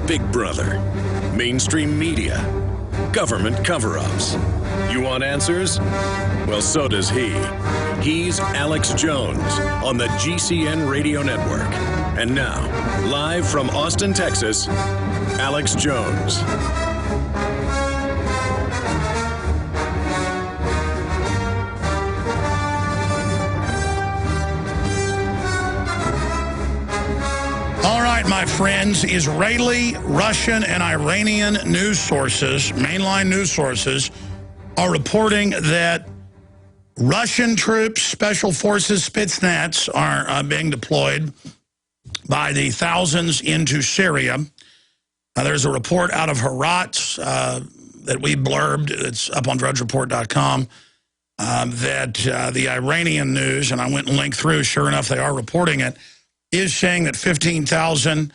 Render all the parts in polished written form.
Big Brother, mainstream media, government cover-ups. You want answers? Well, so does he. He's Alex Jones on the GCN Radio Network. And now, live from Austin, Texas, Alex Jones. All right, my friends, Israeli, Russian, and Iranian news sources, mainline news sources, are reporting that Russian troops, special forces, Spetsnaz, are being deployed by the thousands into Syria. There's a report out of Herat that we blurbed, it's up on drudgereport.com, that the Iranian news, and I went and linked through, sure enough, they are reporting it, is saying that 15,000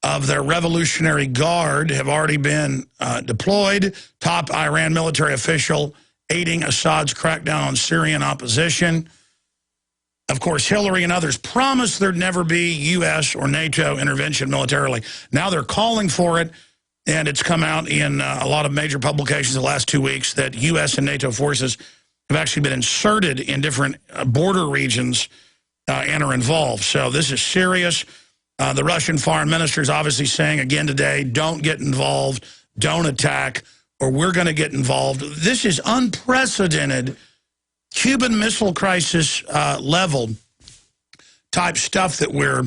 of their Revolutionary Guard have already been deployed. Top Iran military official aiding Assad's crackdown on Syrian opposition. Of course, Hillary and others promised there'd never be U.S. or NATO intervention militarily. Now they're calling for it, and it's come out in a lot of major publications the last 2 weeks that U.S. and NATO forces have actually been inserted in different border regions and are involved. So this is serious. The Russian foreign minister is obviously saying again today, don't get involved, don't attack, or we're going to get involved. This is unprecedented Cuban Missile Crisis level type stuff that we're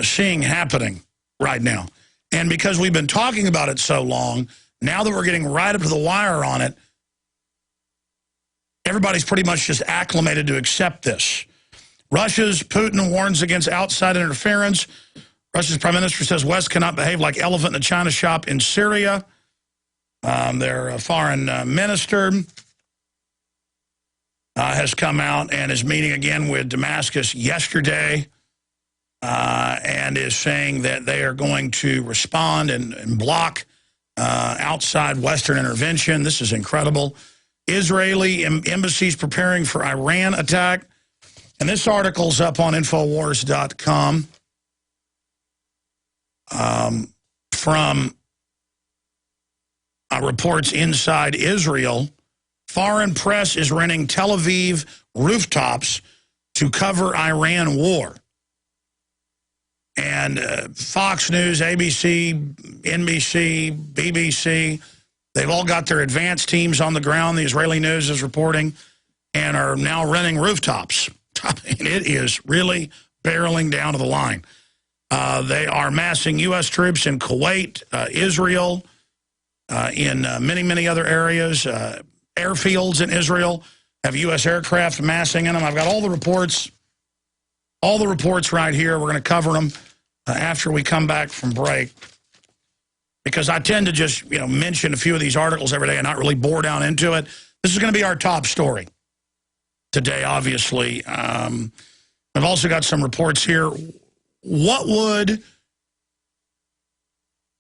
seeing happening right now. And because we've been talking about it so long, now that we're getting right up to the wire on it, everybody's pretty much just acclimated to accept this. Russia's Putin warns against outside interference. Russia's prime minister says West cannot behave like elephant in a china shop in Syria. Their foreign minister has come out and is meeting again with Damascus yesterday and is saying that they are going to respond and block outside Western intervention. This is incredible. Israeli embassies preparing for Iran attack. And this article's up on Infowars.com from reports inside Israel. Foreign press is renting Tel Aviv rooftops to cover Iran war. And Fox News, ABC, NBC, BBC, they've all got their advanced teams on the ground, the Israeli news is reporting, and are now renting rooftops. I mean, it is really barreling down to the line. They are massing U.S. troops in Kuwait, Israel, in many, many other areas. Airfields in Israel have U.S. aircraft massing in them. I've got all the reports right here. We're going to cover them after we come back from break, because I tend to just mention a few of these articles every day and not really bore down into it. This is going to be our top story today, obviously. I've also got some reports here. What would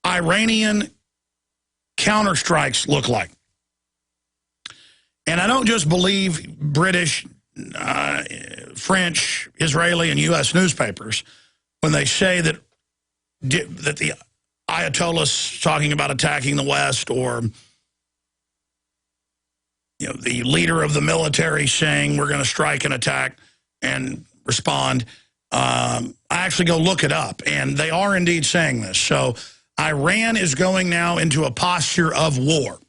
Iranian counterstrikes look like? And I don't just believe British, French, Israeli, and U.S. newspapers when they say that the Ayatollah's talking about attacking the West, or the leader of the military saying we're going to strike and attack and respond. I actually go look it up, and they are indeed saying this. So Iran is going now into a posture of war.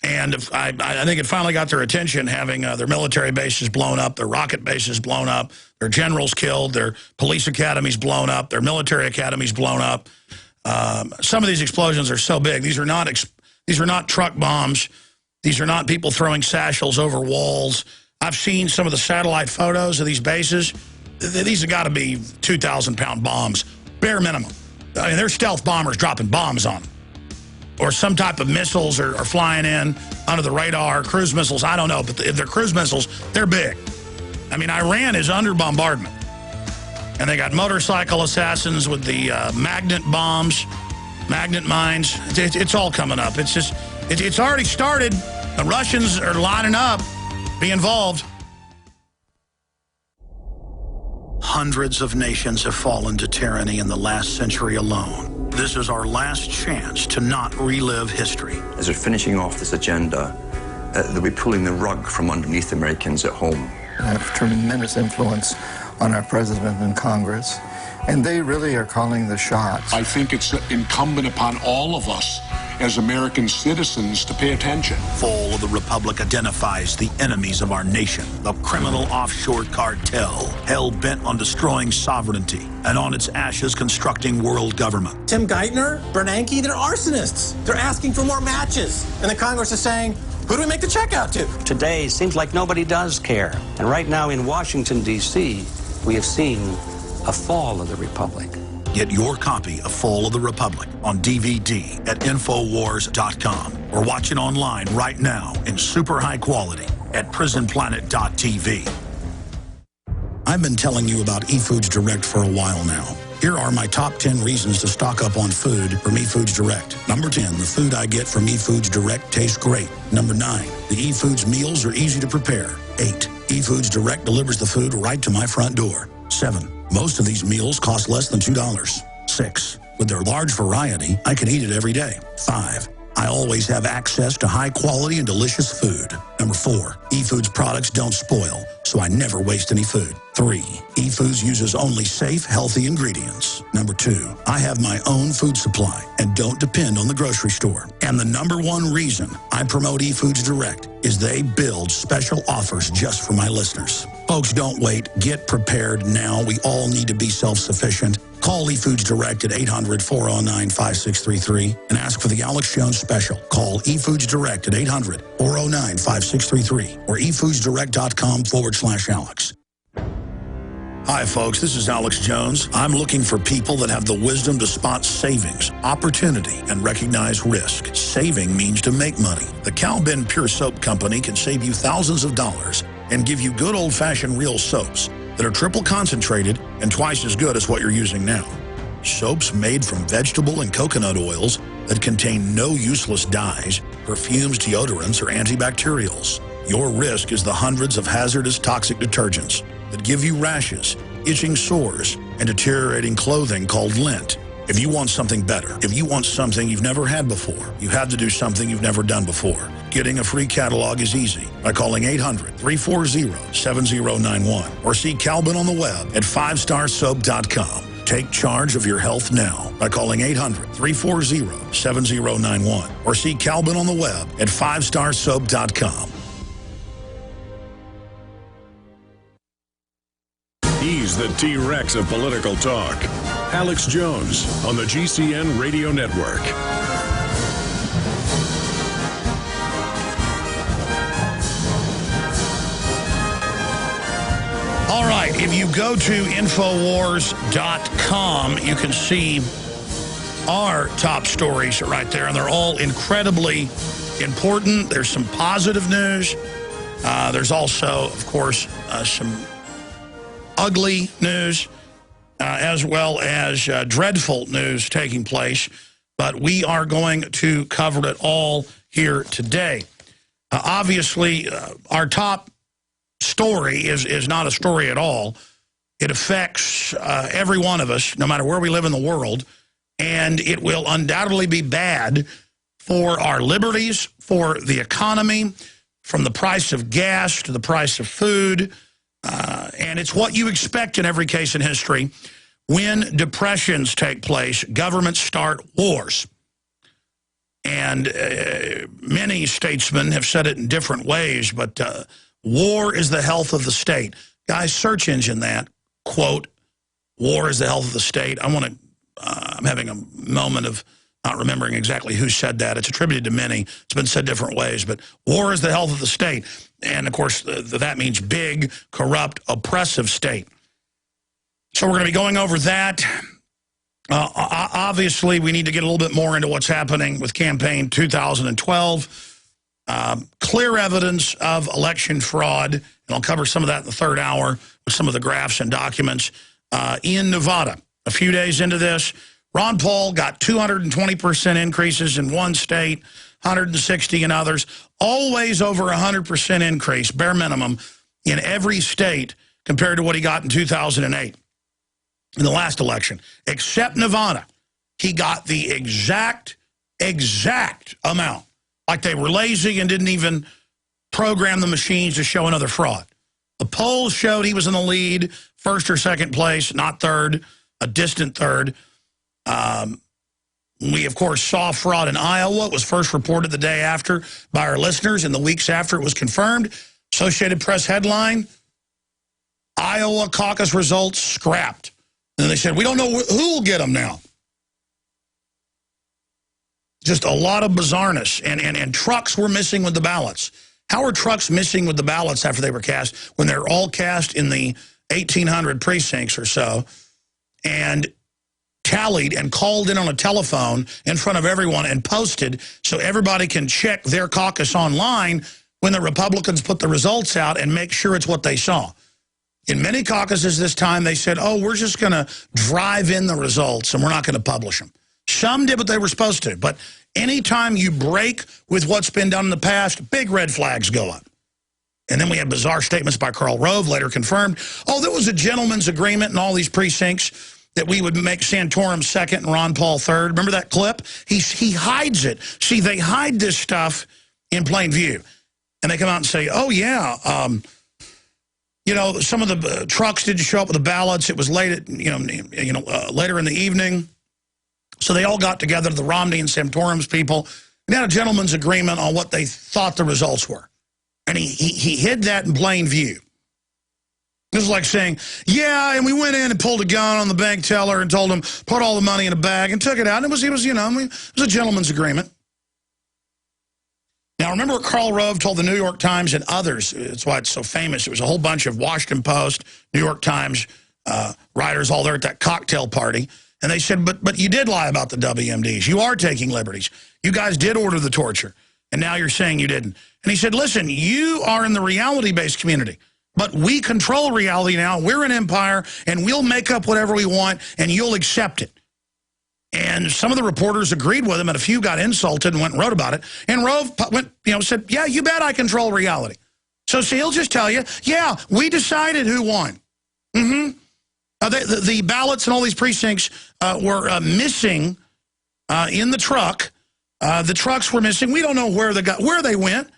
And I think it finally got their attention, having their military bases blown up, their rocket bases blown up, their generals killed, their police academies blown up, their military academies blown up. Some of these explosions are so big. These are not truck bombs. These are not people throwing satchels over walls. I've seen some of the satellite photos of these bases. These have got to be 2,000-pound bombs, bare minimum. I mean, they're stealth bombers dropping bombs on them. Or some type of missiles are flying in under the radar, cruise missiles, I don't know. But if they're cruise missiles, they're big. I mean, Iran is under bombardment. And they got motorcycle assassins with the magnet bombs, magnet mines. It's all coming up. It's just, it's already started. The Russians are lining up, be involved. Hundreds of nations have fallen to tyranny in the last century alone. This is our last chance to not relive history. As we're finishing off this agenda, they'll be pulling the rug from underneath Americans at home. They have tremendous influence on our president and Congress, and they really are calling the shots. I think it's incumbent upon all of us as American citizens to pay attention. Fall of the Republic identifies the enemies of our nation, the criminal offshore cartel, hell-bent on destroying sovereignty, and on its ashes constructing world government. Tim Geithner, Bernanke, they're arsonists. They're asking for more matches. And the Congress is saying, who do we make the check out to? Today, it seems like nobody does care. And right now in Washington, D.C., we have seen a fall of the Republic. Get your copy of Fall of the Republic on DVD at Infowars.com or watch it online right now in super high quality at PrisonPlanet.tv. I've been telling you about eFoods Direct for a while now. Here are my top 10 reasons to stock up on food from eFoods Direct. Number 10, the food I get from eFoods Direct tastes great. Number 9, the eFoods meals are easy to prepare. 8, eFoods Direct delivers the food right to my front door. 7, most of these meals cost less than $2. 6, with their large variety, I can eat it every day. 5, I always have access to high quality and delicious food. Number 4, eFoods products don't spoil, so I never waste any food. 3, eFoods uses only safe, healthy ingredients. Number 2, I have my own food supply and don't depend on the grocery store. And the number 1 reason I promote eFoods Direct is they build special offers just for my listeners. Folks, don't wait. Get prepared now. We all need to be self-sufficient. Call eFoods Direct at 800-409-5633 and ask for the Alex Jones special. Call eFoods Direct at 800-409-5633 or efoodsdirect.com/Alex. Hi, folks. This is Alex Jones. I'm looking for people that have the wisdom to spot savings, opportunity, and recognize risk. Saving means to make money. The Cal Ben Pure Soap Company can save you thousands of dollars and give you good old-fashioned real soaps that are triple concentrated and twice as good as what you're using now. Soaps made from vegetable and coconut oils that contain no useless dyes, perfumes, deodorants, or antibacterials. Your risk is the hundreds of hazardous toxic detergents that give you rashes, itching sores, and deteriorating clothing called lint. If you want something better, if you want something you've never had before, you have to do something you've never done before. Getting a free catalog is easy by calling 800-340-7091 or see Calvin on the web at 5starsoap.com. Take charge of your health now by calling 800-340-7091 or see Calvin on the web at 5starsoap.com. He's the T-Rex of political talk. Alex Jones on the GCN Radio Network. All right, if you go to Infowars.com, you can see our top stories right there, and they're all incredibly important. There's some positive news. There's also, of course, some ugly news, as well as dreadful news taking place. But we are going to cover it all here today. Obviously, our top story is not a story at all. It affects every one of us, no matter where we live in the world, and it will undoubtedly be bad for our liberties, for the economy, from the price of gas to the price of food. And it's what you expect in every case in history. When depressions take place, governments start wars. And many statesmen have said it in different ways, but war is the health of the state. Guys, search engine that, quote, war is the health of the state. I'm having a moment of not remembering exactly who said that. It's attributed to many. It's been said different ways, but war is the health of the state. And, of course, that means big, corrupt, oppressive state. So we're going to be going over that. Obviously, we need to get a little bit more into what's happening with campaign 2012. Clear evidence of election fraud, and I'll cover some of that in the third hour with some of the graphs and documents in Nevada. A few days into this, Ron Paul got 220% increases in one state, 160 in others, always over 100% increase, bare minimum, in every state compared to what he got in 2008. in the last election, except Nevada. He got the exact amount. Like they were lazy and didn't even program the machines to show another fraud. The polls showed he was in the lead, first or second place, not third, a distant third. We, of course, saw fraud in Iowa. It was first reported the day after by our listeners, and the weeks after it was confirmed. Associated Press headline, Iowa caucus results scrapped. And they said, we don't know who will get them now. Just a lot of bizarreness. And trucks were missing with the ballots. How are trucks missing with the ballots after they were cast when they're all cast in the 1,800 precincts or so and tallied and called in on a telephone in front of everyone and posted so everybody can check their caucus online when the Republicans put the results out and make sure it's what they saw? In many caucuses this time, they said, oh, we're just going to drive in the results and we're not going to publish them. Some did what they were supposed to, but anytime you break with what's been done in the past, big red flags go up. And then we had bizarre statements by Karl Rove, later confirmed. Oh, there was a gentleman's agreement in all these precincts that we would make Santorum second and Ron Paul third. Remember that clip? He hides it. See, they hide this stuff in plain view. And they come out and say, oh, yeah, you know, some of the trucks didn't show up with the ballots. It was late at, later in the evening. So they all got together, the Romney and Santorum's people, and had a gentleman's agreement on what they thought the results were. And he hid that in plain view. It was like saying, yeah, and we went in and pulled a gun on the bank teller and told him, put all the money in a bag and took it out. And it was a gentleman's agreement. Now, remember what Karl Rove told the New York Times and others. It's why it's so famous. It was a whole bunch of Washington Post, New York Times writers all there at that cocktail party. And they said, but you did lie about the WMDs. You are taking liberties. You guys did order the torture. And now you're saying you didn't. And he said, listen, you are in the reality-based community. But we control reality now. We're an empire, and we'll make up whatever we want, and you'll accept it. And some of the reporters agreed with him, and a few got insulted and went and wrote about it. And Rove said, yeah, you bet I control reality. So he'll just tell you, yeah, we decided who won. Mm-hmm. The ballots in all these precincts were missing in the truck. The trucks were missing. We don't know where they went.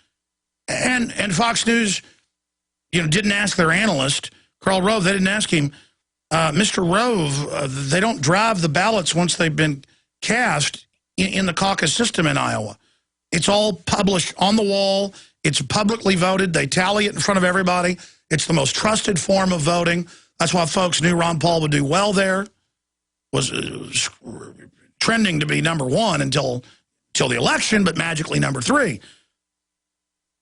And Fox News, didn't ask their analyst, Karl Rove. They didn't ask him, Mr. Rove. They don't drive the ballots once they've been cast in the caucus system in Iowa. It's all published on the wall. It's publicly voted. They tally it in front of everybody. It's the most trusted form of voting. That's why folks knew Ron Paul would do well there. Was trending to be #1 until the election, but magically #3.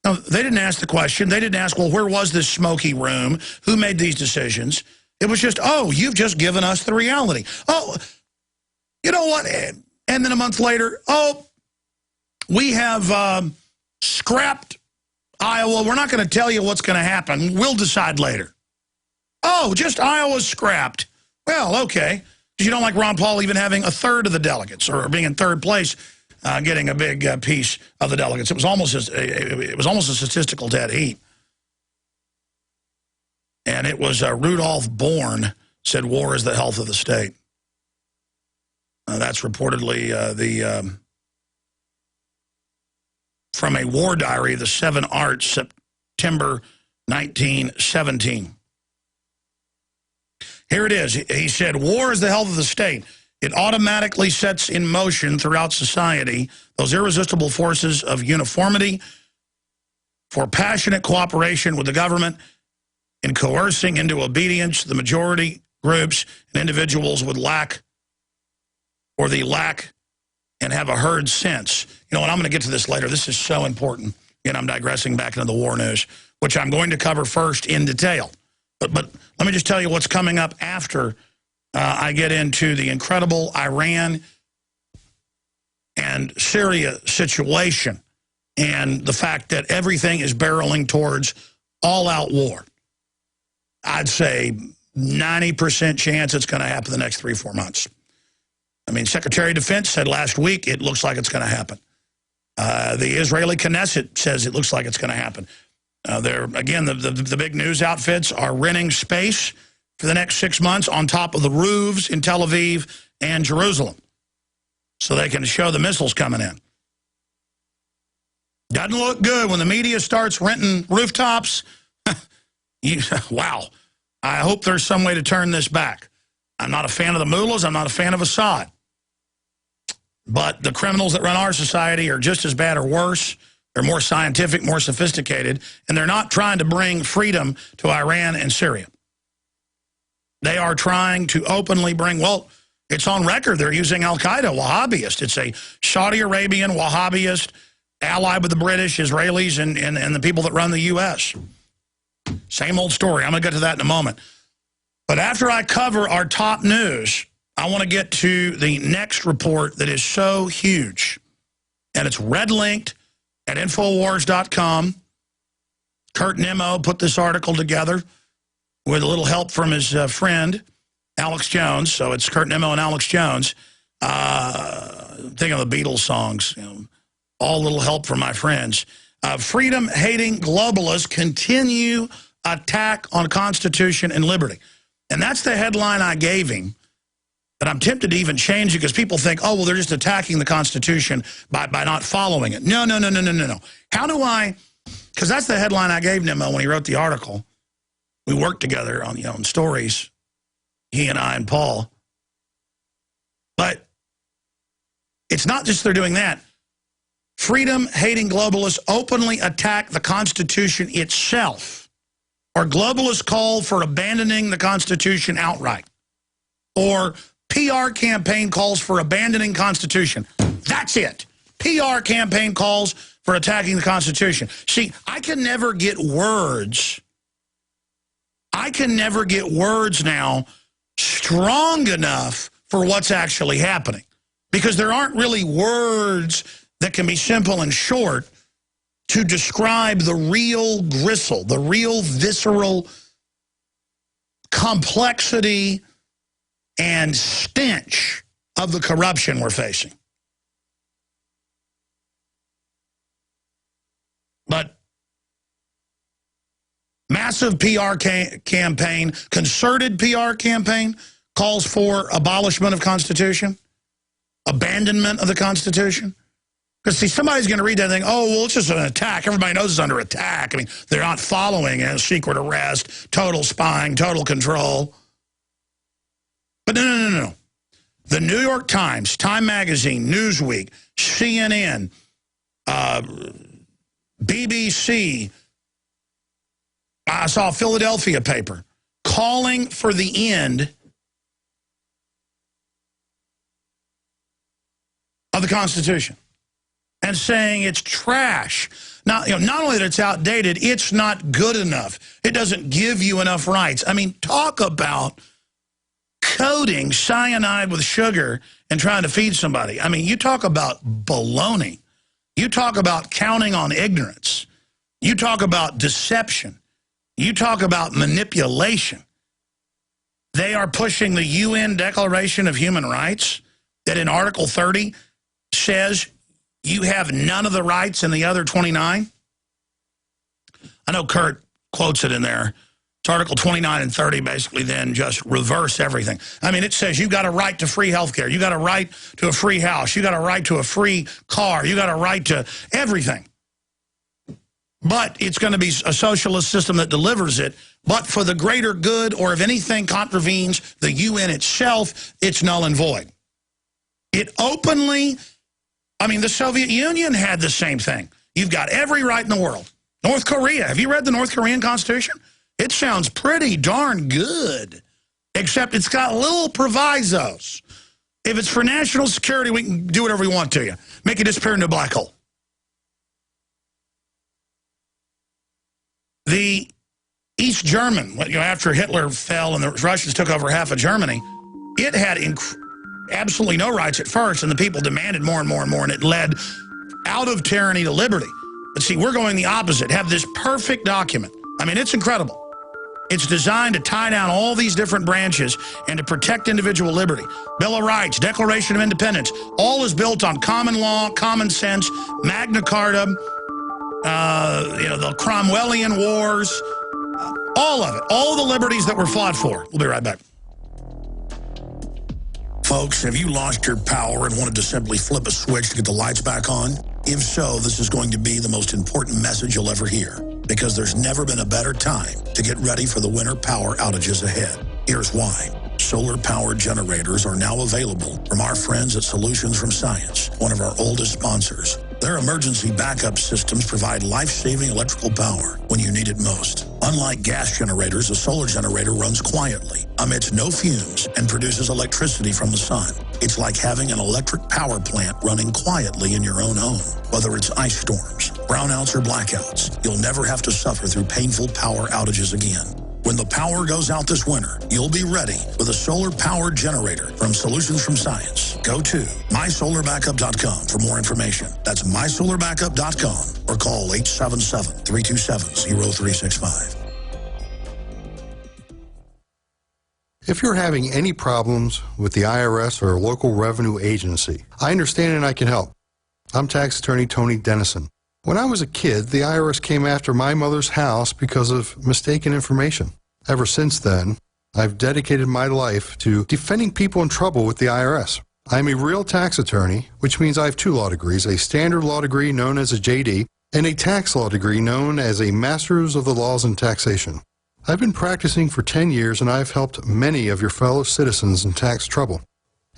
Now, they didn't ask the question. They didn't ask, well, where was this smoky room? Who made these decisions? It was just, oh, you've just given us the reality. Oh, you know what? And then a month later, oh, we have scrapped Iowa. We're not going to tell you what's going to happen. We'll decide later. Oh, just Iowa's scrapped. Well, okay. Because you don't like Ron Paul even having a third of the delegates or being in third place, getting a big piece of the delegates. It was almost a statistical dead heat. And it was Rudolph Born said war is the health of the state. That's reportedly from a war diary, the 7 Arts, September 1917. Here it is. He said, war is the health of the state. It automatically sets in motion throughout society those irresistible forces of uniformity for passionate cooperation with the government in coercing into obedience the majority groups and individuals would lack and have a herd sense. And I'm going to get to this later. This is so important. Again, I'm digressing back into the war news, which I'm going to cover first in detail. But let me just tell you what's coming up after I get into the incredible Iran and Syria situation and the fact that everything is barreling towards all-out war. I'd say 90% chance it's going to happen the next 3-4 months. I mean, Secretary of Defense said last week it looks like it's going to happen. The Israeli Knesset says it looks like it's going to happen. Again, the big news outfits are renting space for the next 6 months on top of the roofs in Tel Aviv and Jerusalem so they can show the missiles coming in. Doesn't look good when the media starts renting rooftops. Wow. I hope there's some way to turn this back. I'm not a fan of the mullahs. I'm not a fan of Assad. But the criminals that run our society are just as bad or worse. They're more scientific, more sophisticated, and they're not trying to bring freedom to Iran and Syria. They are trying to openly bring, well, it's on record, they're using al-Qaeda, Wahhabist. It's a Saudi Arabian Wahhabist allied with the British, Israelis, and the people that run the U.S. Same old story. I'm going to get to that in a moment. But after I cover our top news, I want to get to the next report that is so huge. And it's red-linked at Infowars.com. Kurt Nimmo put this article together with a little help from his friend, Alex Jones. So it's Kurt Nimmo and Alex Jones. Think of the Beatles songs, you know, all little help from my friends. Freedom-hating globalists continue attack on Constitution and liberty. And that's the headline I gave him. But I'm tempted to even change it because people think, oh, well, they're just attacking the Constitution by not following it. No. How do I, because that's the headline I gave Nimmo when he wrote the article. We worked together on, on stories, he and I and Paul. But it's not just they're doing that. Freedom-hating globalists openly attack the Constitution itself. Or globalists call for abandoning the Constitution outright. Or PR campaign calls for abandoning Constitution. That's it. PR campaign calls for attacking the Constitution. See, I can never get words. I can never get words now strong enough for what's actually happening. Because there aren't really words that can be simple and short to describe the real gristle, the real visceral complexity and stench of the corruption we're facing. But massive PR campaign, concerted PR campaign, calls for abolishment of Constitution, abandonment of the Constitution. Because, see, somebody's going to read that and think, oh, well, it's just an attack. Everybody knows it's under attack. I mean, they're not following it. Secret arrest, total spying, total control. But no. The New York Times, Time Magazine, Newsweek, CNN, BBC, I saw a Philadelphia paper calling for the end of the Constitution and saying it's trash. Now, not only that it's outdated, it's not good enough. It doesn't give you enough rights. I mean, talk about coating cyanide with sugar and trying to feed somebody. I mean, you talk about baloney. You talk about counting on ignorance. You talk about deception. You talk about manipulation. They are pushing the UN Declaration of Human Rights that in Article 30 says you have none of the rights in the other 29. I know Kurt quotes it in there. It's Article 29 and 30 basically then just reverse everything. I mean, it says you've got a right to free health care. You got a right to a free house. You got a right to a free car. You got a right to everything. But it's going to be a socialist system that delivers it. But for the greater good, or if anything contravenes the UN itself, it's null and void. It openly, I mean, the Soviet Union had the same thing. You've got every right in the world. North Korea, have you read the North Korean Constitution? It sounds pretty darn good, except it's got little provisos. If it's for national security, we can do whatever we want to you. Make it disappear into a black hole. The East German, after Hitler fell and the Russians took over half of Germany, it had absolutely no rights at first, and the people demanded more and more and more, and it led out of tyranny to liberty. But see, we're going the opposite. Have this perfect document. I mean, it's incredible. It's designed to tie down all these different branches and to protect individual liberty. Bill of Rights, Declaration of Independence, all is built on common law, common sense, Magna Carta, the Cromwellian Wars, All of it. All the liberties that were fought for. We'll be right back. Folks, have you lost your power and wanted to simply flip a switch to get the lights back on? If so, this is going to be the most important message you'll ever hear, because there's never been a better time to get ready for the winter power outages ahead. Here's why. Solar-powered generators are now available from our friends at Solutions from Science, one of our oldest sponsors. Their emergency backup systems provide life-saving electrical power when you need it most. Unlike gas generators, a solar generator runs quietly, emits no fumes, and produces electricity from the sun. It's like having an electric power plant running quietly in your own home. Whether it's ice storms, brownouts, or blackouts, you'll never have to suffer through painful power outages again. When the power goes out this winter, you'll be ready with a solar-powered generator from Solutions from Science. Go to mysolarbackup.com for more information. That's mysolarbackup.com or call 877-327-0365. If you're having any problems with the IRS or a local revenue agency, I understand and I can help. I'm tax attorney Tony Dennison. When I was a kid, the IRS came after my mother's house because of mistaken information. Ever since then, I've dedicated my life to defending people in trouble with the IRS. I'm a real tax attorney, which means I have 2 law degrees, a standard law degree known as a JD, and a tax law degree known as a Master's of the Laws in Taxation. I've been practicing for 10 years, and I've helped many of your fellow citizens in tax trouble.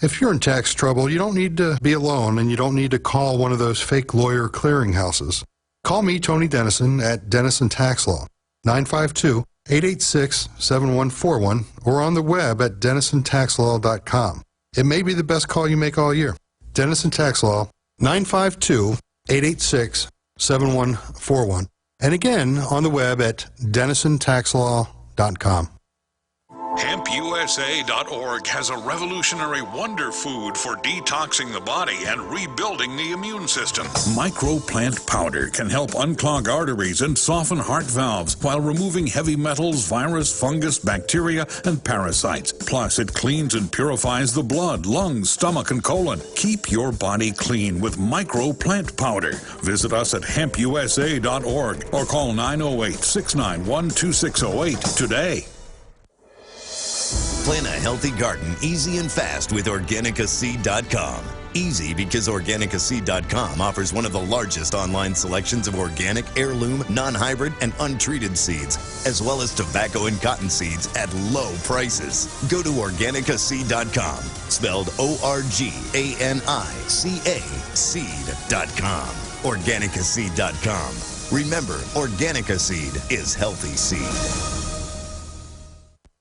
If you're in tax trouble, you don't need to be alone, and you don't need to call one of those fake lawyer clearinghouses. Call me, Tony Dennison, at Dennison Tax Law, 952-886-7141, or on the web at DennisonTaxLaw.com. It may be the best call you make all year. Dennison Tax Law, 952-886-7141. And again, on the web at DennisonTaxLaw.com. HempUSA.org has a revolutionary wonder food for detoxing the body and rebuilding the immune system. Microplant powder can help unclog arteries and soften heart valves while removing heavy metals, virus, fungus, bacteria, and parasites. Plus, it cleans and purifies the blood, lungs, stomach, and colon. Keep your body clean with Microplant powder. Visit us at HempUSA.org or call 908-691-2608 today. Plan a healthy garden easy and fast with OrganicaSeed.com. Easy because OrganicaSeed.com offers one of the largest online selections of organic, heirloom, non-hybrid, and untreated seeds, as well as tobacco and cotton seeds at low prices. Go to OrganicaSeed.com, spelled ORGANICA seed.com. OrganicaSeed.com. Remember, Organica Seed is healthy seed.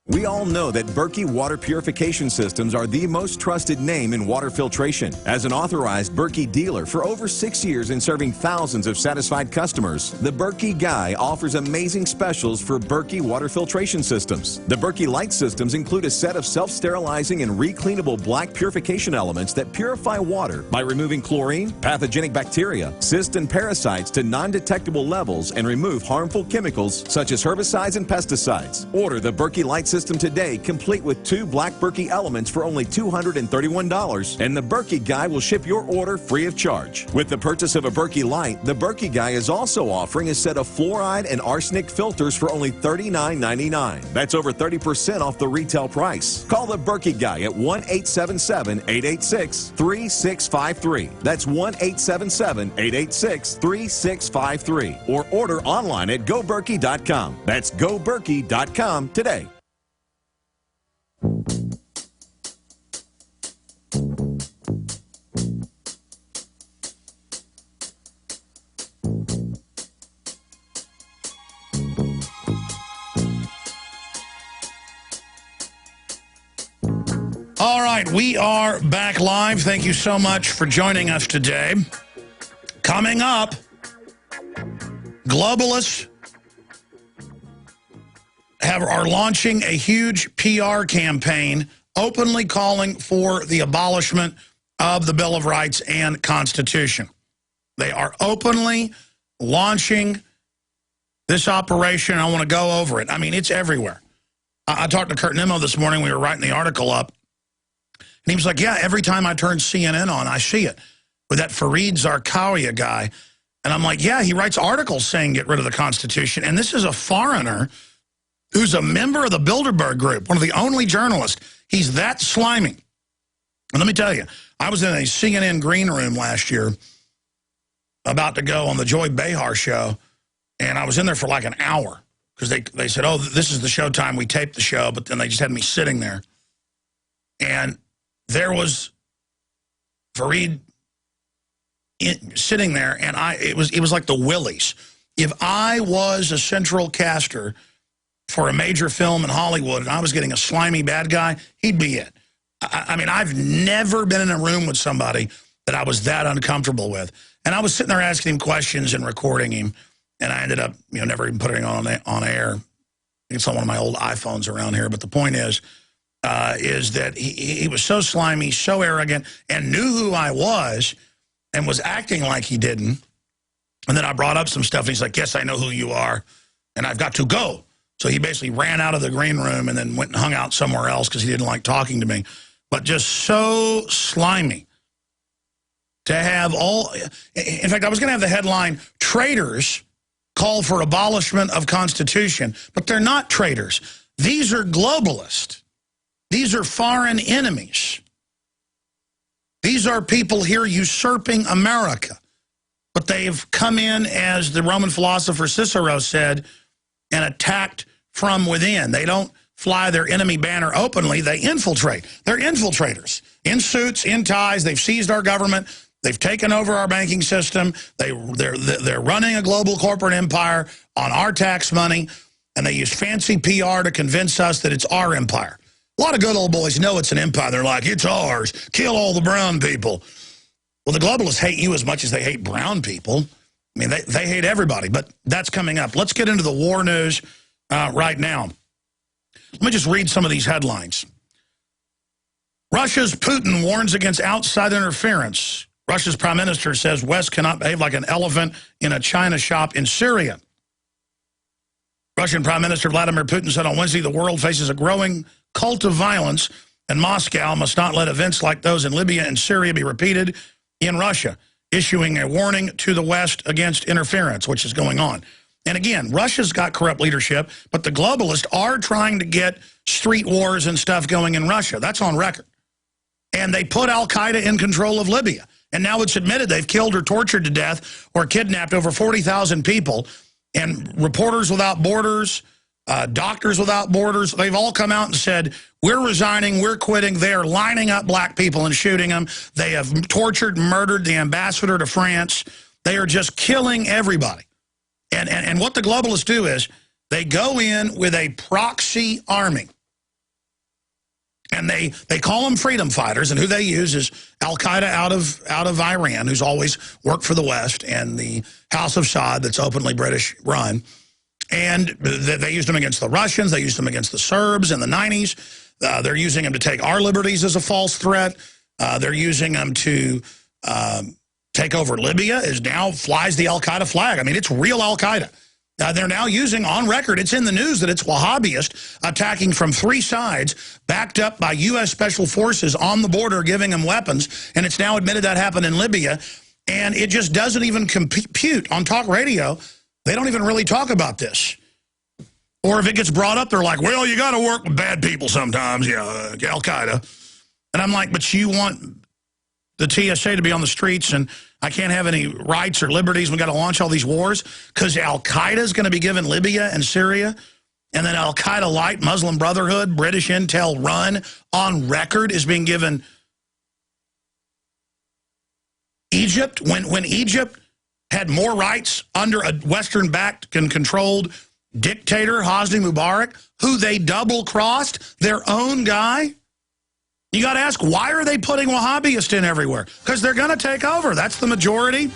We all know that Berkey Water Purification Systems are the most trusted name in water filtration. As an authorized Berkey dealer for over 6 years and serving thousands of satisfied customers, the Berkey Guy offers amazing specials for Berkey water filtration systems. The Berkey Light systems include a set of self-sterilizing and recleanable black purification elements that purify water by removing chlorine, pathogenic bacteria, cysts, and parasites to non-detectable levels and remove harmful chemicals such as herbicides and pesticides. Order the Berkey Light system today, complete with 2 black Berkey elements for only $231, and the Berkey Guy will ship your order free of charge. With the purchase of a Berkey Light, the Berkey Guy is also offering a set of fluoride and arsenic filters for only $39.99. That's over 30% off the retail price. Call the Berkey Guy at 1-877-886-3653. That's 1-877-886-3653. Or order online at GoBerkey.com. That's GoBerkey.com today. All right, we are back live. Thank you so much for joining us today. Coming up, globalists are launching a huge PR campaign openly calling for the abolishment of the Bill of Rights and Constitution. They are openly launching this operation. I want to go over it. I mean, it's everywhere. I talked to Kurt Nimmo this morning. We were writing the article up. And he was like, yeah, every time I turn CNN on, I see it with that Fareed Zakaria guy. And I'm like, yeah, he writes articles saying get rid of the Constitution. And this is a foreigner who's a member of the Bilderberg Group, one of the only journalists. He's that slimy. And let me tell you, I was in a CNN green room last year about to go on the Joy Behar show, and I was in there for like an hour because they said, oh, this is the showtime. We taped the show, but then they just had me sitting there. And there was Fareed sitting there, and it was like the Willies. If I was a central caster for a major film in Hollywood and I was getting a slimy bad guy, he'd be it. I mean, I've never been in a room with somebody that I was that uncomfortable with. And I was sitting there asking him questions and recording him, and I ended up, never even putting it on air. It's on one of my old iPhones around here. But the point is that he was so slimy, so arrogant, and knew who I was and was acting like he didn't. And then I brought up some stuff, and he's like, yes, I know who you are, and I've got to go. So he basically ran out of the green room and then went and hung out somewhere else because he didn't like talking to me. But just so slimy to have all... In fact, I was going to have the headline, traitors call for abolishment of Constitution. But they're not traitors. These are globalists. These are foreign enemies. These are people here usurping America. But they've come in, as the Roman philosopher Cicero said, and attacked from within. They don't fly their enemy banner openly. They infiltrate. They're infiltrators. In suits, in ties. They've seized our government. They've taken over our banking system. They're running a global corporate empire on our tax money, and they use fancy PR to convince us that it's our empire. A lot of good old boys know it's an empire. They're like, it's ours. Kill all the brown people. Well, the globalists hate you as much as they hate brown people. I mean, they hate everybody, but that's coming up. Let's get into the war news right now. Let me just read some of these headlines. Russia's Putin warns against outside interference. Russia's prime minister says West cannot behave like an elephant in a china shop in Syria. Russian Prime Minister Vladimir Putin said on Wednesday the world faces a growing cult of violence, and Moscow must not let events like those in Libya and Syria be repeated in Russia, issuing a warning to the West against interference, which is going on. And again, Russia's got corrupt leadership, but the globalists are trying to get street wars and stuff going in Russia. That's on record. And they put al-Qaeda in control of Libya. And now it's admitted they've killed or tortured to death or kidnapped over 40,000 people. And Reporters Without Borders, Doctors Without Borders, they've all come out and said, we're resigning, we're quitting. They are lining up black people and shooting them. They have tortured and murdered the ambassador to France. They are just killing everybody. And what the globalists do is they go in with a proxy army. And they call them freedom fighters, and who they use is al-Qaeda out of Iran, who's always worked for the West, and the House of Saud that's openly British run. And they used them against the Russians. They used them against the Serbs in the 90s. They're using them to take our liberties as a false threat. They're using them to take over Libya, is now flies the al-Qaeda flag. I mean, it's real al-Qaeda. They're now using, on record, it's in the news that it's Wahhabist attacking from 3 sides, backed up by U.S. Special Forces on the border, giving them weapons. And it's now admitted that happened in Libya. And it just doesn't even compute on talk radio. They don't even really talk about this. Or if it gets brought up, they're like, well, you got to work with bad people sometimes, yeah, al-Qaeda. And I'm like, but you want the TSA to be on the streets, and I can't have any rights or liberties. We got to launch all these wars because al-Qaeda is going to be given Libya and Syria, and then al-Qaeda Light, Muslim Brotherhood, British intel run on record is being given Egypt. When Egypt had more rights under a Western-backed and controlled dictator, Hosni Mubarak, who they double-crossed, their own guy. You got to ask, why are they putting Wahhabists in everywhere? Because they're going to take over. That's the majority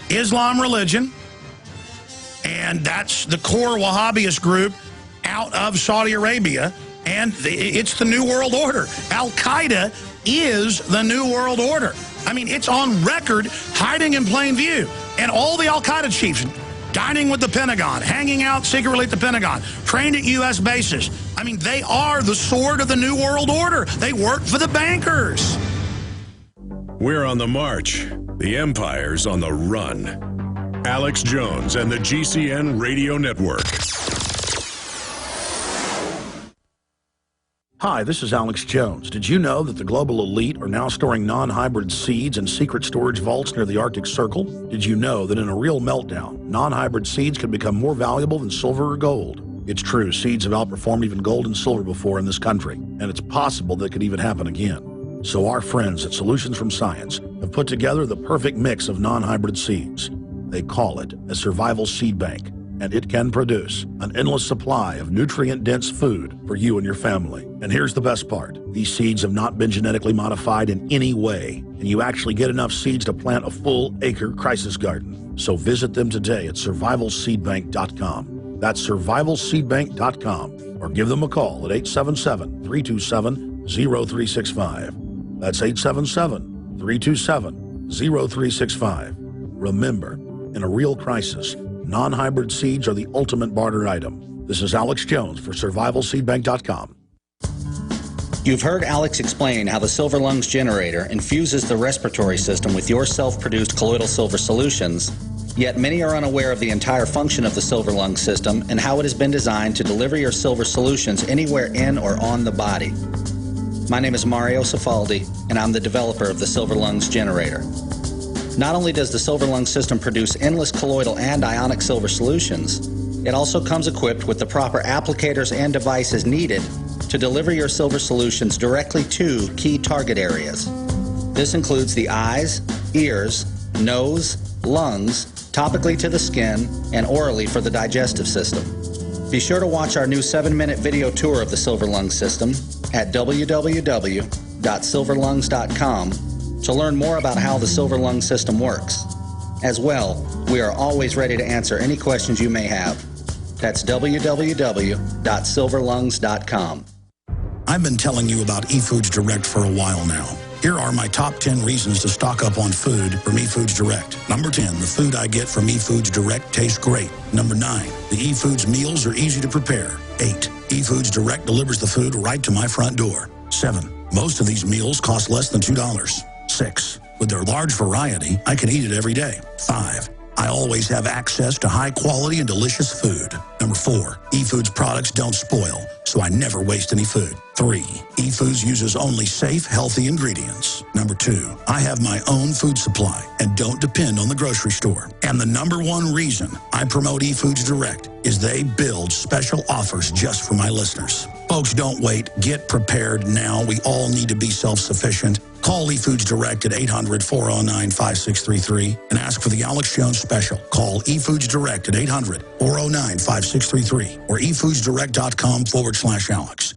Islam religion. And that's the core Wahhabist group out of Saudi Arabia. And it's the New World Order. Al-Qaeda is the New World Order. I mean, it's on record, hiding in plain view. And all the Al-Qaeda chiefs dining with the Pentagon, hanging out secretly at the Pentagon, trained at U.S. bases. I mean, they are the sword of the New World Order. They work for the bankers. We're on the march. The empire's on the run. Alex Jones and the GCN Radio Network. Hi, this is Alex Jones. Did you know that the global elite are now storing non-hybrid seeds in secret storage vaults near the Arctic Circle? Did you know that in a real meltdown, non-hybrid seeds can become more valuable than silver or gold? It's true, seeds have outperformed even gold and silver before in this country, and it's possible that could even happen again. So our friends at Solutions from Science have put together the perfect mix of non-hybrid seeds. They call it a survival seed bank, and it can produce an endless supply of nutrient-dense food for you and your family. And here's the best part. These seeds have not been genetically modified in any way, and you actually get enough seeds to plant a full-acre crisis garden. So visit them today at survivalseedbank.com. That's survivalseedbank.com, or give them a call at 877-327-0365. That's 877-327-0365. Remember, in a real crisis, non-hybrid seeds are the ultimate barter item. This is Alex Jones for survivalseedbank.com. You've heard Alex explain how the Silver Lungs generator infuses the respiratory system with your self-produced colloidal silver solutions, yet many are unaware of the entire function of the Silver Lungs system and how it has been designed to deliver your silver solutions anywhere in or on the body. My name is Mario Cifaldi, and I'm the developer of the Silver Lungs generator. Not only does the Silver Lungs system produce endless colloidal and ionic silver solutions, it also comes equipped with the proper applicators and devices needed to deliver your silver solutions directly to key target areas. This includes the eyes, ears, nose, lungs, topically to the skin, and orally for the digestive system. Be sure to watch our new 7-minute video tour of the Silver Lungs system at www.silverlungs.com to learn more about how the Silver Lungs system works. As well, we are always ready to answer any questions you may have. That's www.silverlungs.com. I've been telling you about eFoods Direct for a while now. Here are my top 10 reasons to stock up on food from eFoods Direct. Number 10, the food I get from eFoods Direct tastes great. Number 9, the eFoods meals are easy to prepare. 8, eFoods Direct delivers the food right to my front door. 7, most of these meals cost less than $2. 6, with their large variety, I can eat it every day. 5, I always have access to high quality and delicious food. Number 4, eFoods products don't spoil, so I never waste any food. 3, eFoods uses only safe, healthy ingredients. Number 2, I have my own food supply and don't depend on the grocery store. And the number 1 reason I promote eFoods Direct is they build special offers just for my listeners. Folks, don't wait. Get prepared now. We all need to be self-sufficient. Call eFoods Direct at 800-409-5633 and ask for the Alex Jones special. Call eFoods Direct at 800-409-5633 or efoodsdirect.com/Alex.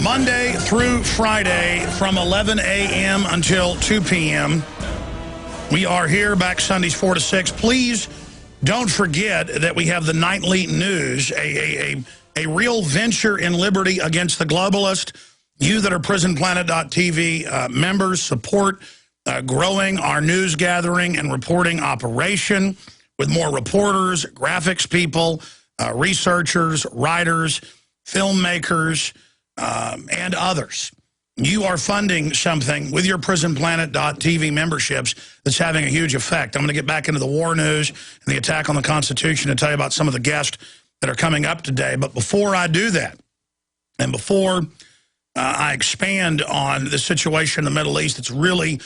Monday through Friday from 11 a.m. until 2 p.m. We are here back Sundays 4 to 6. Please don't forget that we have the Nightly News, a real venture in liberty against the globalist. You that are PrisonPlanet.tv members support growing our news gathering and reporting operation with more reporters, graphics people, researchers, writers, filmmakers, and others. You are funding something with your PrisonPlanet.tv memberships that's having a huge effect. I'm going to get back into the war news and the attack on the Constitution and tell you about some of the guests that are coming up today. But before I do that, and before I expand on the situation in the Middle East that's really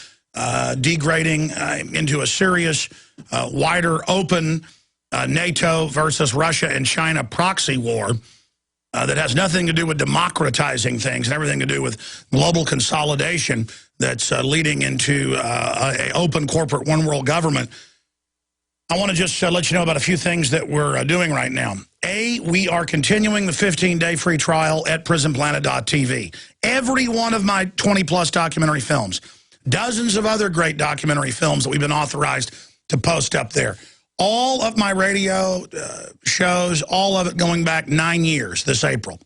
degrading into a serious, wider open NATO versus Russia and China proxy war, that has nothing to do with democratizing things and everything to do with global consolidation that's leading into an open corporate one world government. I want to just let you know about a few things that we're doing right now. We are continuing the 15-day free trial at PrisonPlanet.tv. Every one of my 20-plus documentary films, dozens of other great documentary films that we've been authorized to post up there. All of my radio shows, all of it going back 9 years this April.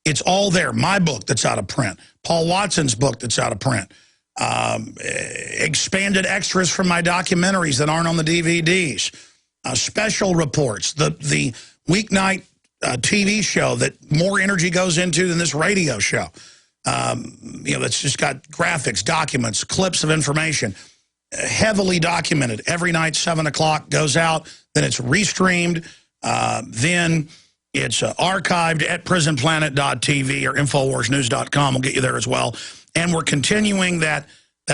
It's all there. My book that's out of print. Paul Watson's book that's out of print. Expanded extras from my documentaries that aren't on the DVDs. Special reports. The weeknight TV show that more energy goes into than this radio show. You know, that's just got graphics, documents, clips of information. Heavily documented. Every night, 7 o'clock goes out. Then it's restreamed. Then it's archived at prisonplanet.tv or InfoWarsNews.com. We'll get you there as well. And we're continuing that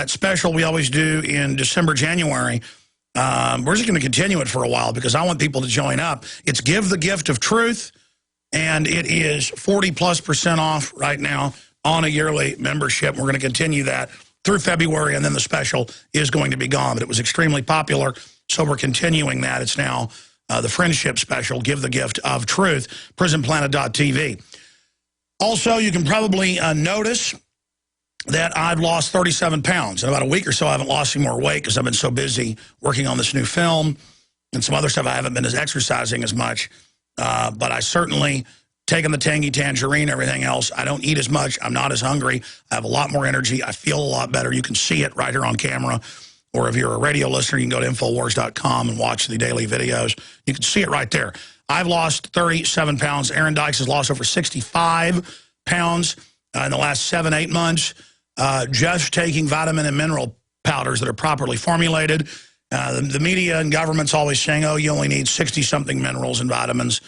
special we always do in December, January. We're just going to continue it for a while because I want people to join up. It's Give the Gift of Truth, and it is 40+% off right now on a yearly membership. We're going to continue that through February, and then the special is going to be gone. But it was extremely popular, so we're continuing that. It's now the Friendship Special, Give the Gift of Truth, prisonplanet.tv. Also, you can probably notice that I've lost 37 pounds. In about a week or so, I haven't lost any more weight because I've been so busy working on this new film and some other stuff. I haven't been exercising as much, but I certainly taken the Tangy Tangerine, everything else. I don't eat as much. I'm not as hungry. I have a lot more energy. I feel a lot better. You can see it right here on camera. Or if you're a radio listener, you can go to Infowars.com and watch the daily videos. You can see it right there. I've lost 37 pounds. Aaron Dykes has lost over 65 pounds in the last 7-8 months. Just taking vitamin and mineral powders that are properly formulated. The media and government's always saying, oh, you only need 60-something minerals and vitamins.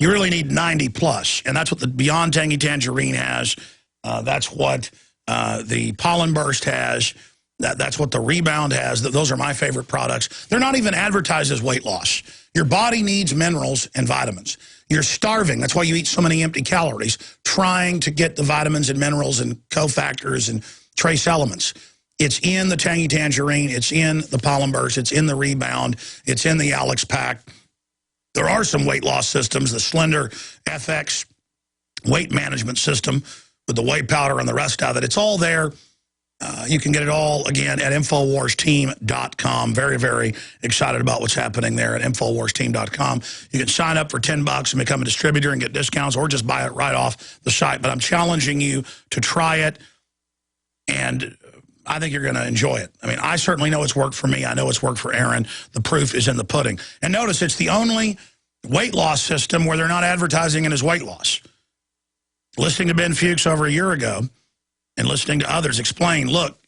You really need 90+, and that's what the Beyond Tangy Tangerine has. That's what the Pollen Burst has. That's what the Rebound has. Those are my favorite products. They're not even advertised as weight loss. Your body needs minerals and vitamins. You're starving. That's why you eat so many empty calories, trying to get the vitamins and minerals and cofactors and trace elements. It's in the Tangy Tangerine. It's in the Pollen Burst. It's in the Rebound. It's in the Alex Pack. There are some weight loss systems, the Slender FX weight management system with the whey powder and the rest of it. It's all there. You can get it all, again, at InfoWarsTeam.com. Very, very excited about what's happening there at InfoWarsTeam.com. You can sign up for $10 and become a distributor and get discounts, or just buy it right off the site. But I'm challenging you to try it, and I think you're going to enjoy it. I mean, I certainly know it's worked for me. I know it's worked for Aaron. The proof is in the pudding. And notice it's the only weight loss system where they're not advertising it as weight loss. Listening to Ben Fuchs over a year ago and listening to others explain, look,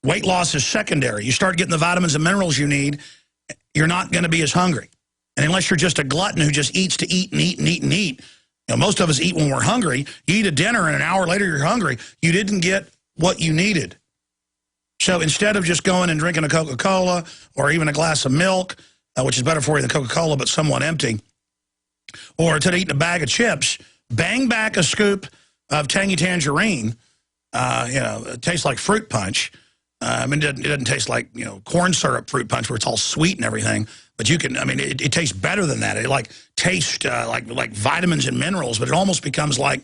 weight loss is secondary. You start getting the vitamins and minerals you need, you're not going to be as hungry. And unless you're just a glutton who just eats to eat and eat and eat and eat, you know, most of us eat when we're hungry. You eat a dinner and an hour later you're hungry. You didn't get what you needed. So instead of just going and drinking a Coca-Cola or even a glass of milk, which is better for you than Coca-Cola but somewhat empty, or instead of eating a bag of chips, bang back a scoop of Tangy Tangerine. You know, it tastes like fruit punch. I mean, it doesn't taste like, you know, corn syrup fruit punch where it's all sweet and everything. But you can, I mean, it tastes better than that. It like tastes like vitamins and minerals, but it almost becomes like,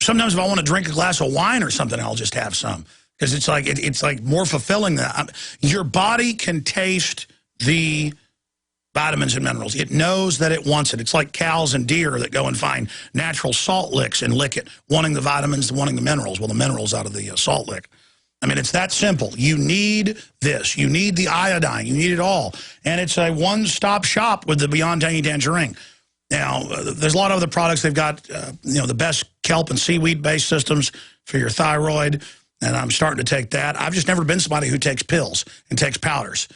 sometimes if I want to drink a glass of wine or something, I'll just have some. Because it's like, it's like more fulfilling than that. Your body can taste the vitamins and minerals. It knows that it wants it. It's like cows and deer that go and find natural salt licks and lick it, wanting the vitamins, wanting the minerals. Well, the minerals out of the salt lick. I mean, it's that simple. You need this. You need the iodine. You need it all. And it's a one-stop shop with the Beyond Tangy Tangerine. Now, there's a lot of other products. They've got, you know, the best kelp and seaweed-based systems for your thyroid, and I'm starting to take that. I've just never been somebody who takes pills and takes powders.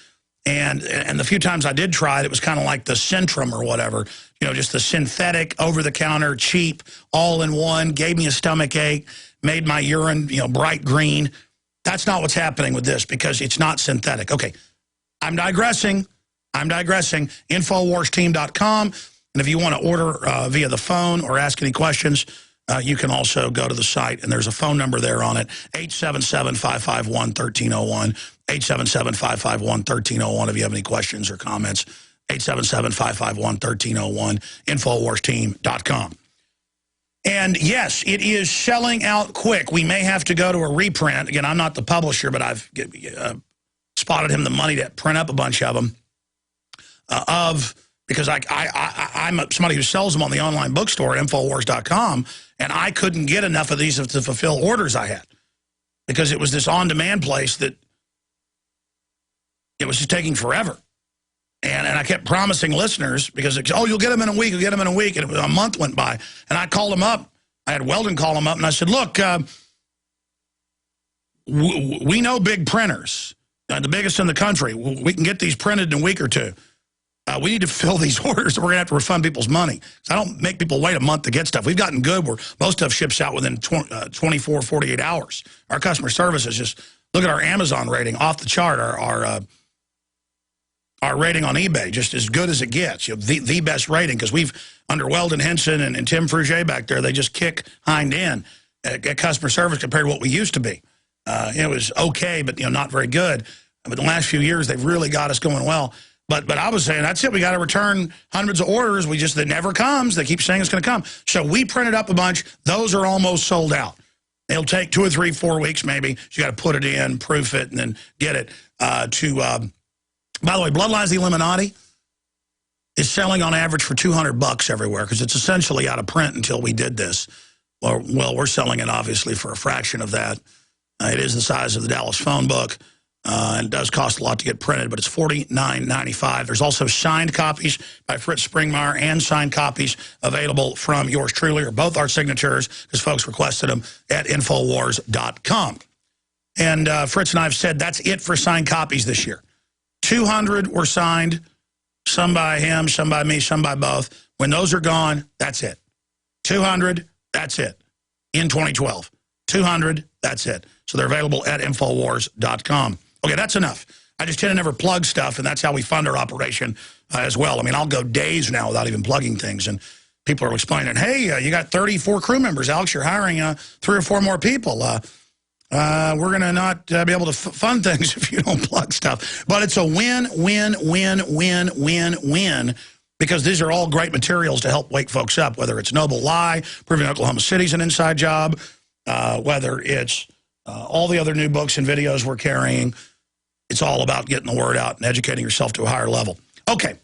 And the few times I did try it, it was kind of like the Centrum or whatever, you know, just the synthetic, over-the-counter, cheap, all-in-one, gave me a stomach ache, made my urine, you know, bright green. That's not what's happening with this because it's not synthetic. Okay, I'm digressing. InfoWarsTeam.com. And if you want to order via the phone or ask any questions, you can also go to the site, and there's a phone number there on it, 877-551-1301, 877-551-1301 if you have any questions or comments, 877-551-1301, InfoWarsTeam.com. And yes, it is selling out quick. We may have to go to a reprint. Again, I'm not the publisher, but I've spotted him the money to print up a bunch of them. Because I'm somebody who sells them on the online bookstore at Infowars.com, and I couldn't get enough of these to fulfill orders I had. Because it was this on-demand place that it was just taking forever. And I kept promising listeners, because, oh, you'll get them in a week, you'll get them in a week. And a month went by. And I called them up. I had Weldon call them up, and I said, look, we know big printers, the biggest in the country. We can get these printed in a week or two. We need to fill these orders, or we're going to have to refund people's money. So I don't make people wait a month to get stuff. We've gotten good where most stuff ships out within 24, 48 hours. Our customer service is just, look at our Amazon rating, off the chart. Our rating on eBay, just as good as it gets. You know, the best rating, because we've, under Weldon Henson and Tim Frugier back there, they just kick hind end at customer service compared to what we used to be. It was okay, but not very good. But the last few years, they've really got us going well. But I was saying, that's it. We got to return hundreds of orders. That never comes. They keep saying it's going to come. So we printed up a bunch. Those are almost sold out. It'll take 2 or 3, 4 weeks maybe. So you got to put it in, proof it, and then get it by the way, Bloodlines of the Illuminati is selling on average for $200 everywhere, because it's essentially out of print until we did this. Well, we're selling it obviously for a fraction of that. It is the size of the Dallas phone book. And it does cost a lot to get printed, but it's $49.95. There's also signed copies by Fritz Springmeier and signed copies available from yours truly, or both our signatures, because folks requested them, at Infowars.com. And Fritz and I have said that's it for signed copies this year. 200 were signed, some by him, some by me, some by both. When those are gone, that's it. 200, that's it. In 2012. 200, that's it. So they're available at Infowars.com. Okay, that's enough. I just tend to never plug stuff, and that's how we fund our operation as well. I mean, I'll go days now without even plugging things, and people are explaining, hey, you got 34 crew members, Alex, you're hiring 3 or 4 more people. We're going to not be able to fund things if you don't plug stuff. But it's a win, win, win, win, win, win, because these are all great materials to help wake folks up, whether it's Noble Lie, Proving Oklahoma City's an inside job, whether it's all the other new books and videos we're carrying. It's all about getting the word out and educating yourself to a higher level. Okay.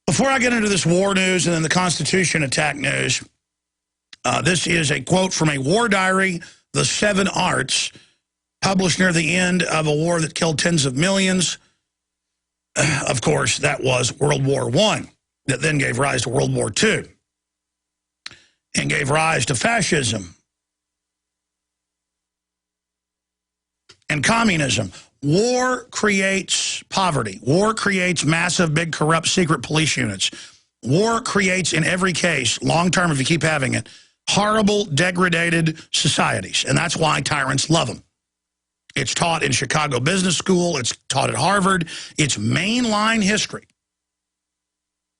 Before I get into this war news and then the Constitution attack news, this is a quote from a war diary, The 7 Arts, published near the end of a war that killed tens of millions. Of course, that was World War I, that then gave rise to World War II and gave rise to fascism and communism. War creates poverty. War creates massive, big, corrupt, secret police units. War creates, in every case, long-term, if you keep having it, horrible, degraded societies. And that's why tyrants love them. It's taught in Chicago Business School. It's taught at Harvard. It's mainline history.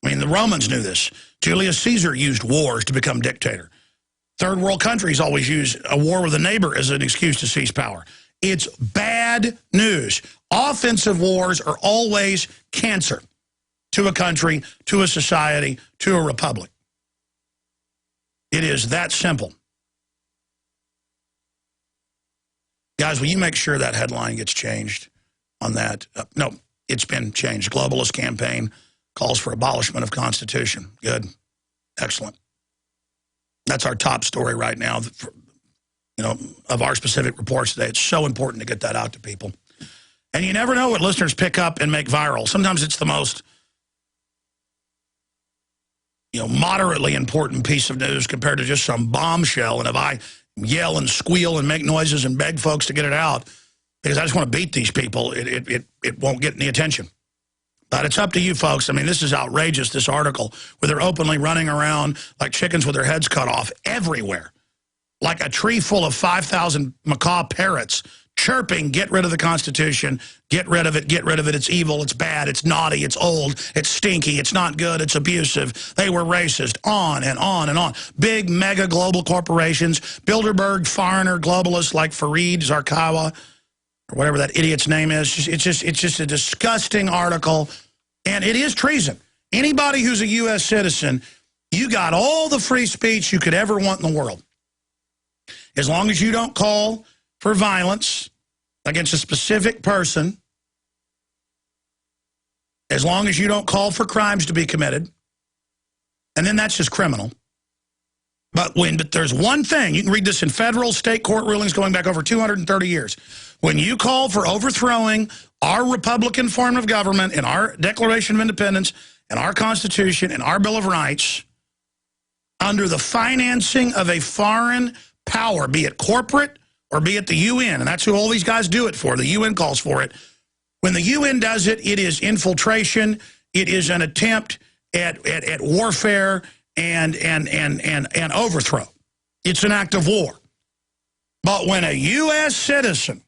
I mean, the Romans knew this. Julius Caesar used wars to become dictator. Third world countries always use a war with a neighbor as an excuse to seize power. It's bad news. Offensive wars are always cancer to a country, to a society, to a republic. It is that simple. Guys, will you make sure that headline gets changed on that? No, it's been changed. Globalist campaign calls for abolishment of Constitution. Good. Excellent. That's our top story right now, of our specific reports today. It's so important to get that out to people. And you never know what listeners pick up and make viral. Sometimes it's the most moderately important piece of news compared to just some bombshell. And if I yell and squeal and make noises and beg folks to get it out because I just want to beat these people, it won't get any attention. But it's up to you folks. I mean, this is outrageous, this article, where they're openly running around like chickens with their heads cut off everywhere, like a tree full of 5,000 macaw parrots chirping, get rid of the Constitution, get rid of it, it's evil, it's bad, it's naughty, it's old, it's stinky, it's not good, it's abusive, they were racist, on and on and on. Big, mega global corporations, Bilderberg, foreigner globalists like Fareed Zarqawi, or whatever that idiot's name is. It's just a disgusting article, and it is treason. Anybody who's a U.S. citizen, You got all the free speech you could ever want in the world. As long as you don't call for violence against a specific person, as long as you don't call for crimes to be committed, and then that's just criminal. But there's one thing, you can read this in federal, state court rulings going back over 230 years. When you call for overthrowing our Republican form of government and our Declaration of Independence and our Constitution and our Bill of Rights under the financing of a foreign power, be it corporate or be it the UN, and that's who all these guys do it for, the UN calls for it. When the UN does it, it is infiltration, it is an attempt at warfare and overthrow. It's an act of war. But when a U.S. citizen,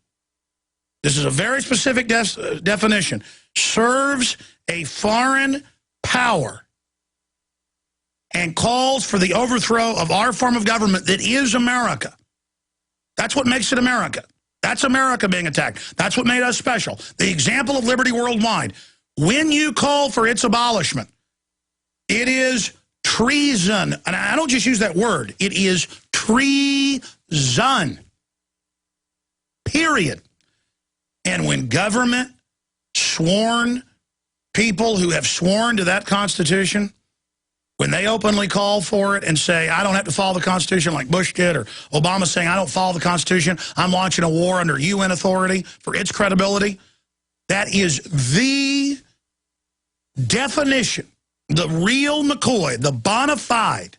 this is a very specific definition, serves a foreign power and calls for the overthrow of our form of government that is America, that's what makes it America. That's America being attacked. That's what made us special. The example of liberty worldwide. When you call for its abolishment, it is treason. And I don't just use that word. It is treason. Period. And when government, sworn people who have sworn to that Constitution, when they openly call for it and say, I don't have to follow the Constitution like Bush did, or Obama saying, I don't follow the Constitution, I'm launching a war under UN authority for its credibility, that is the definition, the real McCoy, the bona fide,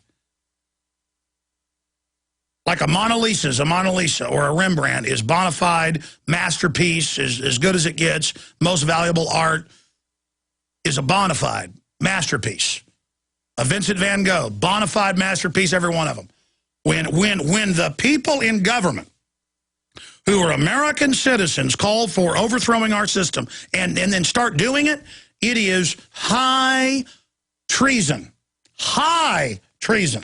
like a Mona Lisa or a Rembrandt is bona fide, masterpiece, is as good as it gets, most valuable art is a bona fide masterpiece. A Vincent van Gogh, bona fide masterpiece, every one of them. When the people in government who are American citizens call for overthrowing our system and then start doing it, it is high treason. High treason.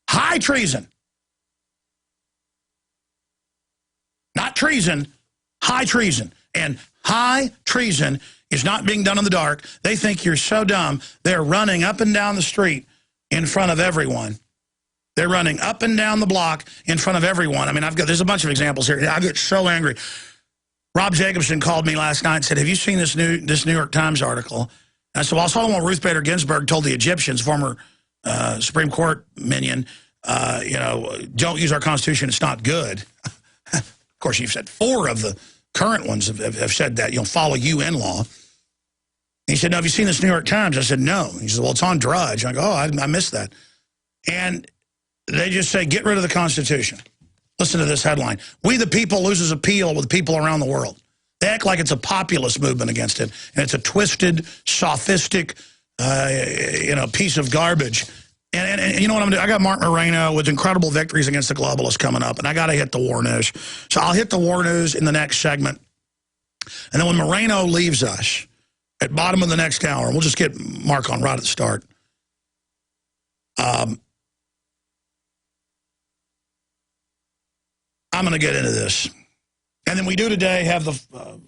High treason. Not treason, high treason. And high treason is not being done in the dark. They think you're so dumb. They're running up and down the street in front of everyone. They're running up and down the block in front of everyone. I mean, there's a bunch of examples here. I get so angry. Rob Jacobson called me last night and said, have you seen this New York Times article? And I said, well, I saw what Ruth Bader Ginsburg told the Egyptians, former Supreme Court minion, don't use our Constitution, it's not good. Of course, you've said 4 of the current ones have said that, follow UN law. He said, no, have you seen this New York Times? I said, no. He said, well, it's on Drudge. I go, oh, I missed that. And they just say, get rid of the Constitution. Listen to this headline. We the people loses appeal with people around the world. They act like it's a populist movement against it. And it's a twisted, sophistic, piece of garbage. And you know what I'm doing? I got Mark Moreno with incredible victories against the globalists coming up, and I got to hit the war news. So I'll hit the war news in the next segment. And then when Moreno leaves us at bottom of the next hour, and we'll just get Mark on right at the start. I'm going to get into this. And then we do today have the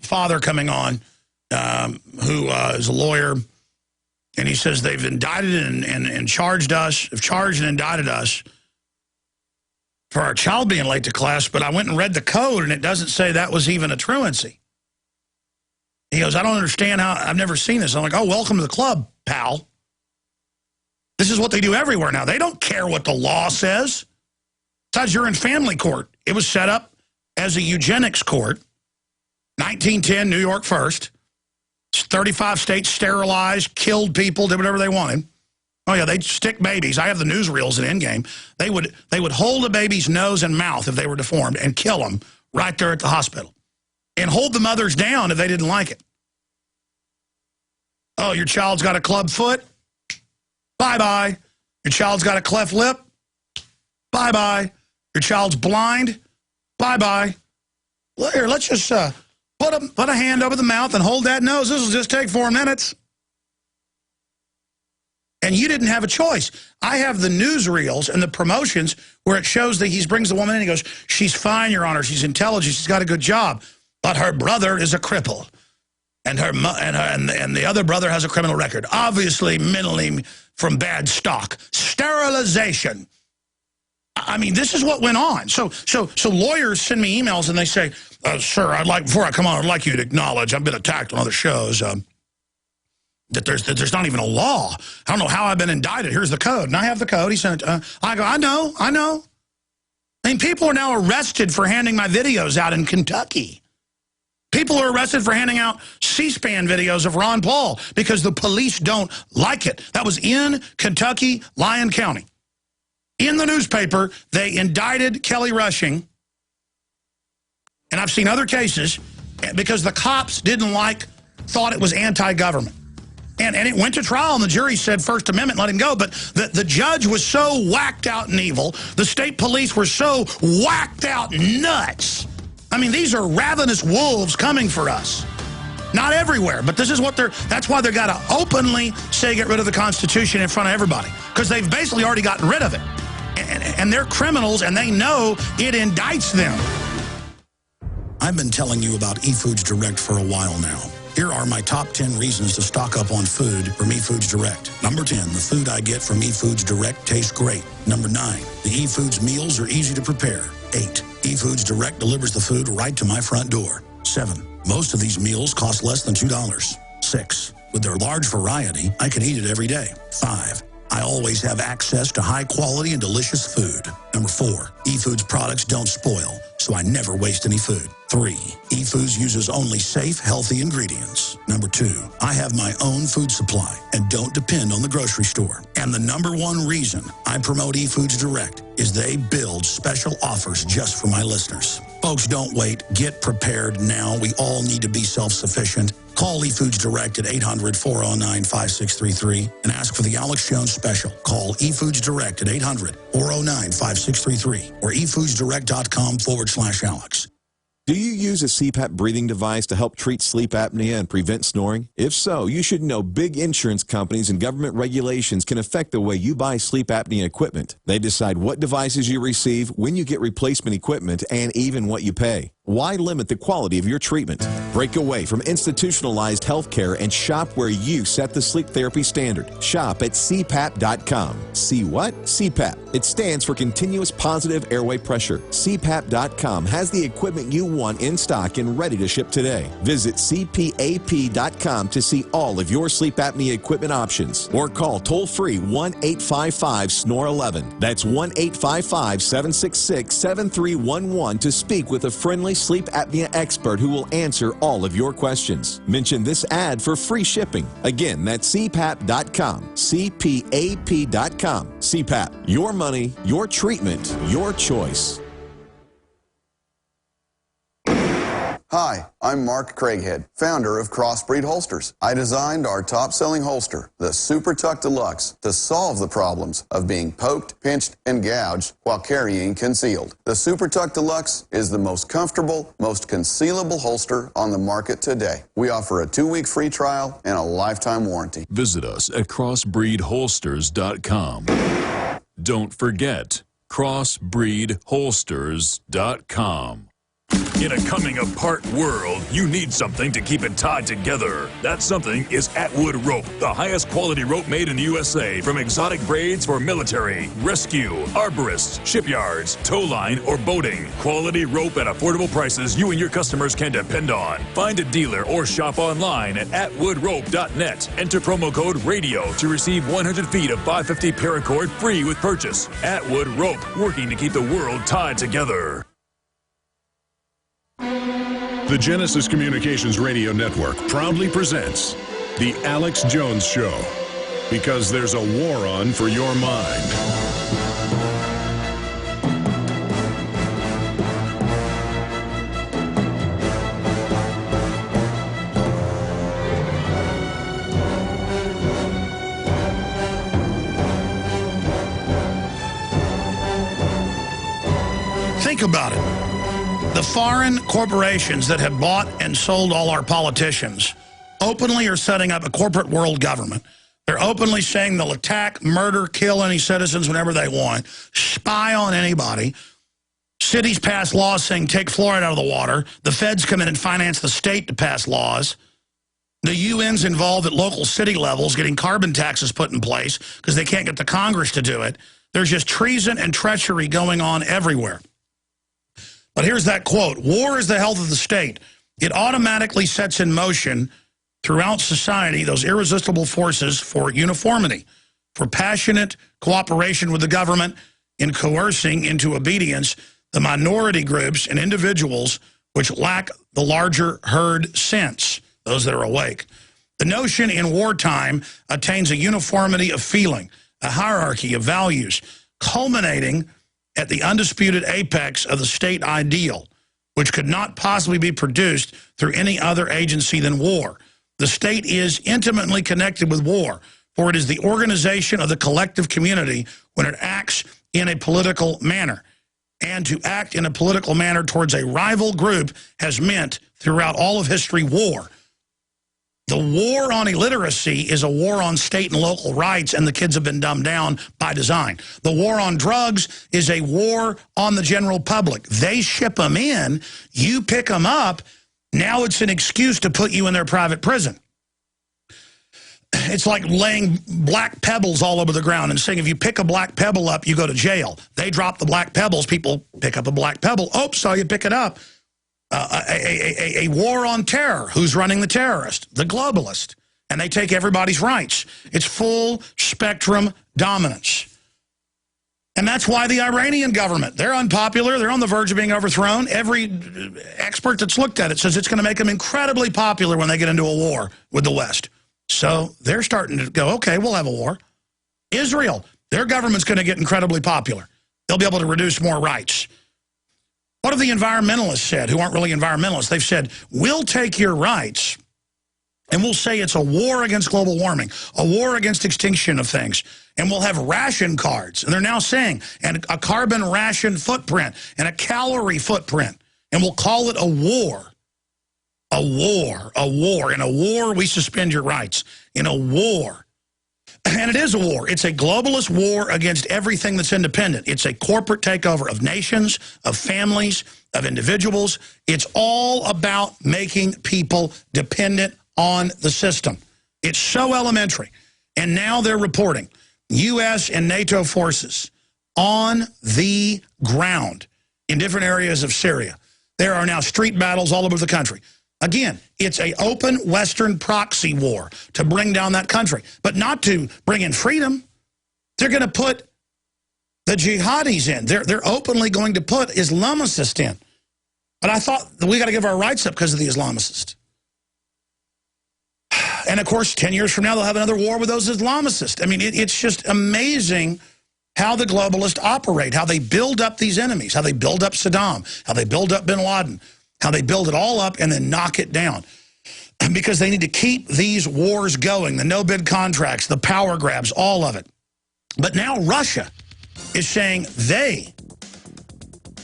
father coming on who is a lawyer. And he says they've indicted and charged us, have charged and indicted us for our child being late to class, but I went and read the code, and it doesn't say that was even a truancy. He goes, I don't understand how, I've never seen this. I'm like, oh, welcome to the club, pal. This is what they do everywhere now. They don't care what the law says. Besides, you're in family court. It was set up as a eugenics court, 1910, New York first. 35 states sterilized, killed people, did whatever they wanted. Oh, yeah, they'd stick babies. I have the newsreels in Endgame. They would hold a baby's nose and mouth if they were deformed and kill them right there at the hospital. And hold the mothers down if they didn't like it. Oh, your child's got a club foot? Bye-bye. Your child's got a cleft lip? Bye-bye. Your child's blind? Bye-bye. Well, here, let's just put a hand over the mouth and hold that nose. This will just take 4 minutes. And you didn't have a choice. I have the newsreels and the promotions where it shows that he brings the woman in and he goes, she's fine, Your Honor. She's intelligent. She's got a good job. But her brother is a cripple. And and the other brother has a criminal record, obviously mentally from bad stock. Sterilization. I mean, this is what went on. So lawyers send me emails and they say, sir, before I come on, I'd like you to acknowledge I've been attacked on other shows. That there's not even a law. I don't know how I've been indicted. Here's the code. And I have the code. He sent it. I go, I know. I mean, people are now arrested for handing my videos out in Kentucky. People are arrested for handing out C-SPAN videos of Ron Paul because the police don't like it. That was in Kentucky, Lyon County. In the newspaper, they indicted Kelly Rushing. And I've seen other cases because the cops thought it was anti-government. And it went to trial, and the jury said First Amendment, let him go. But the judge was so whacked out and evil. The state police were so whacked out nuts. I mean, these are ravenous wolves coming for us. Not everywhere, but this is what that's why they've got to openly say get rid of the Constitution in front of everybody. Because they've basically already gotten rid of it. And they're criminals, and they know it indicts them. I've been telling you about eFoods Direct for a while now. Here are my top 10 reasons to stock up on food from eFoods Direct. Number 10, the food I get from eFoods Direct tastes great. Number 9, the eFoods meals are easy to prepare. 8, eFoods Direct delivers the food right to my front door. 7, most of these meals cost less than $2. 6, with their large variety, I can eat it every day. 5, I always have access to high quality and delicious food. Number 4, eFoods products don't spoil, so I never waste any food. 3, eFoods uses only safe, healthy ingredients. Number 2, I have my own food supply and don't depend on the grocery store. And the number 1 reason I promote eFoods Direct is they build special offers just for my listeners. Folks, don't wait. Get prepared now. We all need to be self-sufficient. Call eFoods Direct at 800-409-5633 and ask for the Alex Jones special. Call eFoods Direct at 800-409-5633 or efoodsdirect.com/Alex. Do you use a CPAP breathing device to help treat sleep apnea and prevent snoring? If so, you should know big insurance companies and government regulations can affect the way you buy sleep apnea equipment. They decide what devices you receive, when you get replacement equipment, and even what you pay. Why limit the quality of your treatment? Break away from institutionalized health care and shop where you set the sleep therapy standard. Shop at CPAP.com. See what? CPAP. It stands for Continuous Positive Airway Pressure. CPAP.com has the equipment you want in stock and ready to ship today. Visit CPAP.com to see all of your sleep apnea equipment options or call toll-free 1-855-SNORE11. That's 1-855-766-7311 to speak with a friendly sleep apnea expert who will answer all of your questions. Mention this ad for free shipping. Again, that's CPAP.com. CPAP.com. CPAP. Your money, your treatment, your choice. Hi, I'm Mark Craighead, founder of Crossbreed Holsters. I designed our top-selling holster, the Super Tuck Deluxe, to solve the problems of being poked, pinched, and gouged while carrying concealed. The Super Tuck Deluxe is the most comfortable, most concealable holster on the market today. We offer a 2-week free trial and a lifetime warranty. Visit us at crossbreedholsters.com. Don't forget, crossbreedholsters.com. In a coming-apart world, you need something to keep it tied together. That something is Atwood Rope, the highest quality rope made in the USA, from exotic braids for military, rescue, arborists, shipyards, tow line, or boating. Quality rope at affordable prices you and your customers can depend on. Find a dealer or shop online at atwoodrope.net. Enter promo code RADIO to receive 100 feet of 550 paracord free with purchase. Atwood Rope, working to keep the world tied together. The Genesis Communications Radio Network proudly presents The Alex Jones Show, because there's a war on for your mind. Think about it. The foreign corporations that have bought and sold all our politicians openly are setting up a corporate world government. They're openly saying they'll attack, murder, kill any citizens whenever they want, spy on anybody. Cities pass laws saying take fluoride out of the water. The feds come in and finance the state to pass laws. The UN's involved at local city levels getting carbon taxes put in place because they can't get the Congress to do it. There's just treason and treachery going on everywhere. But here's that quote. War is the health of the state. It automatically sets in motion throughout society those irresistible forces for uniformity, for passionate cooperation with the government in coercing into obedience the minority groups and individuals which lack the larger herd sense, those that are awake. The notion in wartime attains a uniformity of feeling, a hierarchy of values, culminating at the undisputed apex of the state ideal, which could not possibly be produced through any other agency than war. The state is intimately connected with war, for it is the organization of the collective community when it acts in a political manner. And to act in a political manner towards a rival group has meant, throughout all of history, war. The war on illiteracy is a war on state and local rights, and the kids have been dumbed down by design. The war on drugs is a war on the general public. They ship them in, you pick them up, now it's an excuse to put you in their private prison. It's like laying black pebbles all over the ground and saying if you pick a black pebble up, you go to jail. They drop the black pebbles, people pick up a black pebble. Oh, saw you pick it up. A war on terror. Who's running the terrorist? The globalist. And they take everybody's rights. It's full spectrum dominance. And that's why the Iranian government, they're unpopular. They're on the verge of being overthrown. Every expert that's looked at it says it's going to make them incredibly popular when they get into a war with the West. So they're starting to go, okay, we'll have a war. Israel, their government's going to get incredibly popular. They'll be able to reduce more rights. What have the environmentalists said, who aren't really environmentalists? They've said, we'll take your rights and we'll say it's a war against global warming, a war against extinction of things, and we'll have ration cards. And they're now saying, and a carbon ration footprint and a calorie footprint, and we'll call it a war. A war, a war. In a war, we suspend your rights. In a war. And it is a war. It's a globalist war against everything that's independent. It's a corporate takeover of nations, of families, of individuals. It's all about making people dependent on the system. It's so elementary. And now they're reporting U.S. and NATO forces on the ground in different areas of Syria. There are now street battles all over the country. Again, it's an open Western proxy war to bring down that country, but not to bring in freedom. They're going to put the jihadis in. They're openly going to put Islamicists in. But I thought that we got to give our rights up because of the Islamicists. And, of course, 10 years from now, they'll have another war with those Islamicists. I mean, it's just amazing how the globalists operate, how they build up these enemies, how they build up Saddam, how they build up bin Laden, how they build it all up and then knock it down. Because they need to keep these wars going, the no-bid contracts, the power grabs, all of it. But now Russia is saying they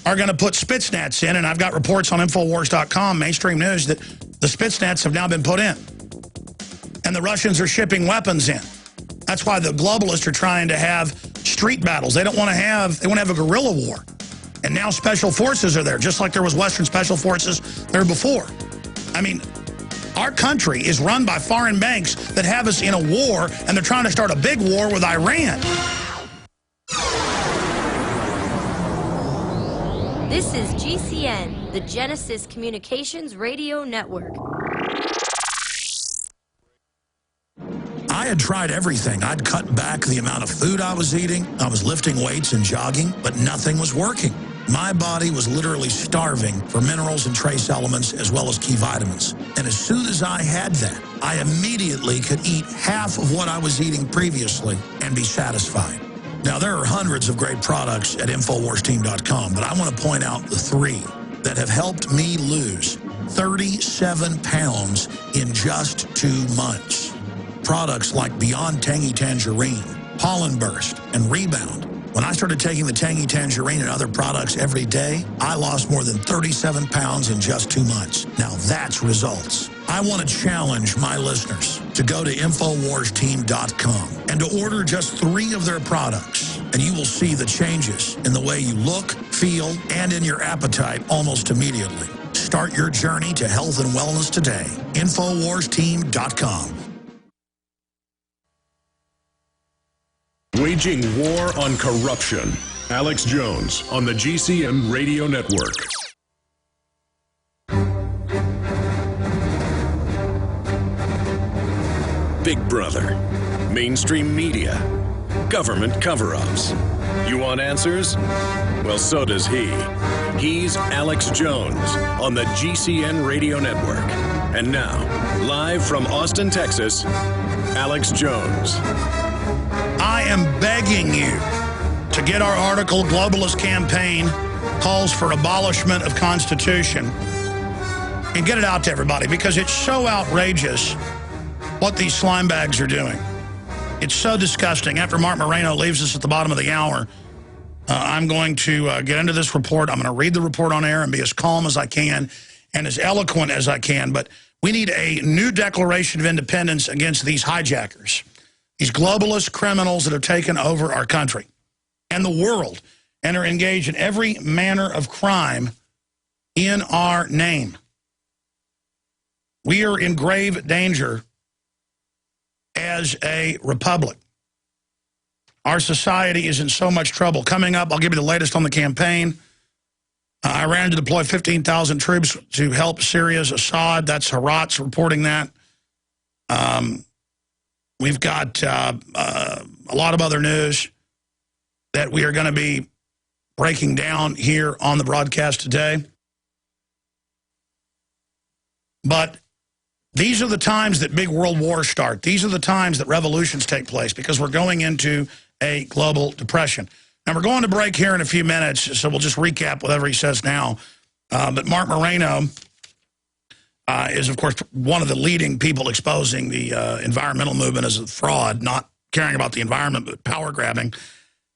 are going to put Spetsnaz in, and I've got reports on Infowars.com, mainstream news, that the Spetsnaz have now been put in. And the Russians are shipping weapons in. That's why the globalists are trying to have street battles. They want to have a guerrilla war. And now special forces are there, just like there was Western special forces there before. I mean, our country is run by foreign banks that have us in a war, and they're trying to start a big war with Iran. This is GCN, the Genesis Communications Radio Network. I had tried everything. I'd cut back the amount of food I was eating. I was lifting weights and jogging, but nothing was working. My body was literally starving for minerals and trace elements as well as key vitamins. And as soon as I had that, I immediately could eat half of what I was eating previously and be satisfied. Now, there are hundreds of great products at InfoWarsTeam.com, but I want to point out the 3 that have helped me lose 37 pounds in just 2 months. Products like Beyond Tangy Tangerine, Pollen Burst, and Rebound. When I started taking the Tangy Tangerine and other products every day, I lost more than 37 pounds in just 2 months. Now that's results. I want to challenge my listeners to go to InfoWarsTeam.com and to order just 3 of their products, and you will see the changes in the way you look, feel, and in your appetite almost immediately. Start Start your journey to health and wellness today. InfoWarsTeam.com. Waging war on corruption. Alex Jones on the GCN Radio Network. Big Brother, mainstream media, government cover-ups. You want answers? Well, so does he. He's Alex Jones on the GCN Radio Network. And now, live from Austin, Texas, Alex Jones. I am begging you to get our article, Globalist Campaign Calls for Abolishment of Constitution, and get it out to everybody, because it's so outrageous what these slime bags are doing. It's so disgusting. After Mark Moreno leaves us at the bottom of the hour, I'm going to get into this report. I'm going to read the report on air and be as calm as I can and as eloquent as I can. But we need a new Declaration of Independence against these hijackers, these globalist criminals that have taken over our country and the world and are engaged in every manner of crime in our name. We are in grave danger as a republic. Our society is in so much trouble. Coming up, I'll give you the latest on the campaign. Iran to deploy 15,000 troops to help Syria's Assad. That's Haaretz reporting that. We've got a lot of other news that we are going to be breaking down here on the broadcast today. But these are the times that big world wars start. These are the times that revolutions take place, because we're going into a global depression. Now, we're going to break here in a few minutes, so we'll just recap whatever he says now. But Mark Moreno is, of course, one of the leading people exposing the environmental movement as a fraud, not caring about the environment, but power grabbing.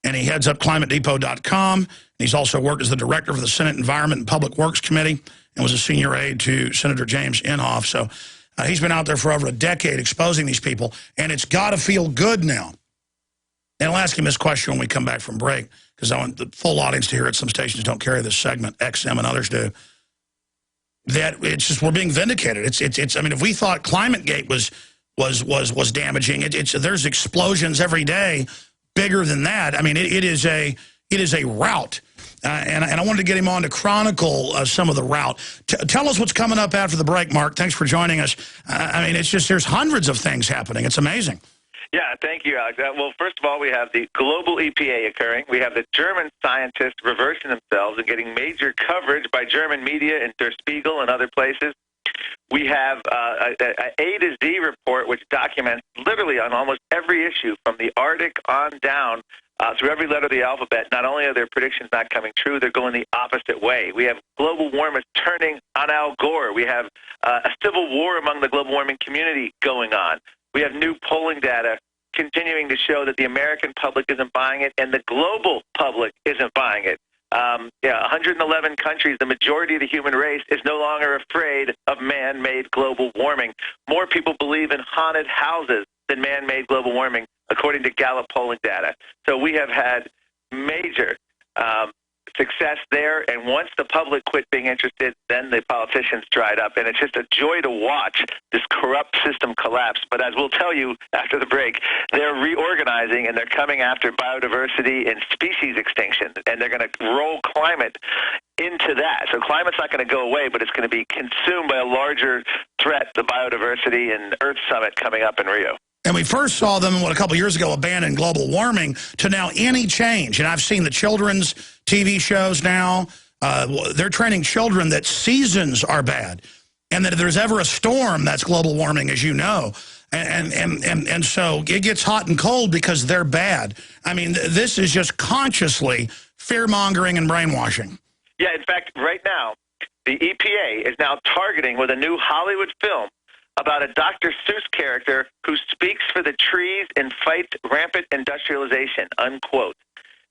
And he heads up ClimateDepot.com. He's also worked as the director for the Senate Environment and Public Works Committee and was a senior aide to Senator James Inhofe. So he's been out there for over a decade exposing these people, and it's got to feel good now. And I'll ask him this question when we come back from break, because I want the full audience to hear it. Some stations don't carry this segment, XM and others do. That it's just, we're being vindicated. It's. I mean, if we thought ClimateGate was damaging, there's explosions every day bigger than that. I mean, it is a rout. And I wanted to get him on to chronicle some of the route. Tell us what's coming up after the break, Mark. Thanks for joining us. I mean, it's just, there's hundreds of things happening. It's amazing. Yeah, thank you, Alex. Well, first of all, we have the global EPA occurring. We have the German scientists reversing themselves and getting major coverage by German media in Der Spiegel and other places. We have a A to Z report, which documents literally on almost every issue from the Arctic on down through every letter of the alphabet. Not only are their predictions not coming true, they're going the opposite way. We have global warmers turning on Al Gore. We have a civil war among the global warming community going on. We have new polling data continuing to show that the American public isn't buying it and the global public isn't buying it. 111 countries, the majority of the human race is no longer afraid of man-made global warming. More people believe in haunted houses than man-made global warming, according to Gallup polling data. So we have had major success there, and once the public quit being interested, then the politicians dried up, and it's just a joy to watch this corrupt system collapse. But as we'll tell you after the break, they're reorganizing, and they're coming after biodiversity and species extinction, and they're going to roll climate into that. So climate's not going to go away, but it's going to be consumed by a larger threat, the biodiversity and Earth Summit coming up in Rio. And we first saw them, a couple of years ago, abandon global warming, to now any change. And I've seen the children's TV shows now. They're training children that seasons are bad, and that if there's ever a storm, that's global warming, as you know. And so it gets hot and cold because they're bad. I mean, this is just consciously fear-mongering and brainwashing. Yeah, in fact, right now, the EPA is now targeting with a new Hollywood film about a Dr. Seuss character who speaks for the trees and fights rampant industrialization, unquote.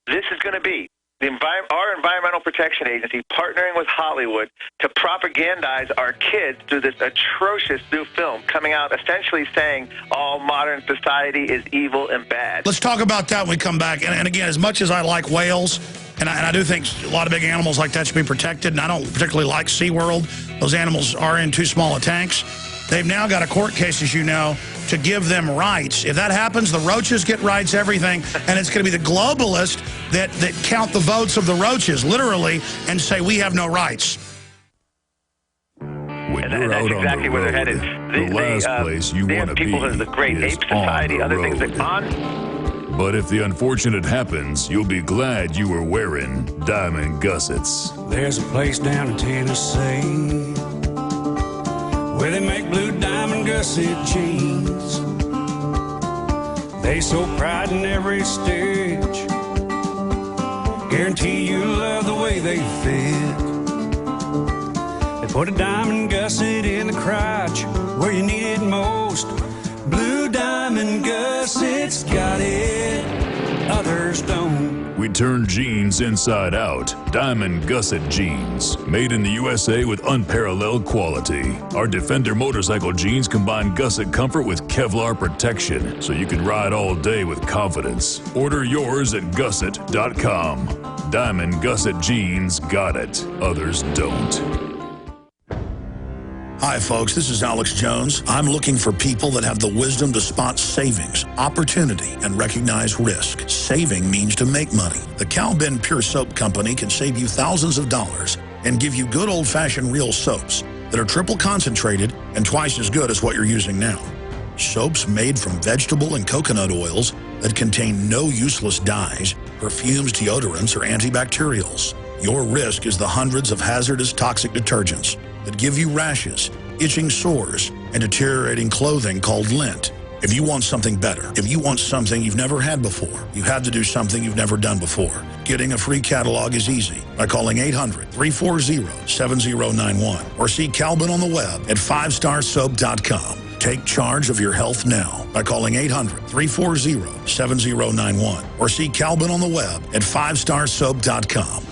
This is going to be our Environmental Protection Agency partnering with Hollywood to propagandize our kids through this atrocious new film coming out essentially saying all modern society is evil and bad. Let's talk about that when we come back. And again, as much as I like whales, And I do think a lot of big animals like that should be protected, and I don't particularly like SeaWorld. Those animals are in too small of tanks. They've now got a court case, as you know, to give them rights. If that happens, the roaches get rights, everything, and it's going to be the globalists that count the votes of the roaches, literally, and say we have no rights. When you're out on the road, the last place you want to be the Great is Ape Society, on the other road. things that on. But if the unfortunate happens, you'll be glad you were wearing diamond gussets. There's a place down in Tennessee where they make blue diamond gusset jeans. They sew pride in every stitch, guarantee you love the way they fit. They put a diamond gusset in the crotch where you need it most. Blue diamond gussets got it, others don't. We turn jeans inside out. Diamond Gusset Jeans. Made in the USA with unparalleled quality. Our Defender motorcycle jeans combine gusset comfort with Kevlar protection, so you can ride all day with confidence. Order yours at gusset.com. Diamond Gusset Jeans got it. Others don't. Hi, folks. This is Alex Jones. I'm looking for people that have the wisdom to spot savings, opportunity, and recognize risk. Saving means to make money. The Cal Ben Pure Soap Company can save you thousands of dollars and give you good old-fashioned real soaps that are triple concentrated and twice as good as what you're using now. Soaps made from vegetable and coconut oils that contain no useless dyes, perfumes, deodorants, or antibacterials. Your risk is the hundreds of hazardous toxic detergents that give you rashes, itching sores, and deteriorating clothing called lint. If you want something better, if you want something you've never had before, you have to do something you've never done before. Getting a free catalog is easy by calling 800-340-7091 or see Calvin on the web at 5starsoap.com. Take charge of your health now by calling 800-340-7091 or see Calvin on the web at 5starsoap.com.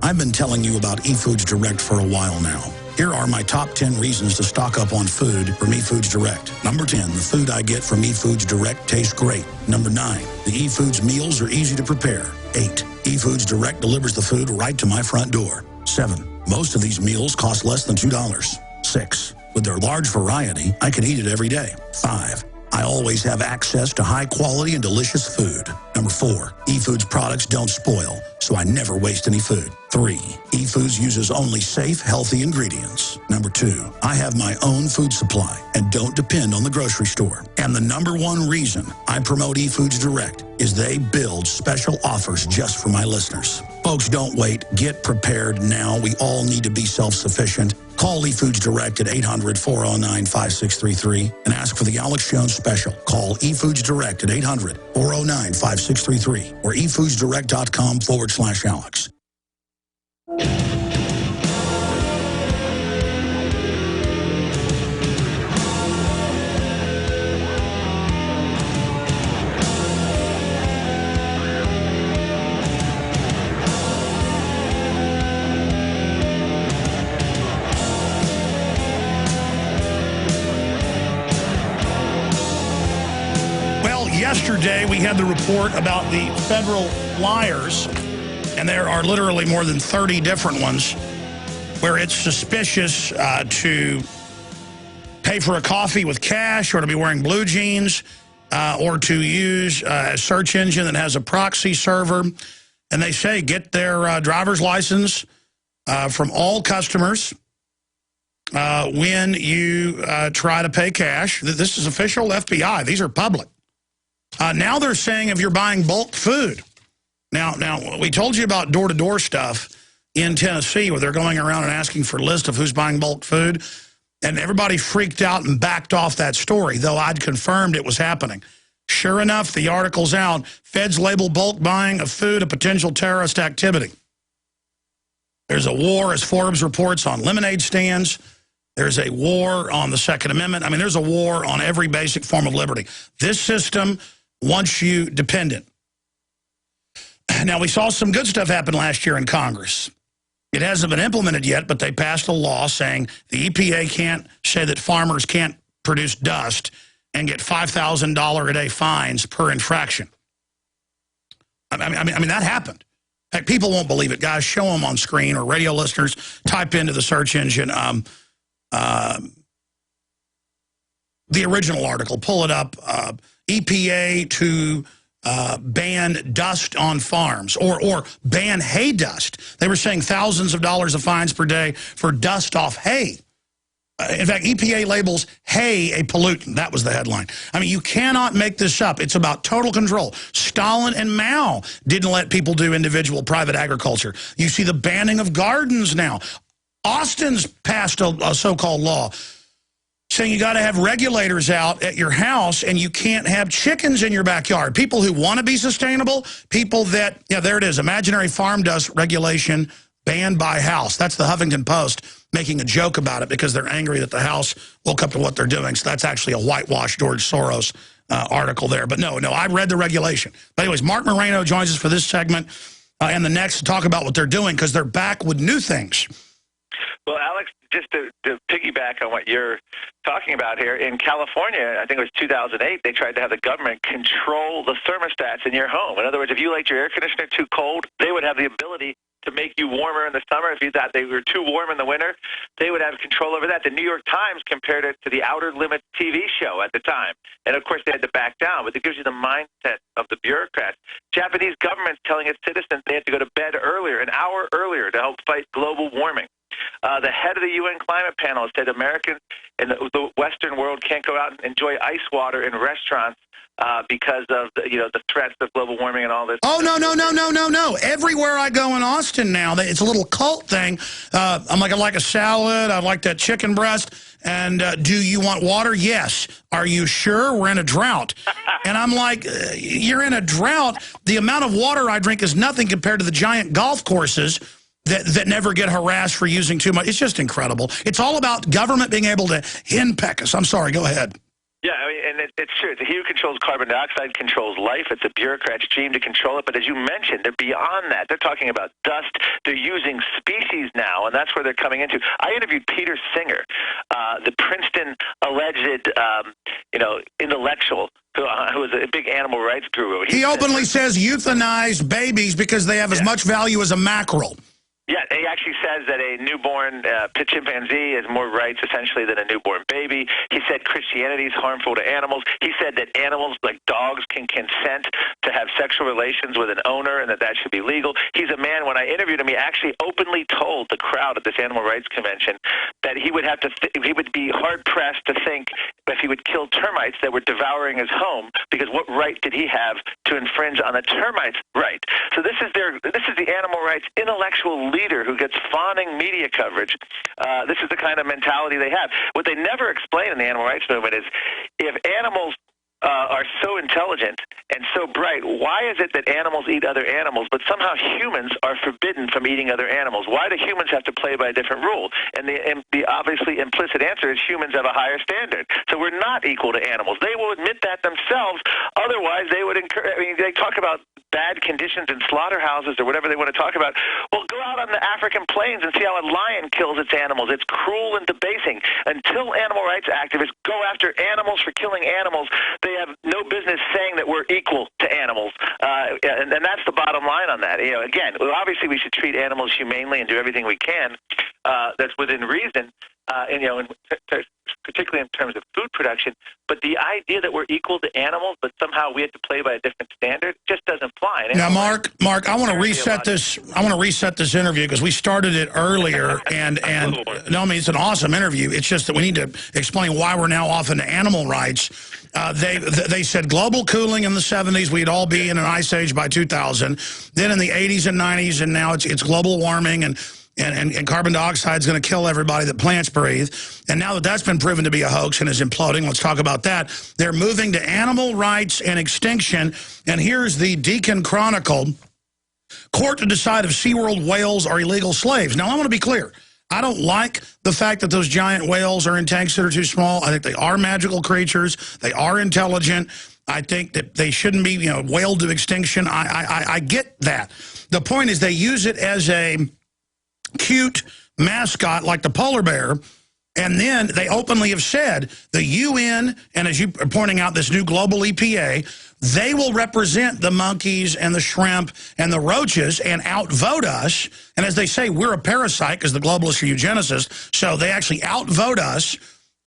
I've been telling you about eFoods Direct for a while now. Here are my top 10 reasons to stock up on food from eFoods Direct. Number 10, the food I get from eFoods Direct tastes great. Number 9, the eFoods meals are easy to prepare. 8, eFoods Direct delivers the food right to my front door. 7, most of these meals cost less than $2. 6, with their large variety, I can eat it every day. 5, I always have access to high quality and delicious food. Number 4, eFoods products don't spoil, so I never waste any food. 3, eFoods uses only safe, healthy ingredients. Number 2, I have my own food supply and don't depend on the grocery store. And the number one reason I promote eFoods Direct is they build special offers just for my listeners. Folks, don't wait. Get prepared now. We all need to be self-sufficient. Call eFoods Direct at 800-409-5633 and ask for the Alex Jones special. Call eFoods Direct at 800-409-5633 or efoodsdirect.com/Alex. Yesterday, we had the report about the federal liars, and there are literally more than 30 different ones where it's suspicious to pay for a coffee with cash or to be wearing blue jeans or to use a search engine that has a proxy server. And they say get their driver's license from all customers when you try to pay cash. This is official FBI. These are public. Now they're saying if you're buying bulk food. Now, we told you about door-to-door stuff in Tennessee where they're going around and asking for a list of who's buying bulk food. And everybody freaked out and backed off that story, though I'd confirmed it was happening. Sure enough, the article's out. Feds label bulk buying of food a potential terrorist activity. There's a war, as Forbes reports, on lemonade stands. There's a war on the Second Amendment. I mean, there's a war on every basic form of liberty. This system wants you dependent. Now, we saw some good stuff happen last year in Congress. It hasn't been implemented yet, but they passed a law saying the EPA can't say that farmers can't produce dust and get $5,000 a day fines per infraction. I mean, that happened. In fact, people won't believe it. Guys, show them on screen, or radio listeners, type into the search engine the original article. Pull it up. EPA to ban dust on farms, or ban hay dust. They were saying thousands of dollars of fines per day for dust off hay. In fact, EPA labels hay a pollutant. That was the headline. I mean, you cannot make this up. It's about total control. Stalin and Mao didn't let people do individual private agriculture. You see the banning of gardens now. Austin's passed a so-called law saying you got to have regulators out at your house, and you can't have chickens in your backyard. People who want to be sustainable, people that, yeah, there it is, imaginary farm dust regulation banned by House. That's the Huffington Post making a joke about it because they're angry that the House woke up to what they're doing. So that's actually a whitewash George Soros article there. But no, I read the regulation. But anyways, Mark Moreno joins us for this segment and the next to talk about what they're doing, because they're back with new things. Well, Alex, just to piggyback on what you're talking about here, in California, I think it was 2008, they tried to have the government control the thermostats in your home. In other words, if you liked your air conditioner too cold, they would have the ability to make you warmer in the summer. If you thought they were too warm in the winter, they would have control over that. The New York Times compared it to the Outer Limits TV show at the time. And, of course, they had to back down. But it gives you the mindset of the bureaucrats. Japanese government's telling its citizens they have to go to bed earlier, an hour earlier, to help fight global warming. The head of the UN climate panel said Americans in the Western world can't go out and enjoy ice water in restaurants because of the threats of global warming and all this. Oh, no. Everywhere I go in Austin now, it's a little cult thing. I'm like, I like a salad. I like that chicken breast. And do you want water? Yes. Are you sure? We're in a drought. And I'm like, you're in a drought. The amount of water I drink is nothing compared to the giant golf courses that never get harassed for using too much. It's just incredible. It's all about government being able to henpeck us. I'm sorry, go ahead. Yeah, I mean, and it's true. He who controls carbon dioxide controls life. It's a bureaucrat's dream to control it. But as you mentioned, they're beyond that. They're talking about dust. They're using species now, and that's where they're coming into. I interviewed Peter Singer, the Princeton alleged, intellectual who is a big animal rights guru. He openly says euthanize babies because they have as much value as a mackerel. Yeah, he actually says that a newborn chimpanzee has more rights, essentially, than a newborn baby. He said Christianity is harmful to animals. He said that animals, like dogs, can consent to have sexual relations with an owner and that should be legal. He's a man, when I interviewed him, he actually openly told the crowd at this animal rights convention that he would have to he would be hard-pressed to think if he would kill termites that were devouring his home, because what right did he have to infringe on the termites' right? So this is the animal rights intellectual leader who gets fawning media coverage. This is the kind of mentality they have. What they never explain in the animal rights movement is if animals are so intelligent and so bright, why is it that animals eat other animals, but somehow humans are forbidden from eating other animals? Why do humans have to play by a different rule? And the obviously implicit answer is humans have a higher standard. So we're not equal to animals. They will admit that themselves. Otherwise, they would they talk about bad conditions in slaughterhouses or whatever they want to talk about. Well, go out on the African plains and see how a lion kills its animals. It's cruel and debasing. Until animal rights activists go after animals for killing animals, they have no business saying that we're equal to animals. And that's the bottom line on that. Again, obviously we should treat animals humanely and do everything we can that's within reason, particularly in terms of food production. But the idea that we're equal to animals, but somehow we have to play by a different standard, just doesn't fly. Now, Mark, I want to reset this. I want to reset this interview because we started it earlier, and no, I mean, it's an awesome interview. It's just that we need to explain why we're now off into animal rights. They said global cooling in the 70s, we'd all be in an ice age by 2000. Then in the 80s and 90s, and now it's global warming and carbon dioxide is going to kill everybody that plants breathe. And now that that's been proven to be a hoax and is imploding, let's talk about that. They're moving to animal rights and extinction. And here's the Deacon Chronicle. Court to decide if SeaWorld whales are illegal slaves. Now, I want to be clear. I don't like the fact that those giant whales are in tanks that are too small. I think they are magical creatures. They are intelligent. I think that they shouldn't be, whaled to extinction. I get that. The point is they use it as a cute mascot like the polar bear, and then they openly have said the UN, and as you are pointing out, this new global EPA, they will represent the monkeys and the shrimp and the roaches and outvote us. And as they say, we're a parasite because the globalists are eugenicists, so they actually outvote us.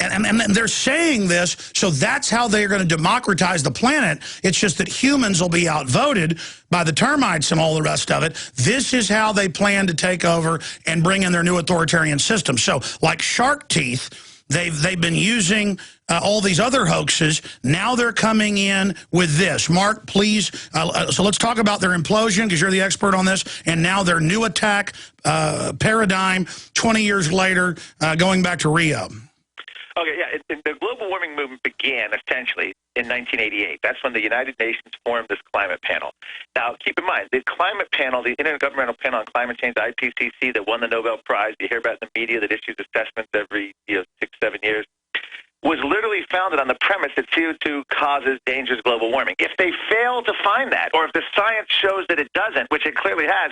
And they're saying this, so that's how they're going to democratize the planet. It's just that humans will be outvoted by the termites and all the rest of it. This is how they plan to take over and bring in their new authoritarian system. So like shark teeth, they've been using all these other hoaxes. Now they're coming in with this. Mark, please. So let's talk about their implosion, because you're the expert on this, and now their new attack paradigm 20 years later, going back to Rio. Okay, yeah, the global warming movement began essentially in 1988. That's when the United Nations formed this climate panel. Now, keep in mind, the climate panel, the Intergovernmental Panel on Climate Change, the IPCC, that won the Nobel Prize, you hear about in the media that issues assessments every 6-7 years, was literally founded on the premise that CO2 causes dangerous global warming. If they fail to find that, or if the science shows that it doesn't, which it clearly has,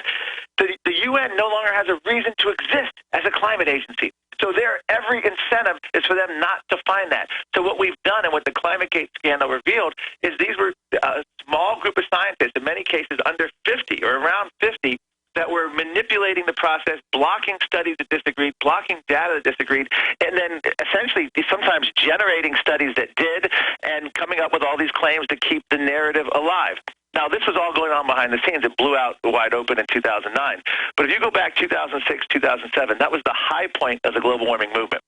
the UN no longer has a reason to exist as a climate agency. So every incentive is for them not to find that. So what we've done, and what the ClimateGate scandal revealed, is these were a small group of scientists, in many cases under 50 or around 50, that were manipulating the process, blocking studies that disagreed, blocking data that disagreed, and then essentially sometimes generating studies that did, and coming up with all these claims to keep the narrative alive. Now, this was all going on behind the scenes. It blew out wide open in 2009. But if you go back 2006, 2007, that was the high point of the global warming movement.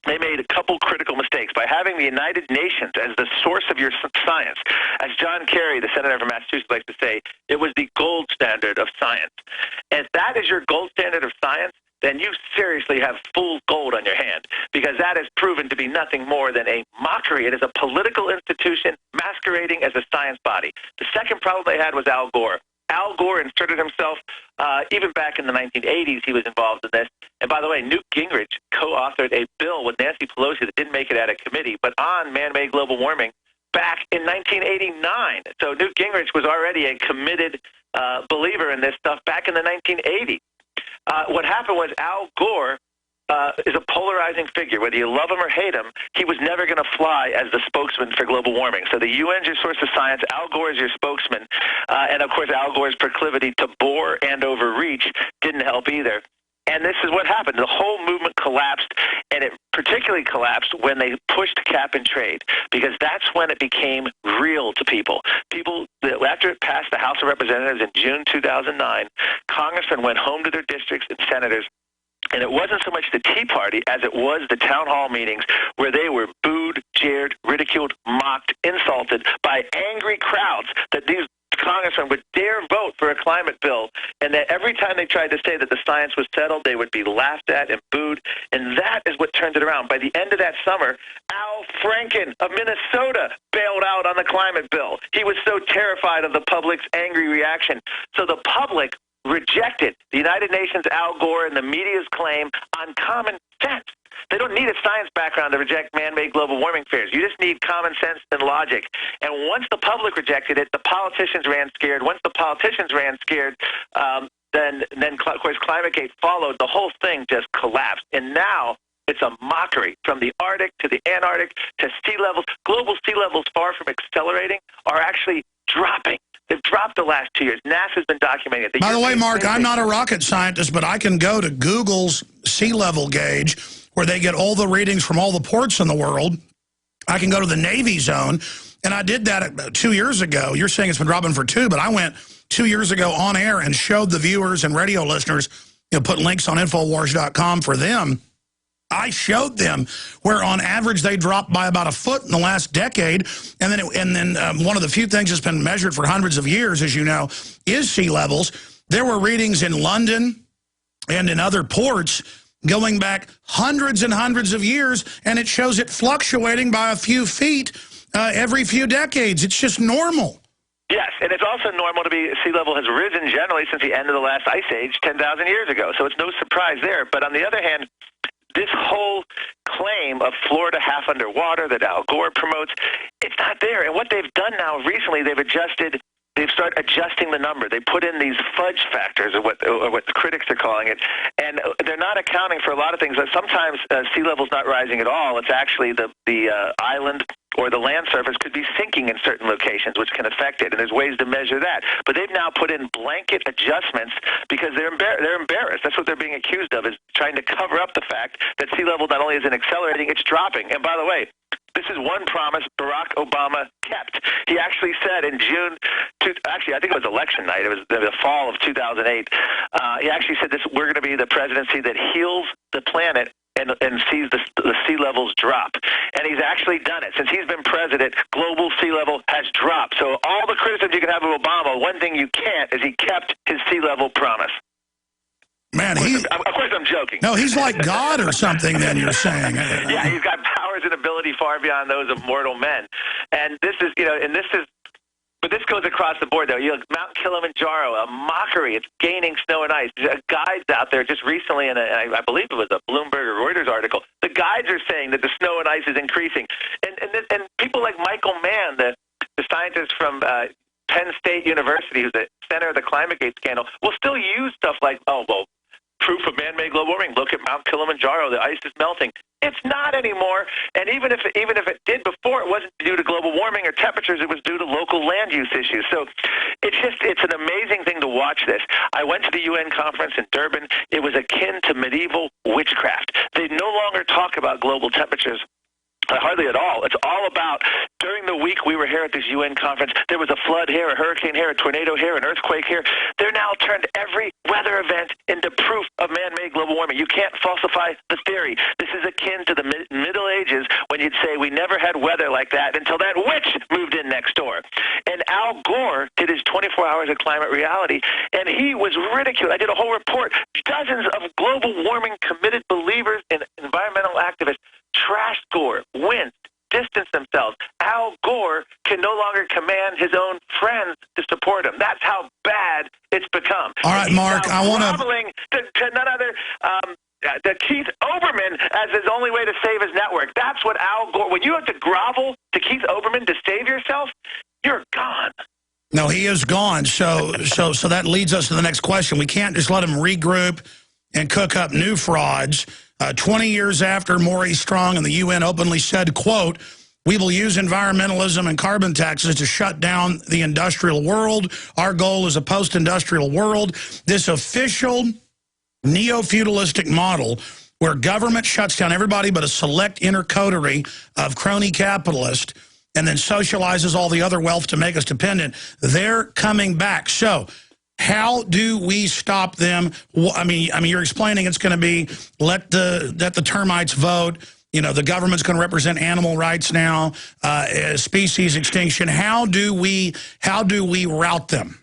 They made a couple critical mistakes by having the United Nations as the source of your science. As John Kerry, the senator from Massachusetts, likes to say, it was the gold standard of science. And if that is your gold standard of science, then you seriously have full gold on your hand, because that has proven to be nothing more than a mockery. It is a political institution masquerading as a science body. The second problem they had was Al Gore. Al Gore inserted himself, even back in the 1980s, he was involved in this. And by the way, Newt Gingrich co-authored a bill with Nancy Pelosi that didn't make it out of committee, but on man-made global warming back in 1989. So Newt Gingrich was already a committed believer in this stuff back in the 1980s. What happened was Al Gore is a polarizing figure. Whether you love him or hate him, he was never going to fly as the spokesman for global warming. So the UN's your source of science. Al Gore is your spokesman. And, of course, Al Gore's proclivity to bore and overreach didn't help either. And this is what happened. The whole movement collapsed, and it particularly collapsed when they pushed cap and trade, because that's when it became real to people. After it passed the House of Representatives in June 2009, congressmen went home to their districts and senators. And it wasn't so much the Tea Party as it was the town hall meetings where they were booed, jeered, ridiculed, mocked, insulted by angry crowds that these congressmen would dare vote for a climate bill, and that every time they tried to say that the science was settled, they would be laughed at and booed. And that is what turned it around. By the end of that summer, Al Franken of Minnesota bailed out on the climate bill. He was so terrified of the public's angry reaction. So the public rejected the United Nations, Al Gore, and the media's claim on common sense. They don't need a science background to reject man-made global warming fears. You just need common sense and logic. And once the public rejected it, the politicians ran scared. Once the politicians ran scared, then of course, ClimateGate followed. The whole thing just collapsed. And now it's a mockery. From the Arctic to the Antarctic to sea levels. Global sea levels, far from accelerating, are actually dropping. They've dropped the last 2 years. NASA's been documenting it. By the way, Mark, I'm not a rocket scientist, but I can go to Google's sea level gauge, where they get all the readings from all the ports in the world. I can go to the Navy zone, and I did that 2 years ago. You're saying it's been dropping for 2, but I went 2 years ago on air and showed the viewers and radio listeners, put links on Infowars.com for them. I showed them where, on average, they dropped by about a foot in the last decade. And then one of the few things that's been measured for hundreds of years, as you know, is sea levels. There were readings in London and in other ports going back hundreds and hundreds of years, and it shows it fluctuating by a few feet every few decades. It's just normal. Yes, and it's also normal to be, sea level has risen generally since the end of the last ice age 10,000 years ago. So it's no surprise there. But on the other hand, this whole claim of Florida half underwater that Al Gore promotes, it's not there. And what they've done now recently, they've adjusted they've started adjusting the number. They put in these fudge factors, or what the critics are calling it, and they're not accounting for a lot of things. Sometimes sea level's not rising at all. It's actually the island or the land surface could be sinking in certain locations, which can affect it, and there's ways to measure that. But they've now put in blanket adjustments because they're embarrassed. That's what they're being accused of, is trying to cover up the fact that sea level not only isn't accelerating, it's dropping. And by the way, this is one promise Barack Obama kept. He actually said in June, I think it was election night, it was the fall of 2008, he actually said this: we're going to be the presidency that heals the planet and sees the sea levels drop. And he's actually done it. Since he's been president, global sea level has dropped. So all the criticism you can have of Obama, one thing you can't is he kept his sea level promise. Man, of course I'm joking. No, he's like God or something, then you're saying. Yeah, he's got powers and ability far beyond those of mortal men. And this is, but this goes across the board, though. Mount Kilimanjaro, a mockery. It's gaining snow and ice. Guides out there just recently, and I believe it was a Bloomberg or Reuters article, the guides are saying that the snow and ice is increasing. And people like Michael Mann, the scientist from Penn State University, who's the center of the ClimateGate scandal, will still use stuff like, proof of man-made global warming. Look at Mount Kilimanjaro. The ice is melting. It's not anymore. And even if it did before, it wasn't due to global warming or temperatures. It was due to local land use issues. So it's an amazing thing to watch this. I went to the UN conference in Durban. It was akin to medieval witchcraft. They no longer talk about global temperatures. Hardly at all. It's all about, during the week we were here at this UN conference, there was a flood here, a hurricane here, a tornado here, an earthquake here. They're now turned every weather event into proof of man-made global warming. You can't falsify the theory. This is akin to the Middle Ages, when you'd say we never had weather like that until that witch moved in next door. And Al Gore did his 24 Hours of Climate Reality, and he was ridiculed. I did a whole report. Dozens of global warming committed believers and environmental activists trashed Gore, winced, distanced themselves. Al Gore can no longer command his own friends to support him. That's how bad it's become. All right, Mark, I want to none other to Keith Olbermann as his only way to save his network. That's what Al Gore. When you have to grovel to Keith Olbermann to save yourself, you're gone. No, he is gone. So that leads us to the next question. We can't just let him regroup and cook up new frauds. 20 years after Maurice Strong and the UN openly said, quote, "We will use environmentalism and carbon taxes to shut down the industrial world. Our goal is a post-industrial world." This official neo-feudalistic model where government shuts down everybody but a select inner coterie of crony capitalists and then socializes all the other wealth to make us dependent, they're coming back. So how do we stop them? I mean, you're explaining it's going to be let the termites vote. The government's going to represent animal rights now, species extinction. How do we rout them?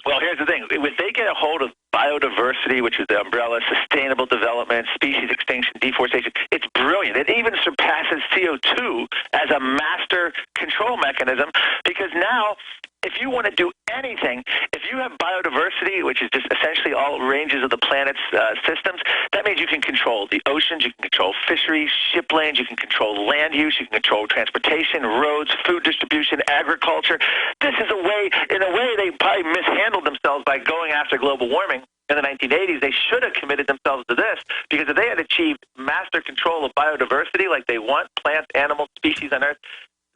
Well, here's the thing. If they get a hold of biodiversity, which is the umbrella, sustainable development, species extinction, deforestation, it's brilliant. It even surpasses CO2 as a master control mechanism, because now, if you want to do anything, if you have biodiversity, which is just essentially all ranges of the planet's systems, that means you can control the oceans, you can control fisheries, ship lanes, you can control land use, you can control transportation, roads, food distribution, agriculture. This is in a way, they probably mishandled themselves by going after global warming in the 1980s. They should have committed themselves to this, because if they had achieved master control of biodiversity like they want, plants, animals, species on Earth,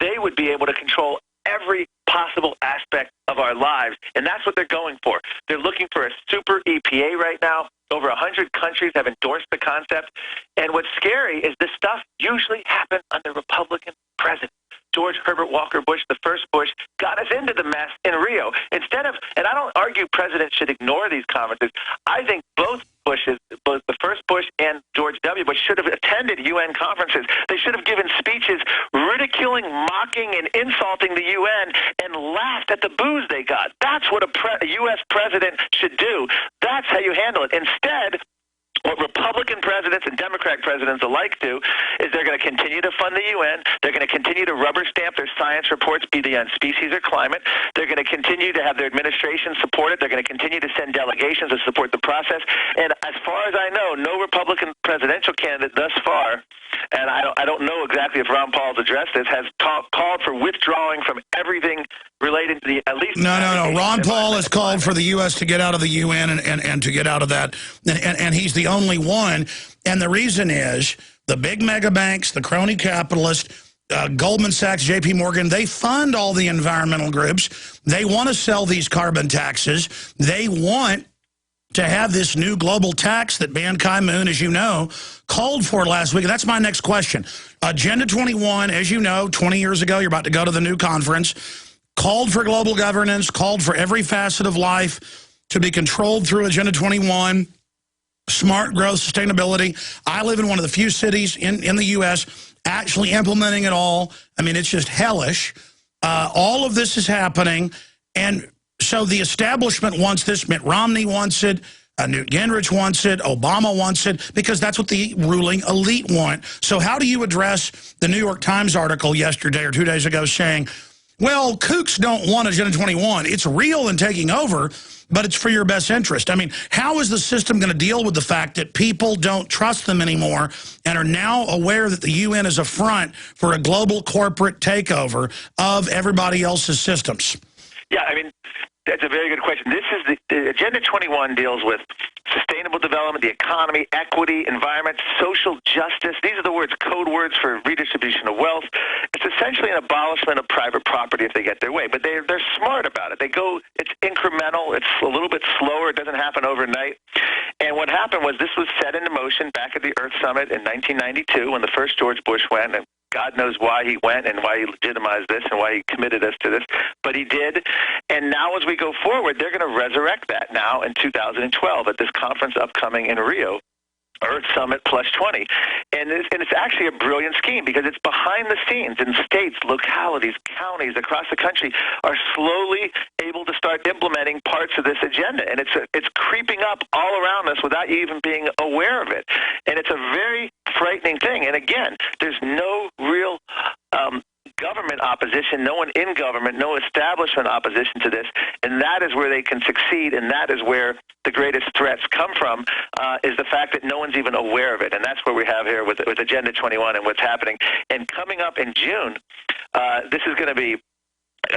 they would be able to control every possible aspect of our lives, and that's what they're going for. They're looking for a super EPA right now. Over 100 countries have endorsed the concept, and what's scary is this stuff usually happened under Republican presidents. George Herbert Walker Bush, the first Bush, got us into the mess in Rio. Instead of, and I don't argue presidents should ignore these conferences, I think both Bushes, both the first Bush and George W. Bush, should have attended UN conferences. They should have given speeches ridiculing, mocking, and insulting the UN and laughed at the boos they got. That's what a U.S. president should do. That's how you handle it. Instead, what Republican presidents and Democrat presidents alike do is they're going to continue to fund the UN. They're going to continue to rubber stamp their science reports, be they on species or climate. They're going to continue to have their administration support it. They're going to continue to send delegations to support the process. And as far as I know, no Republican presidential candidate thus far, and I don't know exactly if Ron Paul's addressed this, has called for withdrawing from everything related to at least No. Ron Paul has called for the U.S. to get out of the UN and to get out of that. And he's the only one. And the reason is the big mega banks, the crony capitalists, Goldman Sachs, J.P. Morgan, they fund all the environmental groups. They want to sell these carbon taxes. They want to have this new global tax that Ban Ki-moon, as you know, called for last week. And that's my next question. Agenda 21, as you know, 20 years ago, you're about to go to the new conference, called for global governance, called for every facet of life to be controlled through Agenda 21, smart growth, sustainability. I live in one of the few cities in the U.S. actually implementing it all. I mean, it's just hellish. All of this is happening, and so the establishment wants this. Mitt Romney wants it. Newt Gingrich wants it. Obama wants it, because that's what the ruling elite want. So how do you address the New York Times article yesterday or 2 days ago saying, well, kooks don't want Agenda 21. It's real and taking over, but it's for your best interest. I mean, how is the system going to deal with the fact that people don't trust them anymore and are now aware that the UN is a front for a global corporate takeover of everybody else's systems? Yeah, I mean, that's a very good question. This is the Agenda 21 deals with sustainable development, the economy, equity, environment, social justice. These are the words, code words for redistribution of wealth. It's essentially an abolishment of private property if they get their way. But they're smart about it. It's incremental. It's a little bit slower. It doesn't happen overnight. And what happened was this was set into motion back at the Earth Summit in 1992 when the first George Bush went, and God knows why he went and why he legitimized this and why he committed us to this, but he did. And now as we go forward, they're going to resurrect that now in 2012 at this conference upcoming in Rio, Earth Summit Plus 20. And it's actually a brilliant scheme because it's behind the scenes, and states, localities, counties across the country are slowly able to start implementing parts of this agenda. And it's creeping up all around us without you even being aware of it. And it's a very frightening thing. And again, there's no real government opposition, no one in government, no establishment opposition to this, and that is where they can succeed, and that is where the greatest threats come from, is the fact that no one's even aware of it, and that's where we have here with Agenda 21 and what's happening. And coming up in June, this is going to be,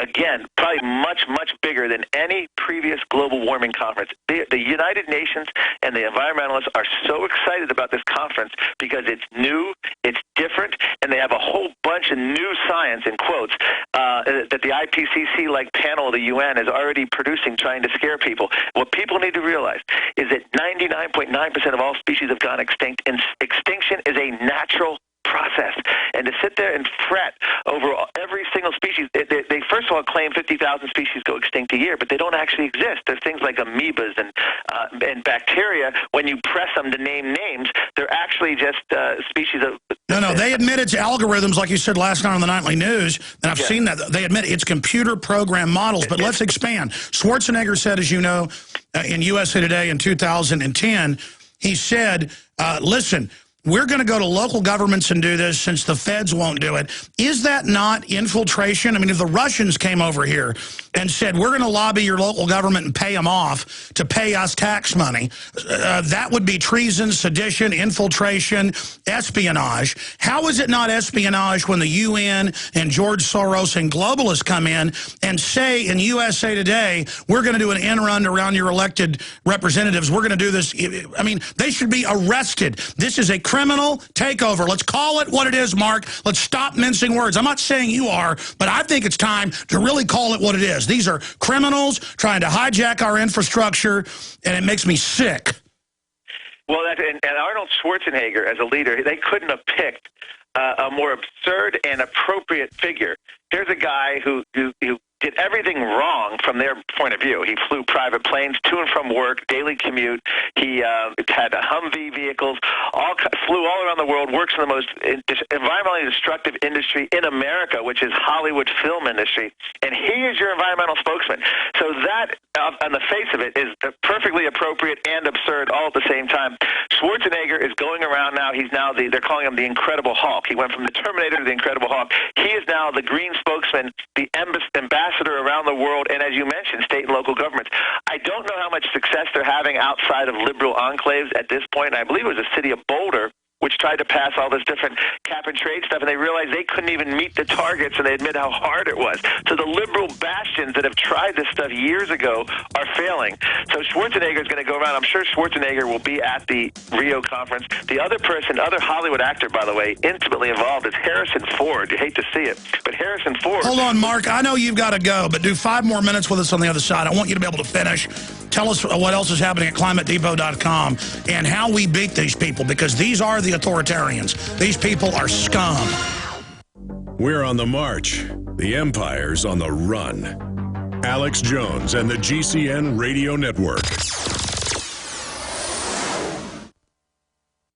again, probably much, much bigger than any previous global warming conference. The United Nations and the environmentalists are so excited about this conference because it's new, it's different, and they have a whole bunch of new science, in quotes, that the IPCC-like panel of the UN is already producing, trying to scare people. What people need to realize is that 99.9% of all species have gone extinct, and extinction is a natural process. And to sit there and fret over every single species, they first of all claim 50,000 species go extinct a year, but they don't actually exist. There's things like amoebas and bacteria. When you press them to name names, they're actually just species of... No, they admit it's algorithms, like you said last night on the Nightly News, and I've seen that. They admit it's computer program models, but let's expand. Schwarzenegger said, as you know, in USA Today in 2010, he said, listen, we're going to go to local governments and do this since the feds won't do it. Is that not infiltration? I mean, if the Russians came over here and said, we're going to lobby your local government and pay them off to pay us tax money, that would be treason, sedition, infiltration, espionage. How is it not espionage when the UN and George Soros and globalists come in and say in USA Today, we're going to do an end run around your elected representatives. We're going to do this. I mean, they should be arrested. This is a criminal takeover. Let's call it what it is, Mark. Let's stop mincing words. I'm not saying you are, but I think it's time to really call it what it is. These are criminals trying to hijack our infrastructure, and it makes me sick. Well, and Arnold Schwarzenegger, as a leader, they couldn't have picked a more absurd and appropriate figure. Here's a guy who did everything wrong from their point of view. He flew private planes to and from work, daily commute. He had Humvee vehicles, flew all around the world, works in the most environmentally destructive industry in America, which is Hollywood film industry. And he is your environmental spokesman. So that, on the face of it, is perfectly appropriate and absurd all at the same time. Schwarzenegger is going around now. He's now they're calling him the Incredible Hulk. He went from the Terminator to the Incredible Hulk. He is now the green spokesman, the ambassador around the world, and as you mentioned, state and local governments. I don't know how much success they're having outside of liberal enclaves at this point. I believe it was the city of Boulder which tried to pass all this different cap and trade stuff, and they realized they couldn't even meet the targets, and they admit how hard it was. So the liberal bastions that have tried this stuff years ago are failing. So Schwarzenegger is going to go around. I'm sure Schwarzenegger will be at the Rio conference. The other person, other Hollywood actor, by the way, intimately involved is Harrison Ford. You hate to see it, but Harrison Ford... Hold on, Mark. I know you've got to go, but do 5 more minutes with us on the other side. I want you to be able to finish. Tell us what else is happening at ClimateDepot.com and how we beat these people, because these are the authoritarians. These people are scum. We're on the march. The empire's on the run. Alex Jones and the GCN Radio Network.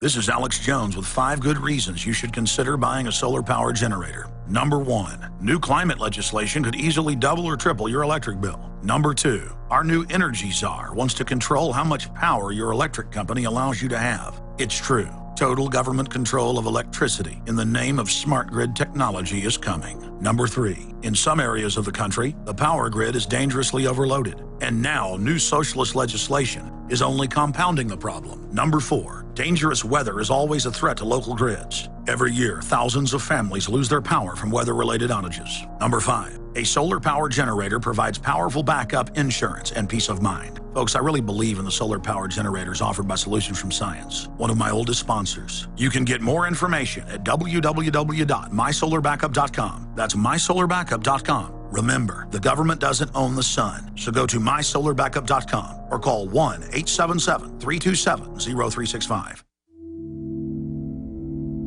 This is Alex Jones with 5 good reasons you should consider buying a solar power generator. Number 1, new climate legislation could easily double or triple your electric bill. Number 2, our new energy czar wants to control how much power your electric company allows you to have. It's true. Total government control of electricity in the name of smart grid technology is coming. Number 3, in some areas of the country, the power grid is dangerously overloaded. And now new socialist legislation is only compounding the problem. Number 4, dangerous weather is always a threat to local grids. Every year, thousands of families lose their power from weather-related outages. Number 5, a solar power generator provides powerful backup insurance and peace of mind. Folks, I really believe in the solar power generators offered by Solutions from Science, one of my oldest sponsors. You can get more information at www.mysolarbackup.com. That's mysolarbackup.com. Remember, the government doesn't own the sun, so go to mysolarbackup.com or call 1-877-327-0365.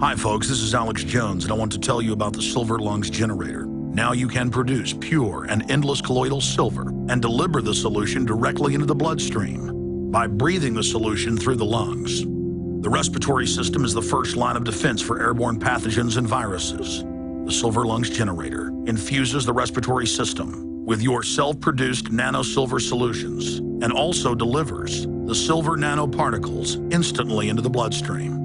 Hi folks, this is Alex Jones, and I want to tell you about the Silver Lungs generator. Now you can produce pure and endless colloidal silver and deliver the solution directly into the bloodstream by breathing the solution through the lungs. The respiratory system is the first line of defense for airborne pathogens and viruses. The Silver Lungs generator infuses the respiratory system with your self-produced nano-silver solutions and also delivers the silver nanoparticles instantly into the bloodstream.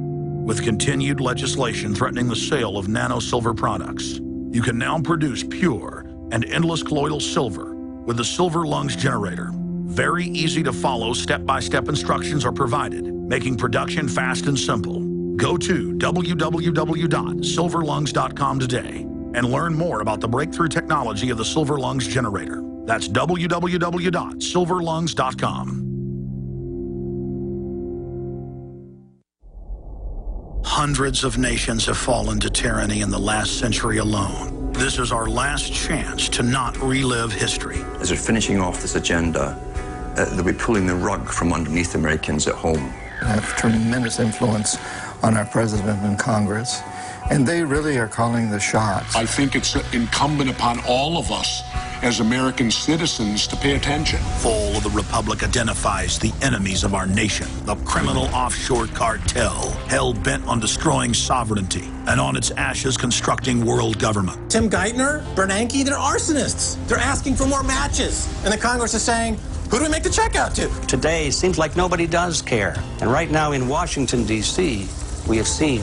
With continued legislation threatening the sale of nano-silver products, you can now produce pure and endless colloidal silver with the Silver Lungs generator. Very easy to follow step-by-step instructions are provided, making production fast and simple. Go to www.silverlungs.com today and learn more about the breakthrough technology of the Silver Lungs generator. That's www.silverlungs.com. Hundreds of nations have fallen to tyranny in the last century alone. This is our last chance to not relive history. As they're finishing off this agenda, they'll be pulling the rug from underneath Americans at home. I have tremendous influence on our president and Congress, and they really are calling the shots. I think it's incumbent upon all of us as American citizens to pay attention. Fall of the Republic identifies the enemies of our nation, the criminal offshore cartel, hell-bent on destroying sovereignty, and on its ashes constructing world government. Tim Geithner, Bernanke, they're arsonists. They're asking for more matches. And the Congress is saying, who do we make the check out to? Today seems like nobody does care. And right now in Washington, D.C., we have seen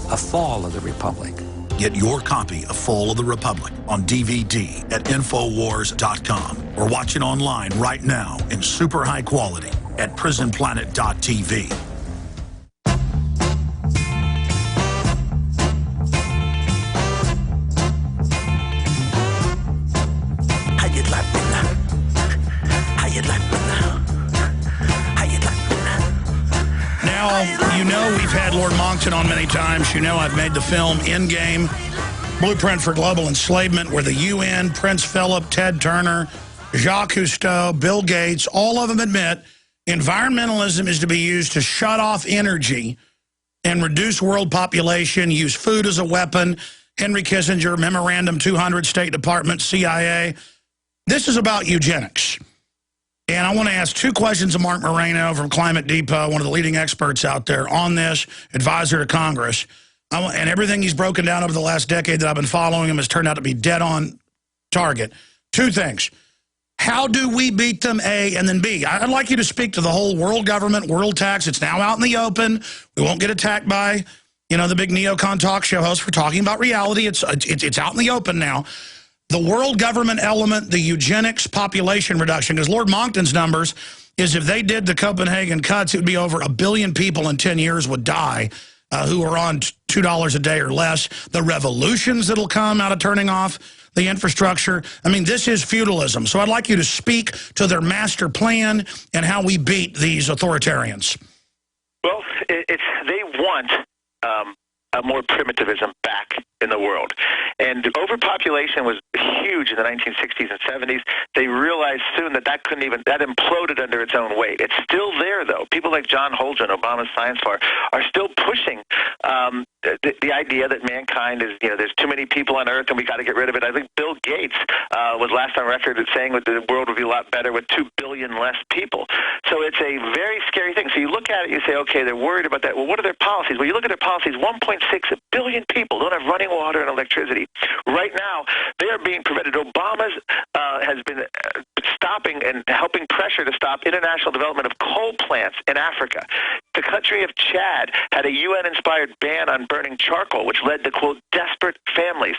a fall of the Republic. Get your copy of Fall of the Republic on DVD at Infowars.com or watch it online right now in super high quality at PrisonPlanet.tv. Now, you know we've had Lord Monckton on many times. You know I've made the film Endgame, Blueprint for Global Enslavement, where the UN, Prince Philip, Ted Turner, Jacques Cousteau, Bill Gates, all of them admit environmentalism is to be used to shut off energy and reduce world population, use food as a weapon. Henry Kissinger, Memorandum 200, State Department, CIA. This is about eugenics. And I want to ask 2 questions of Mark Moreno from Climate Depot, one of the leading experts out there on this, advisor to Congress. And everything he's broken down over the last decade that I've been following him has turned out to be dead on target. 2 things. How do we beat them, A, and then B? I'd like you to speak to the whole world government, world tax. It's now out in the open. We won't get attacked by, you know, the big neocon talk show host for talking about reality. It's out in the open now. The world government element, the eugenics, population reduction, because Lord Monckton's numbers is if they did the Copenhagen cuts, it would be over 1 billion people in 10 years would die who are on $2 a day or less, the revolutions that'll come out of turning off the infrastructure. I mean, this is feudalism. So I'd like you to speak to their master plan and how we beat these authoritarians. Well, they want a more primitivism back in the world. And overpopulation was huge in the 1960s and 70s. They realized soon that that imploded under its own weight. It's still there, though. People like John Holdren, Obama's science czar, are still pushing the idea that mankind is, there's too many people on Earth and we got to get rid of it. I think Bill Gates was last on record saying that the world would be a lot better with 2 billion less people. So it's a very scary thing. So you look at it, you say, okay, they're worried about that. Well, what are their policies? Well, you look at their policies, 1.6 billion people don't have running water and electricity. Right now, they are being prevented. Obama's has been stopping and helping pressure to stop international development of coal plants in Africa. The country of Chad had a UN-inspired ban on burning charcoal, which led to, quote, desperate families.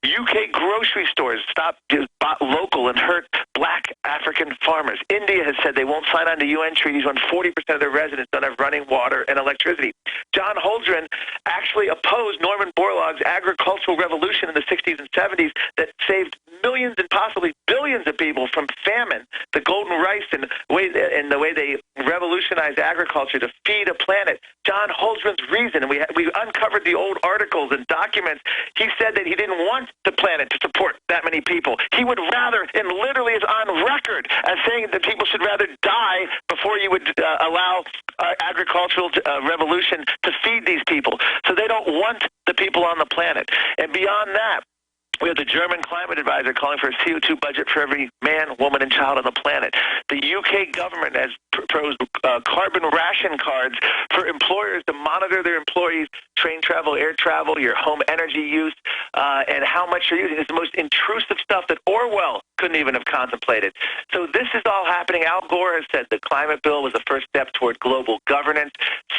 UK grocery stores bought local and hurt black African farmers. India has said they won't sign on to UN treaties when 40% of their residents don't have running water and electricity. John Holdren actually opposed Norman Borlaug's agricultural revolution in the 60s and 70s that saved millions and possibly billions of people from famine, the golden rice, and the way they revolutionized agriculture to feed a planet. John Holdren's reason, and we uncovered the old articles and documents, he said that he didn't want the planet to support that many people. He would rather, and literally is on record as saying that people should rather die before you would allow agricultural revolution to feed these people. So they don't want the people on the planet. And beyond that, we have the German climate advisor calling for a CO2 budget for every man, woman, and child on the planet. The UK government has proposed carbon ration cards for employers to monitor their employees' train travel, air travel, your home energy use, and how much you're using. It's the most intrusive stuff that Orwell couldn't even have contemplated. So this is all happening. Al Gore has said the climate bill was the first step toward global governance.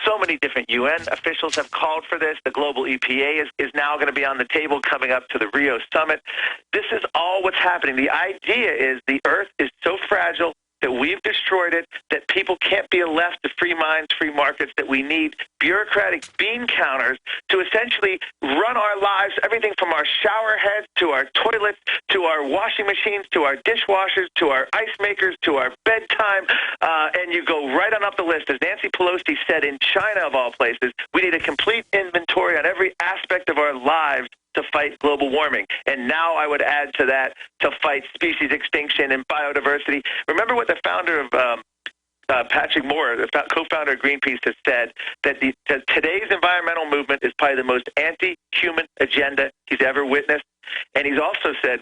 So many different UN officials have called for this. The global EPA is now going to be on the table coming up to the Rio Summit. This is all what's happening. The idea is the Earth is so fragile that we've destroyed it, that people can't be left to free minds, free markets, that we need bureaucratic bean counters to essentially run our lives, everything from our shower heads to our toilets, to our washing machines, to our dishwashers, to our ice makers, to our bedtime, and you go right on up the list. As Nancy Pelosi said, in China, of all places, we need a complete inventory on every aspect of our lives to fight global warming. And now I would add to that, to fight species extinction and biodiversity. Remember what the founder of Patrick Moore, the co-founder of Greenpeace, has said, that today's environmental movement is probably the most anti-human agenda he's ever witnessed. And he's also said,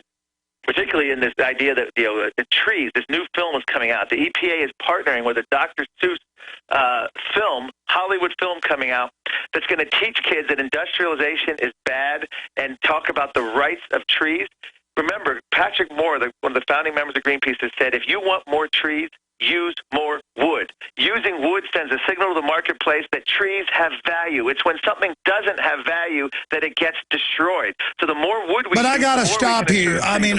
particularly in this idea that the trees, this new film is coming out. The EPA is partnering with a Dr. Seuss Hollywood film coming out that's going to teach kids that industrialization is bad and talk about the rights of trees. Remember, Patrick Moore, one of the founding members of Greenpeace, has said, if you want more trees, use more wood. Using wood sends a signal to the marketplace that trees have value. It's when something doesn't have value that it gets destroyed. So the more wood we But I got to stop you. I mean,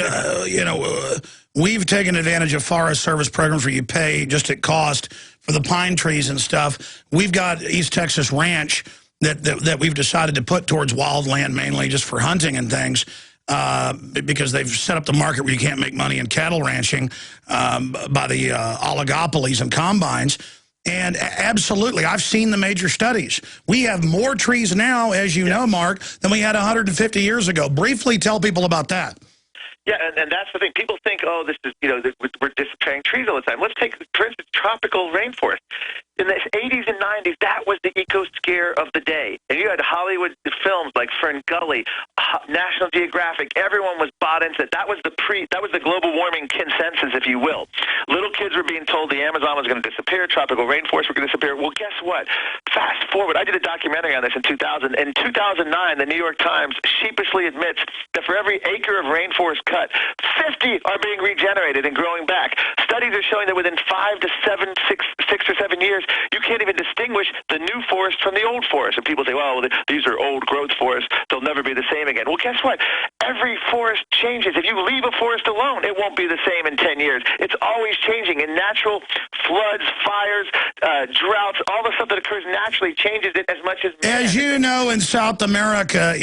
we've taken advantage of Forest Service programs where you pay just at cost for the pine trees and stuff. We've got East Texas Ranch that we've decided to put towards wildland mainly just for hunting and things. Because they've set up the market where you can't make money in cattle ranching by the oligopolies and combines. And absolutely, I've seen the major studies. We have more trees now, as you know, Mark, than we had 150 years ago. Briefly tell people about that. Yeah, and that's the thing. People think, oh, this is, we're disappearing trees all the time. Let's take, for instance, tropical rainforest. In the 80s and 90s, that was the eco-scare of the day. And you had Hollywood films like Fern Gully, National Geographic. Everyone was bought into it. That was the global warming consensus, if you will. Little kids were being told the Amazon was going to disappear, tropical rainforests were going to disappear. Well, guess what? Fast forward. I did a documentary on this in 2000. In 2009, the New York Times sheepishly admits that for every acre of rainforest cut, 50 are being regenerated and growing back. Studies are showing that within 5 to 6 or 7 years, you can't even distinguish the new forest from the old forest. And people say, well, these are old growth forests. They'll never be the same again. Well, guess what? every forest changes. If you leave a forest alone, it won't be the same in 10 years. It's always changing, and natural floods, fires, droughts, all the stuff that occurs naturally changes it as much as man. As you know, in South America,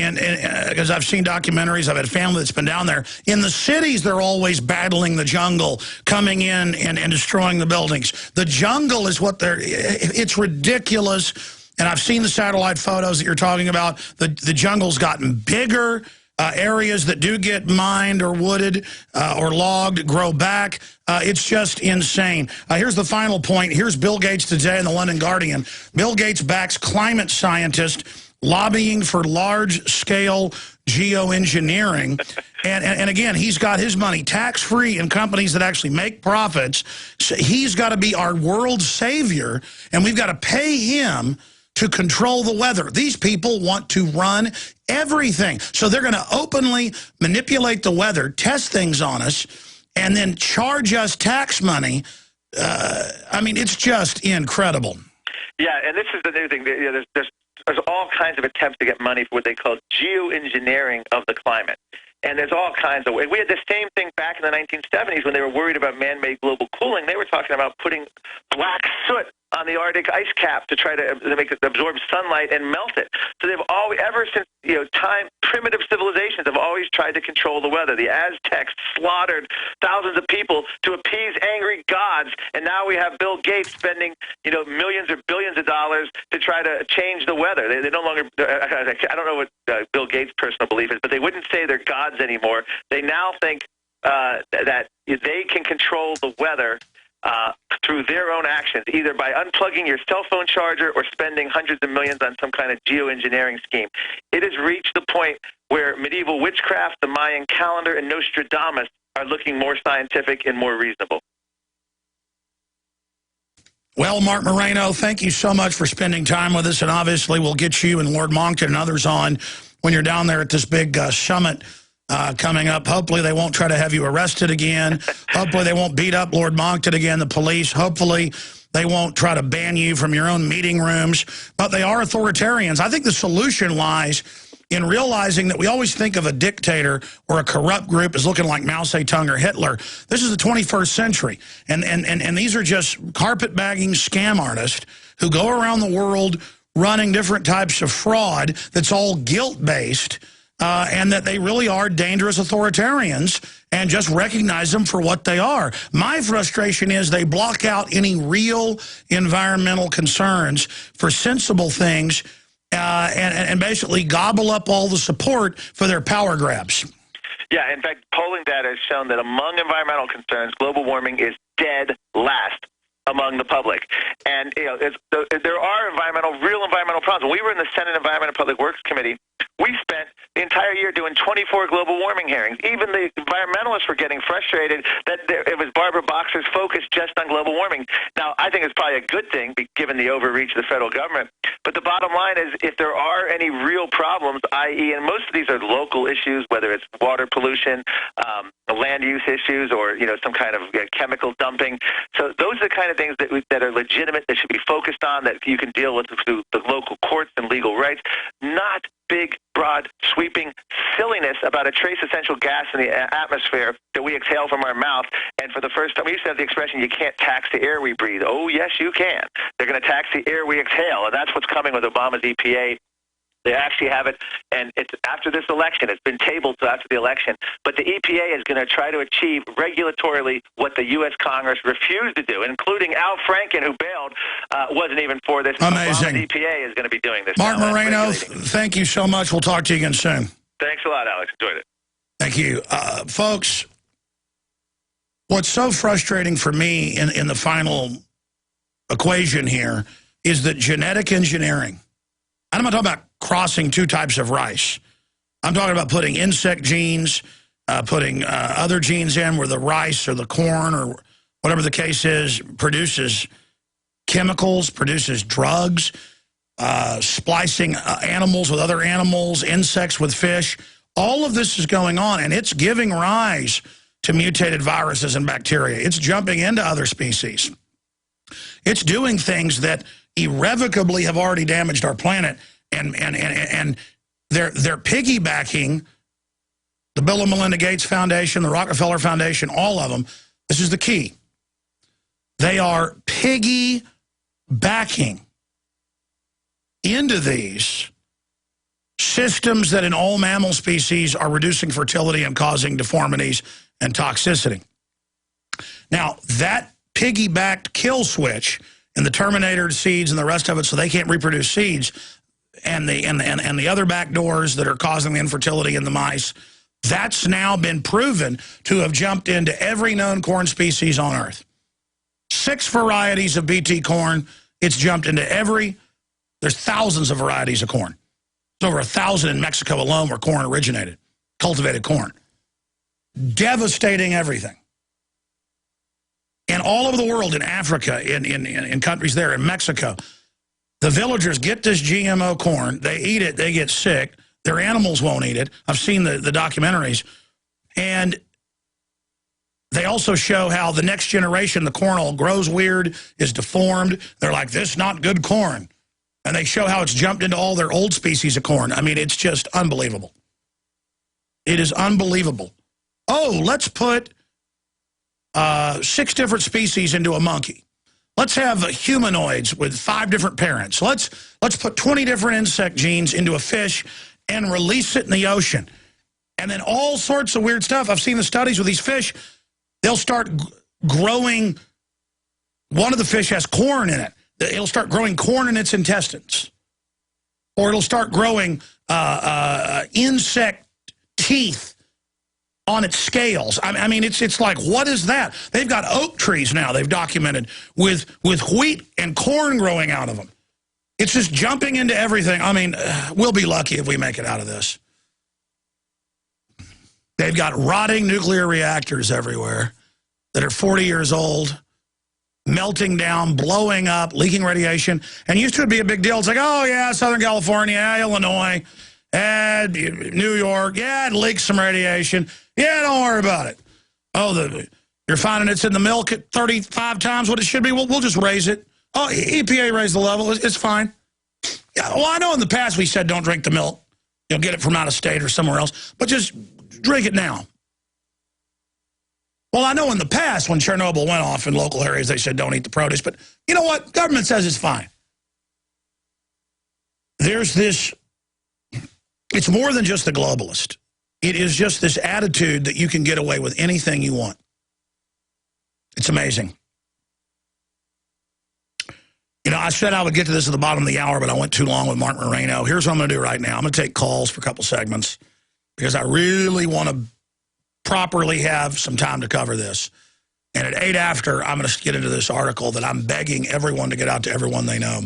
because I've seen documentaries, I've had family that's been down there, in the cities they're always battling the jungle, coming in and destroying the buildings. The jungle is what it's ridiculous. And I've seen the satellite photos that you're talking about. The jungle's gotten bigger. Areas that do get mined or wooded or logged grow back. It's just insane. Here's the final point. Here's Bill Gates today in the London Guardian. Bill Gates backs climate scientists lobbying for large-scale geoengineering. And again, he's got his money tax-free in companies that actually make profits. So he's got to be our world savior, and we've got to pay him to control the weather. These people want to run everything. So they're going to openly manipulate the weather, test things on us, and then charge us tax money. I mean, it's just incredible. Yeah, and this is the new thing. There's all kinds of attempts to get money for what they call geoengineering of the climate. And there's all kinds of ways. We had the same thing back in the 1970s when they were worried about man-made global cooling. They were talking about putting black soot on the Arctic ice cap to try to make it absorb sunlight and melt it. So they've always, ever since time, primitive civilizations have always tried to control the weather. The Aztecs slaughtered thousands of people to appease angry gods, and now we have Bill Gates spending millions or billions of dollars to try to change the weather. They no longer. I don't know what Bill Gates' personal belief is, but they wouldn't say they're gods anymore. They now think that they can control the weather through their own actions, either by unplugging your cell phone charger or spending hundreds of millions on some kind of geoengineering scheme. It has reached the point where medieval witchcraft, the Mayan calendar, and Nostradamus are looking more scientific and more reasonable. Well, Mark Moreno, thank you so much for spending time with us, and obviously we'll get you and Lord Monckton and others on when you're down there at this big summit coming up. Hopefully they won't try to have you arrested again. Hopefully they won't beat up Lord Monckton again, the police. Hopefully they won't try to ban you from your own meeting rooms. But they are authoritarians. I think the solution lies in realizing that we always think of a dictator or a corrupt group as looking like Mao Zedong or Hitler. This is the 21st century. And these are just carpetbagging scam artists who go around the world running different types of fraud that's all guilt-based. And that they really are dangerous authoritarians, and just recognize them for what they are. My frustration is they block out any real environmental concerns for sensible things and basically gobble up all the support for their power grabs. Yeah, in fact, polling data has shown that among environmental concerns, global warming is dead last among the public. And there are real environmental problems. When we were in the Senate Environment and Public Works Committee, we spent the entire year doing 24 global warming hearings. Even the environmentalists were getting frustrated that it was Barbara Boxer's focus just on global warming. Now, I think it's probably a good thing, given the overreach of the federal government. But the bottom line is, if there are any real problems, i.e., and most of these are local issues, whether it's water pollution, land use issues, or some kind of chemical dumping. So those are the kind of things that are legitimate, that should be focused on, that you can deal with through the local courts and legal rights, not big, broad, sweeping silliness about a trace essential gas in the atmosphere that we exhale from our mouth. And for the first time, we used to have the expression, you can't tax the air we breathe. Oh, yes, you can. They're going to tax the air we exhale, and that's what's coming with Obama's EPA. They actually have it, and it's after this election. It's been tabled till after the election. But the EPA is going to try to achieve regulatorily what the U.S. Congress refused to do, including Al Franken, who bailed, wasn't even for this. Amazing. Obama's EPA is going to be doing this. Mark Moreno, thank you so much. We'll talk to you again soon. Thanks a lot, Alex. Enjoyed it. Thank you. Folks, what's so frustrating for me in the final equation here is that genetic engineering, and I'm not talking about crossing two types of rice. I'm talking about putting insect genes, putting other genes in where the rice or the corn or whatever the case is produces chemicals, produces drugs, splicing animals with other animals, insects with fish. All of this is going on, and it's giving rise to mutated viruses and bacteria. It's jumping into other species. It's doing things that irrevocably have already damaged our planet. And they're piggybacking the Bill and Melinda Gates Foundation, the Rockefeller Foundation, all of them, this is the key. They are piggybacking into these systems that in all mammal species are reducing fertility and causing deformities and toxicity. Now, that piggybacked kill switch in the Terminator seeds and the rest of it, so they can't reproduce seeds, and the other back doors that are causing the infertility in the mice, that's now been proven to have jumped into every known corn species on Earth. 6 varieties of BT corn, it's jumped into every, there's thousands of varieties of corn. There's over 1,000 in Mexico alone where corn originated, cultivated corn. Devastating everything. And all over the world, in Africa, in countries there, in Mexico, the villagers get this GMO corn, they eat it, they get sick, their animals won't eat it. I've seen the documentaries. And they also show how the next generation, the corn all grows weird, is deformed. They're like, this is not good corn. And they show how it's jumped into all their old species of corn. I mean, it's just unbelievable. It is unbelievable. Oh, let's put 6 different species into a monkey. Let's have humanoids with 5 different parents. Let's put 20 different insect genes into a fish and release it in the ocean. And then all sorts of weird stuff. I've seen the studies with these fish. They'll start growing. One of the fish has corn in it. It'll start growing corn in its intestines. Or it'll start growing insect teeth on its scales. I mean, it's like, what is that? They've got oak trees now, they've documented, with wheat and corn growing out of them. It's just jumping into everything. I mean, we'll be lucky if we make it out of this. They've got rotting nuclear reactors everywhere that are 40 years old, melting down, blowing up, leaking radiation. And used to be a big deal. It's like, oh, yeah, Southern California, Illinois, New York, yeah, it leaks some radiation. Yeah, don't worry about it. Oh, you're finding it's in the milk at 35 times what it should be? We'll just raise it. Oh, EPA raised the level. It's fine. Yeah, well, I know in the past we said don't drink the milk. You'll get it from out of state or somewhere else. But just drink it now. Well, I know in the past when Chernobyl went off in local areas, they said don't eat the produce. But you know what? Government says it's fine. There's this, it's more than just the globalist. It is just this attitude that you can get away with anything you want. It's amazing. You know, I said I would get to this at the bottom of the hour, but I went too long with Mark Moreno. Here's what I'm going to do right now. I'm going to take calls for a couple segments because I really want to properly have some time to cover this. And at 8 after, I'm going to get into this article that I'm begging everyone to get out to everyone they know.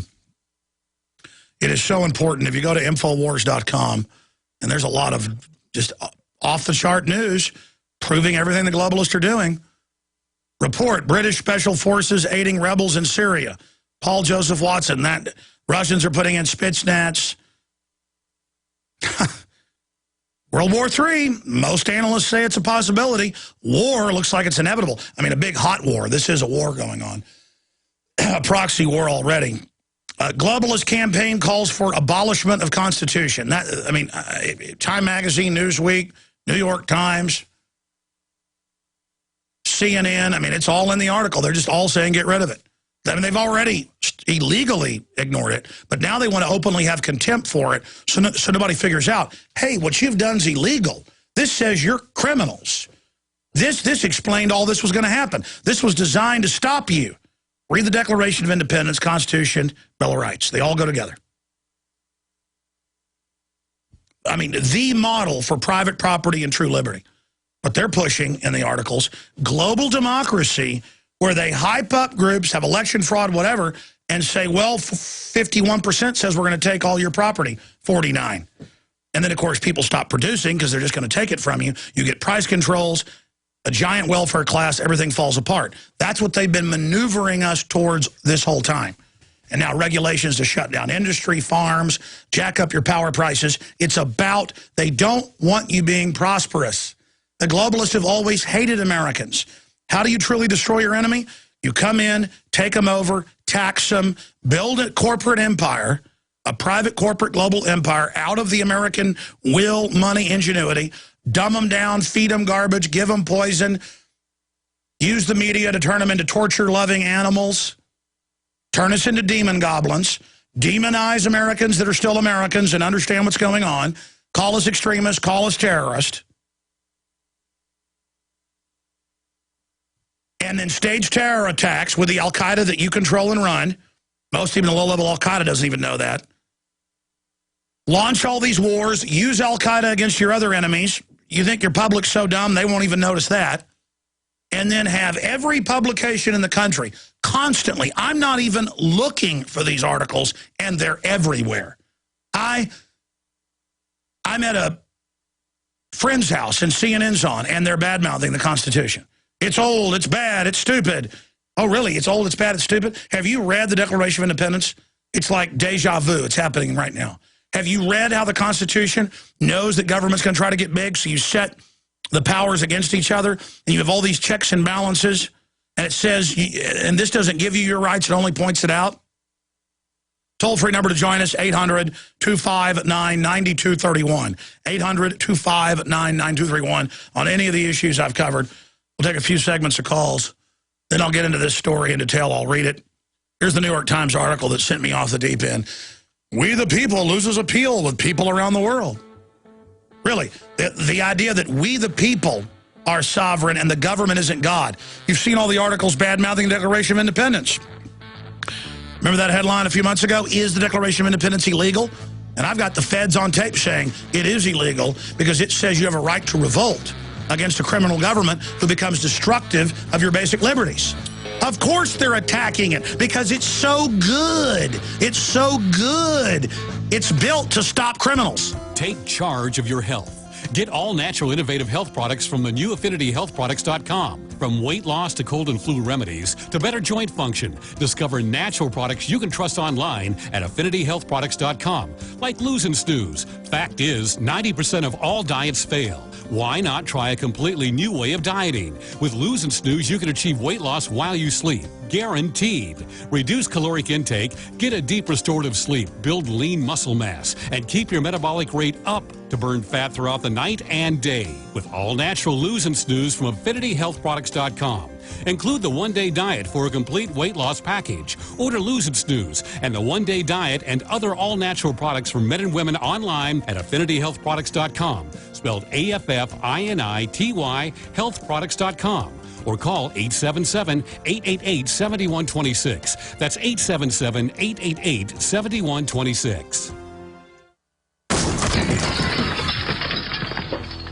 It is so important. If you go to Infowars.com, and there's a lot of just off-the-chart news proving everything the globalists are doing. Report, British Special Forces aiding rebels in Syria. Paul Joseph Watson, that Russians are putting in Spetsnaz. World War III, most analysts say it's a possibility. War looks like it's inevitable. I mean, a big hot war. This is a war going on. A proxy war already. Globalist campaign calls for abolishment of Constitution. That, I mean, Time Magazine, Newsweek, New York Times, CNN. I mean, it's all in the article. They're just all saying get rid of it. I mean, they've already illegally ignored it, but now they want to openly have contempt for it so nobody figures out, hey, what you've done is illegal. This says you're criminals. This explained all this was going to happen. This was designed to stop you. Read the Declaration of Independence, Constitution, Bill of Rights. They all go together. I mean, the model for private property and true liberty. But they're pushing, in the articles, global democracy, where they hype up groups, have election fraud, whatever, and say, well, 51% says we're going to take all your property, 49%. And then, of course, people stop producing because they're just going to take it from you. You get price controls, a giant welfare class, everything falls apart. That's what they've been maneuvering us towards this whole time. And now regulations to shut down industry, farms, jack up your power prices. It's about, they don't want you being prosperous. The globalists have always hated Americans. How do you truly destroy your enemy? You come in, take them over, tax them, build a corporate empire, a private corporate global empire out of the American will, money, ingenuity, dumb them down, feed them garbage, give them poison, use the media to turn them into torture-loving animals, turn us into demon goblins, demonize Americans that are still Americans and understand what's going on, call us extremists, call us terrorists, and then stage terror attacks with the Al-Qaeda that you control and run. Most even the low-level Al-Qaeda doesn't even know that. Launch all these wars, use Al-Qaeda against your other enemies. You think your public's so dumb they won't even notice that. And then have every publication in the country constantly. I'm not even looking for these articles, and they're everywhere. I'm at a friend's house and CNN's on, and they're bad-mouthing the Constitution. It's old, it's bad, it's stupid. Oh, really? It's old, it's bad, it's stupid? Have you read the Declaration of Independence? It's like deja vu. It's happening right now. Have you read how the Constitution knows that government's going to try to get big, so you set the powers against each other, and you have all these checks and balances, and it says, and this doesn't give you your rights, it only points it out? Toll-free number to join us, 800-259-9231. 800-259-9231 on any of the issues I've covered. We'll take a few segments of calls. Then I'll get into this story in detail. I'll read it. Here's the New York Times article that sent me off the deep end. We the people loses appeal with people around the world. Really, the idea that we the people are sovereign and the government isn't God. You've seen all the articles bad-mouthing the Declaration of Independence. Remember that headline a few months ago? Is the Declaration of Independence illegal? And I've got the feds on tape saying it is illegal because it says you have a right to revolt against a criminal government who becomes destructive of your basic liberties. Of course they're attacking it because it's so good. It's so good. It's built to stop criminals. Take charge of your health. Get all natural innovative health products from the new AffinityHealthProducts.com. From weight loss to cold and flu remedies to better joint function, discover natural products you can trust online at AffinityHealthProducts.com. Like Lose and Snooze. Fact is, 90% of all diets fail. Why not try a completely new way of dieting? With Lose and Snooze, you can achieve weight loss while you sleep. Guaranteed. Reduce caloric intake, get a deep restorative sleep, build lean muscle mass, and keep your metabolic rate up to burn fat throughout the night and day. With all natural Lose and Snooze from AffinityHealthProducts.com. Include the one-day diet for a complete weight loss package. Order Lose and Snooze and the one-day diet and other all-natural products for men and women online at AffinityHealthProducts.com. Spelled AFFINITY, healthproducts.com. Or call 877-888-7126. That's 877-888-7126.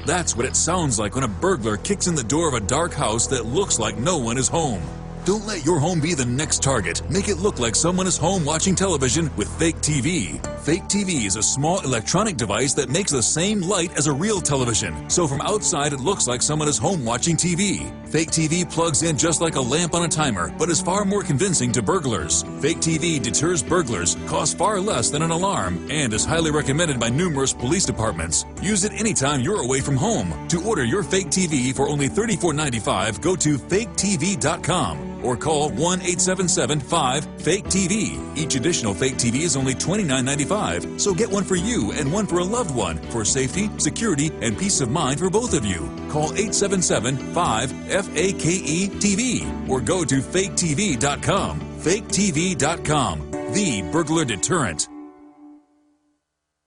That's what it sounds like when a burglar kicks in the door of a dark house that looks like no one is home. Don't let your home be the next target. Make it look like someone is home watching television with Fake TV. Fake TV is a small electronic device that makes the same light as a real television. So from outside, it looks like someone is home watching TV. Fake TV plugs in just like a lamp on a timer, but is far more convincing to burglars. Fake TV deters burglars, costs far less than an alarm, and is highly recommended by numerous police departments. Use it anytime you're away from home. To order your Fake TV for only $34.95, go to faketv.com. Or call 1-877-5-FAKE-TV. Each additional Fake TV is only $29.95, so get one for you and one for a loved one for safety, security, and peace of mind for both of you. Call 877-5-FAKE-TV or go to faketv.com. faketv.com, the burglar deterrent.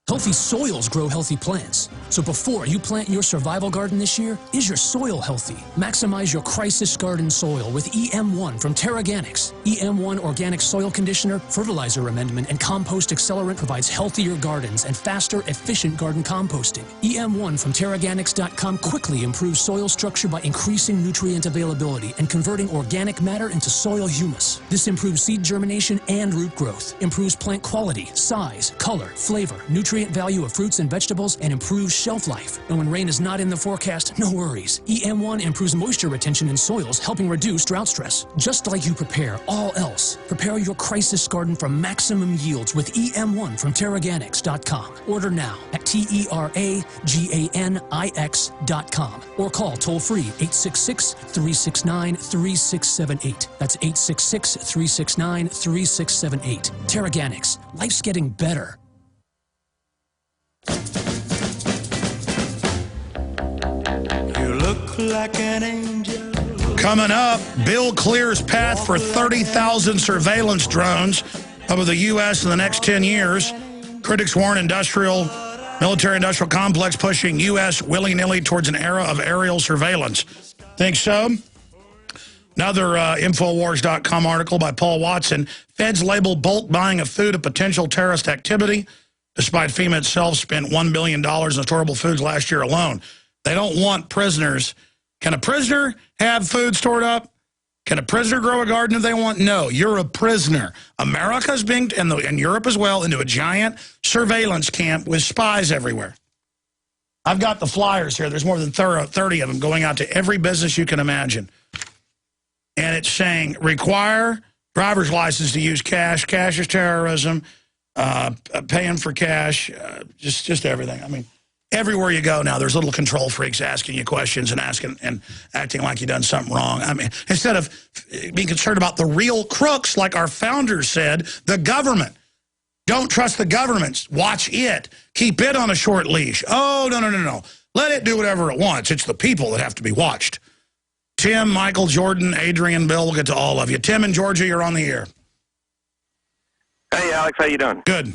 Healthy soils grow healthy plants. So before you plant your survival garden this year, is your soil healthy? Maximize your crisis garden soil with EM1 from TerraGanix. EM1 Organic Soil Conditioner, Fertilizer Amendment, and Compost Accelerant provides healthier gardens and faster, efficient garden composting. EM1 from TerraGanix.com quickly improves soil structure by increasing nutrient availability and converting organic matter into soil humus. This improves seed germination and root growth, improves plant quality, size, color, flavor, nutrient value of fruits and vegetables, and improves shelf life. And when rain is not in the forecast, no worries. EM1 improves moisture retention in soils, helping reduce drought stress. Just like you prepare all else, prepare your crisis garden for maximum yields with EM1 from TerraGanix.com. Order now at TerraGanix.com or call toll-free 866-369-3678. That's 866-369-3678. TerraGanix. Life's getting better. like an angel. Coming up, Bill clears path for 30,000 surveillance drones over the U.S. in the next 10 years. Critics warn military-industrial complex pushing U.S. willy-nilly towards an era of aerial surveillance. Think so? Another Infowars.com article by Paul Watson. Feds label bulk buying of food a potential terrorist activity, despite FEMA itself spent $1 billion in storable foods last year alone. They don't want prisoners. Can a prisoner have food stored up? Can a prisoner grow a garden if they want? No, you're a prisoner. America's being, and Europe as well, into a giant surveillance camp with spies everywhere. I've got the flyers here. There's more than 30 of them going out to every business you can imagine. And it's saying, require driver's license to use cash. Cash is terrorism. Paying for cash. Just everything. I mean, everywhere you go now, there's little control freaks asking you questions and acting like you've done something wrong. I mean, instead of being concerned about the real crooks, like our founders said, the government. Don't trust the government. Watch it. Keep it on a short leash. Oh, no. Let it do whatever it wants. It's the people that have to be watched. Tim, Michael, Jordan, Adrian, Bill, we'll get to all of you. Tim in Georgia, you're on the air. Hey, Alex, how you doing? Good.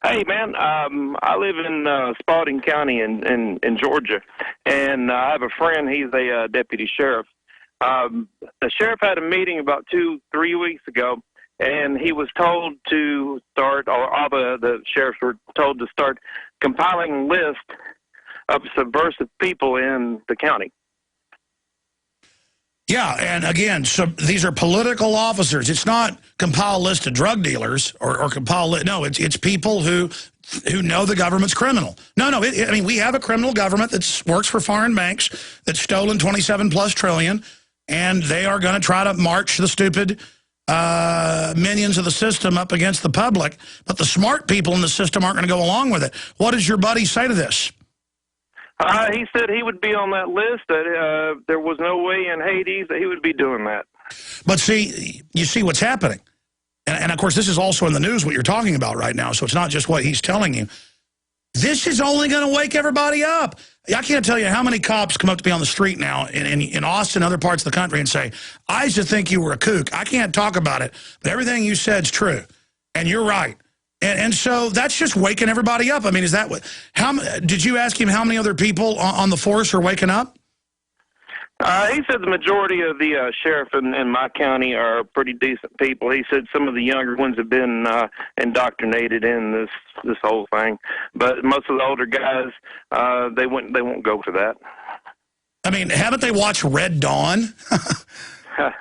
Hey, man, I live in Spalding County in Georgia, and I have a friend. He's a deputy sheriff. The sheriff had a meeting about 2-3 weeks ago, and he was told to start, or all the sheriffs were told to start compiling a list of subversive people in the county. Yeah, and again, so these are political officers. It's not compile a list of drug dealers or compile no. It's people who know the government's criminal. No. I mean, we have a criminal government that works for foreign banks that's stolen $27+ trillion, and they are going to try to march the stupid minions of the system up against the public. But the smart people in the system aren't going to go along with it. What does your buddy say to this? He said he would be on that list, that there was no way in Hades that he would be doing that. But see, you see what's happening. And of course, this is also in the news, what you're talking about right now, so it's not just what he's telling you. This is only going to wake everybody up. I can't tell you how many cops come up to me on the street now in Austin and other parts of the country and say, I used to think you were a kook. I can't talk about it, but everything you said's true. And you're right. And so that's just waking everybody up. I mean, is that what? Did you ask him how many other people on the force are waking up? He said the majority of the sheriff in my county are pretty decent people. He said some of the younger ones have been indoctrinated in this whole thing, but most of the older guys they won't go for that. I mean, haven't they watched Red Dawn?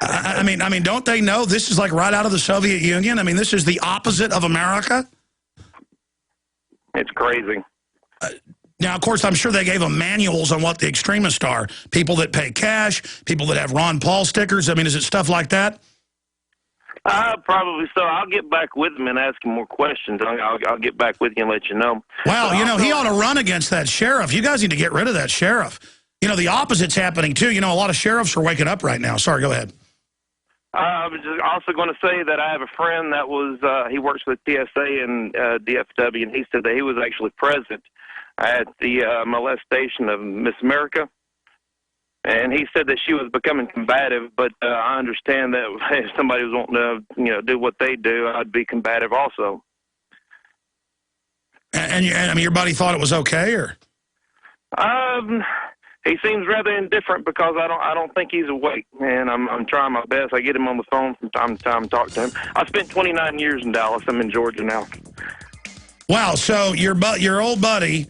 I mean, don't they know this is like right out of the Soviet Union? I mean, this is the opposite of America. It's crazy. Now, of course, I'm sure they gave them manuals on what the extremists are. People that pay cash, people that have Ron Paul stickers. I mean, is it stuff like that? Probably so. I'll get back with him and ask him more questions. I'll get back with you and let you know. Wow, you know, he ought to run against that sheriff. You guys need to get rid of that sheriff. You know, the opposite's happening, too. You know, a lot of sheriffs are waking up right now. Sorry, go ahead. I was just also going to say that I have a friend that was, he works with TSA and DFW, and he said that he was actually present at the molestation of Miss America. And he said that she was becoming combative, but I understand that if somebody was wanting to, do what they do, I'd be combative also. And I mean, your buddy thought it was okay, or? He seems rather indifferent because I don't think he's awake, and I'm trying my best. I get him on the phone from time to time and talk to him. I spent 29 years in Dallas. I'm in Georgia now. Wow, so your old buddy,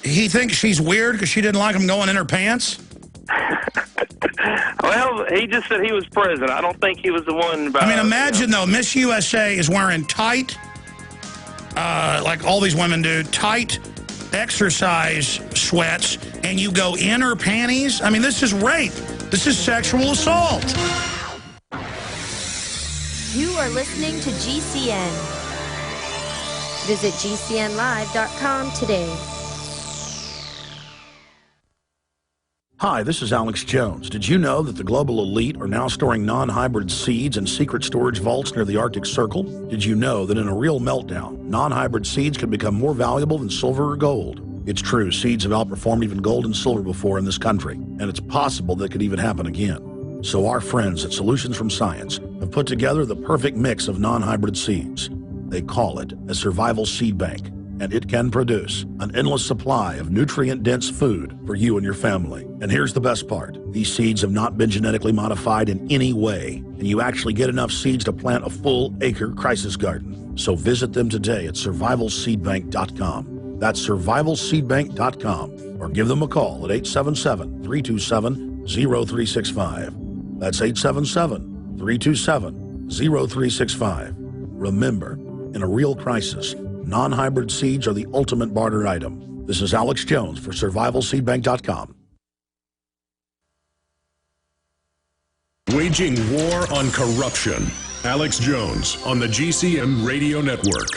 he thinks she's weird because she didn't like him going in her pants? Well, he just said he was present. I don't think he was the one. I mean, imagine, though, Miss USA is wearing tight, like all these women do, tight exercise sweats, and you go in her panties? I mean, this is rape. This is sexual assault. You are listening to GCN. Visit GCNlive.com today. Hi, this is Alex Jones. Did you know that the global elite are now storing non-hybrid seeds in secret storage vaults near the Arctic Circle? Did you know that in a real meltdown, non-hybrid seeds can become more valuable than silver or gold? It's true, seeds have outperformed even gold and silver before in this country, and it's possible that could even happen again. So our friends at Solutions from Science have put together the perfect mix of non-hybrid seeds. They call it a survival seed bank, and it can produce an endless supply of nutrient-dense food for you and your family. And here's the best part. These seeds have not been genetically modified in any way, and you actually get enough seeds to plant a full acre crisis garden. So visit them today at survivalseedbank.com. That's survivalseedbank.com, or give them a call at 877-327-0365. That's 877-327-0365. Remember, in a real crisis, non-hybrid seeds are the ultimate barter item. This is Alex Jones for survivalseedbank.com. Waging war on corruption. Alex Jones on the GCN Radio Network.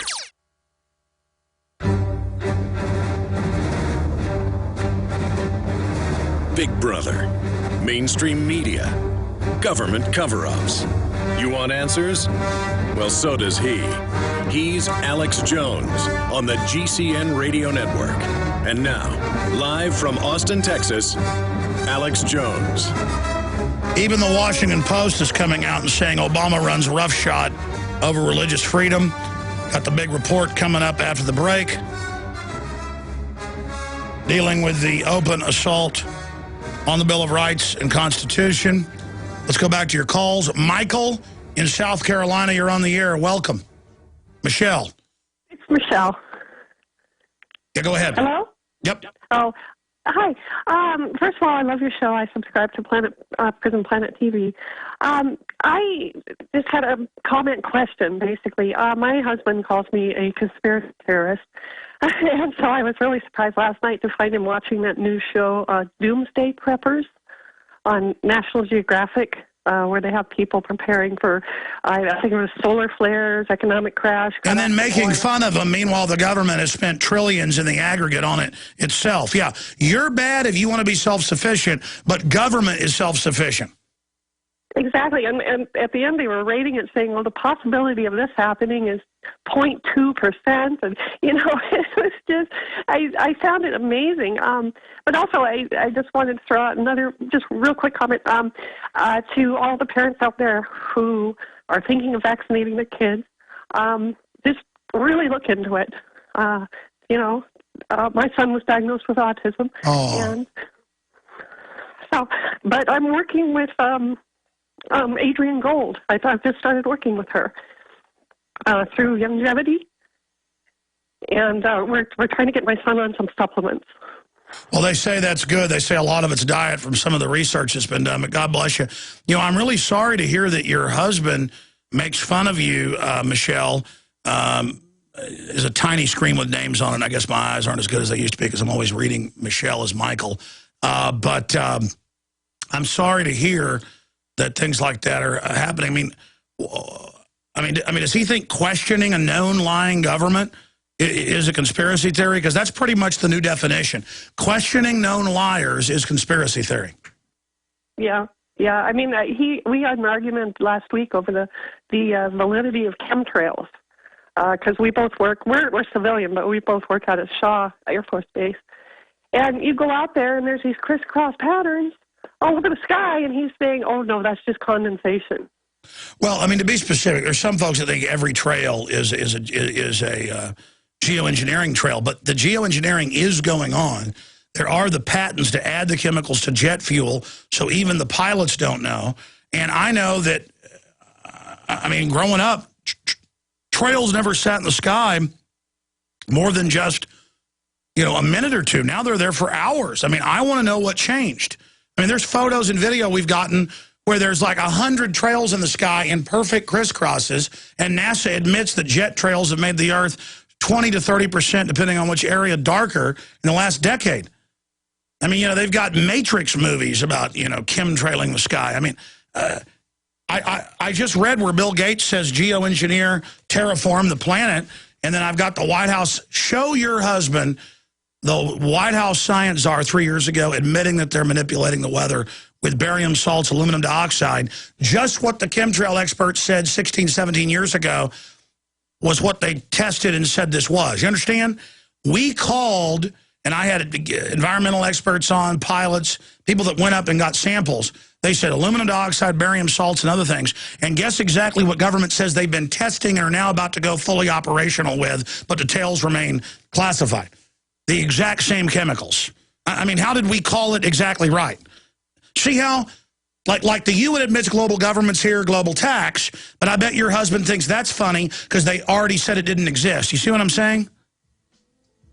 Big Brother, mainstream media, government cover-ups. You want answers? Well, so does he. He's Alex Jones on the GCN Radio Network. And now, live from Austin, Texas, Alex Jones. Even the Washington Post is coming out and saying Obama runs roughshod over religious freedom. Got the big report coming up after the break, dealing with the open assault on the Bill of Rights and Constitution. Let's go back to your calls. Michael in South Carolina, you're on the air. Welcome. Michelle. It's Michelle. Yeah, go ahead. Hello? Yep. Oh, hi. First of all, I love your show. I subscribe to Prison Planet TV. I just had a comment question, basically. My husband calls me a conspiracy theorist. And so I was really surprised last night to find him watching that new show, Doomsday Preppers, on National Geographic, where they have people preparing for, I think it was solar flares, economic crash. And then making fun of them. Meanwhile, the government has spent trillions in the aggregate on it itself. Yeah, you're bad if you want to be self-sufficient, but government is self-sufficient. Exactly, and at the end they were rating it, saying, well, the possibility of this happening is 0.2%, and, you know, it was just, I found it amazing. But also, I just wanted to throw out another, just real quick comment to all the parents out there who are thinking of vaccinating their kids. Just really look into it. You know, my son was diagnosed with autism, and so, but I'm working with Adrienne Gold. I've just started working with her through Youngevity, and we're trying to get my son on some supplements. Well, they say that's good. They say a lot of it's diet from some of the research that's been done, but God bless you. You know, I'm really sorry to hear that your husband makes fun of you, Michelle. There's a tiny screen with names on it. I guess my eyes aren't as good as they used to be because I'm always reading Michelle as Michael. But I'm sorry to hear that things like that are happening. I mean, does he think questioning a known lying government is a conspiracy theory? Because that's pretty much the new definition. Questioning known liars is conspiracy theory. Yeah. I mean, we had an argument last week over the validity of chemtrails because we both work. We're civilian, but we both work out at Shaw Air Force Base. And you go out there, and there's these crisscross patterns all over the sky, and he's saying, "Oh no, that's just condensation." Well, I mean, to be specific, there's some folks that think every trail is a geoengineering trail, but the geoengineering is going on. There are the patents to add the chemicals to jet fuel, so even the pilots don't know. And I know that, I mean, growing up, trails never sat in the sky more than just, you know, a minute or two. Now they're there for hours. I mean, I want to know what changed. I mean, there's photos and video we've gotten where there's like 100 trails in the sky in perfect crisscrosses, and NASA admits that jet trails have made the Earth 20 to 30%, depending on which area, darker in the last decade. I mean, you know, they've got Matrix movies about, you know, chemtrailing the sky. I mean, I just read where Bill Gates says geoengineer, terraform the planet, and then I've got the White House, show your husband the White House science czar 3 years ago admitting that they're manipulating the weather with barium salts, aluminum dioxide. Just what the chemtrail experts said 16, 17 years ago was what they tested and said this was. You understand? We called and I had environmental experts on, pilots, people that went up and got samples. They said aluminum dioxide, barium salts, and other things. And guess exactly what government says they've been testing and are now about to go fully operational with, but details remain classified. The exact same chemicals. I mean, how did we call it exactly right? See how, like the UN admits global government's here, global tax, but I bet your husband thinks that's funny because they already said it didn't exist. You see what I'm saying?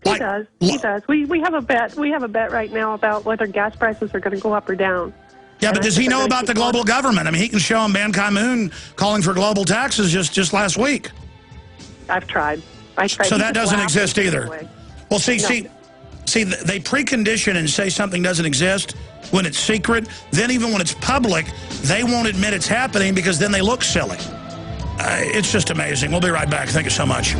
He does. He does. We have a bet. We have a bet right now about whether gas prices are going to go up or down. Yeah, but does he know about the global government? I mean, he can show him Ban Ki-moon calling for global taxes just last week. I've tried. So that doesn't exist either. Well, see, they precondition and say something doesn't exist when it's secret. Then even when it's public, they won't admit it's happening because then they look silly. It's just amazing. We'll be right back. Thank you so much.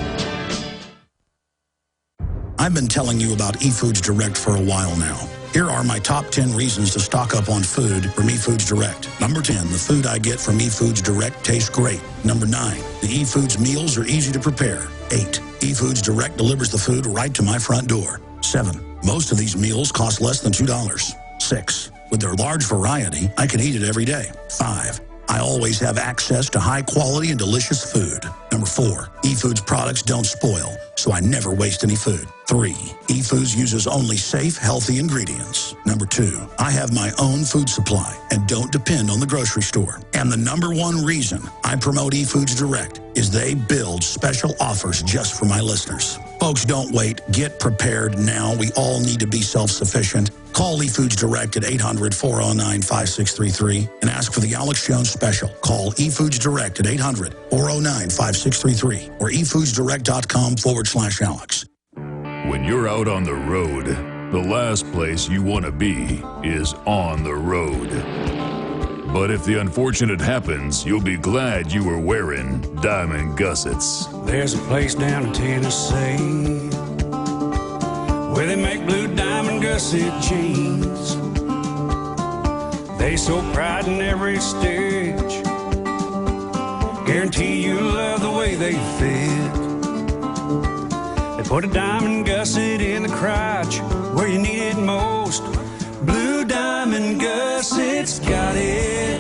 I've been telling you about eFoods Direct for a while now. Here are my top 10 reasons to stock up on food from eFoods Direct. Number 10, the food I get from eFoods Direct tastes great. Number 9, the eFoods meals are easy to prepare. 8, eFoods Direct delivers the food right to my front door. 7, most of these meals cost less than $2. 6, with their large variety, I can eat it every day. 5, I always have access to high quality and delicious food. Number 4, eFoods products don't spoil, so I never waste any food. 3, eFoods uses only safe, healthy ingredients. Number 2, I have my own food supply and don't depend on the grocery store. And the number 1 reason I promote eFoods Direct is they build special offers just for my listeners. Folks, don't wait. Get prepared now. We all need to be self-sufficient. Call eFoods Direct at 800-409-5633 and ask for the Alex Jones special. Call eFoods Direct at 800-409-5633 or efoodsdirect.com/Alex. When you're out on the road, the last place you want to be is on the road. But if the unfortunate happens, you'll be glad you were wearing diamond gussets. There's a place down in Tennessee where they make blue diamond gusset jeans. They so pride in every stitch, guarantee you love the way they fit. They put a diamond gusset in the crotch where you need it most. Blue diamond gussets got it,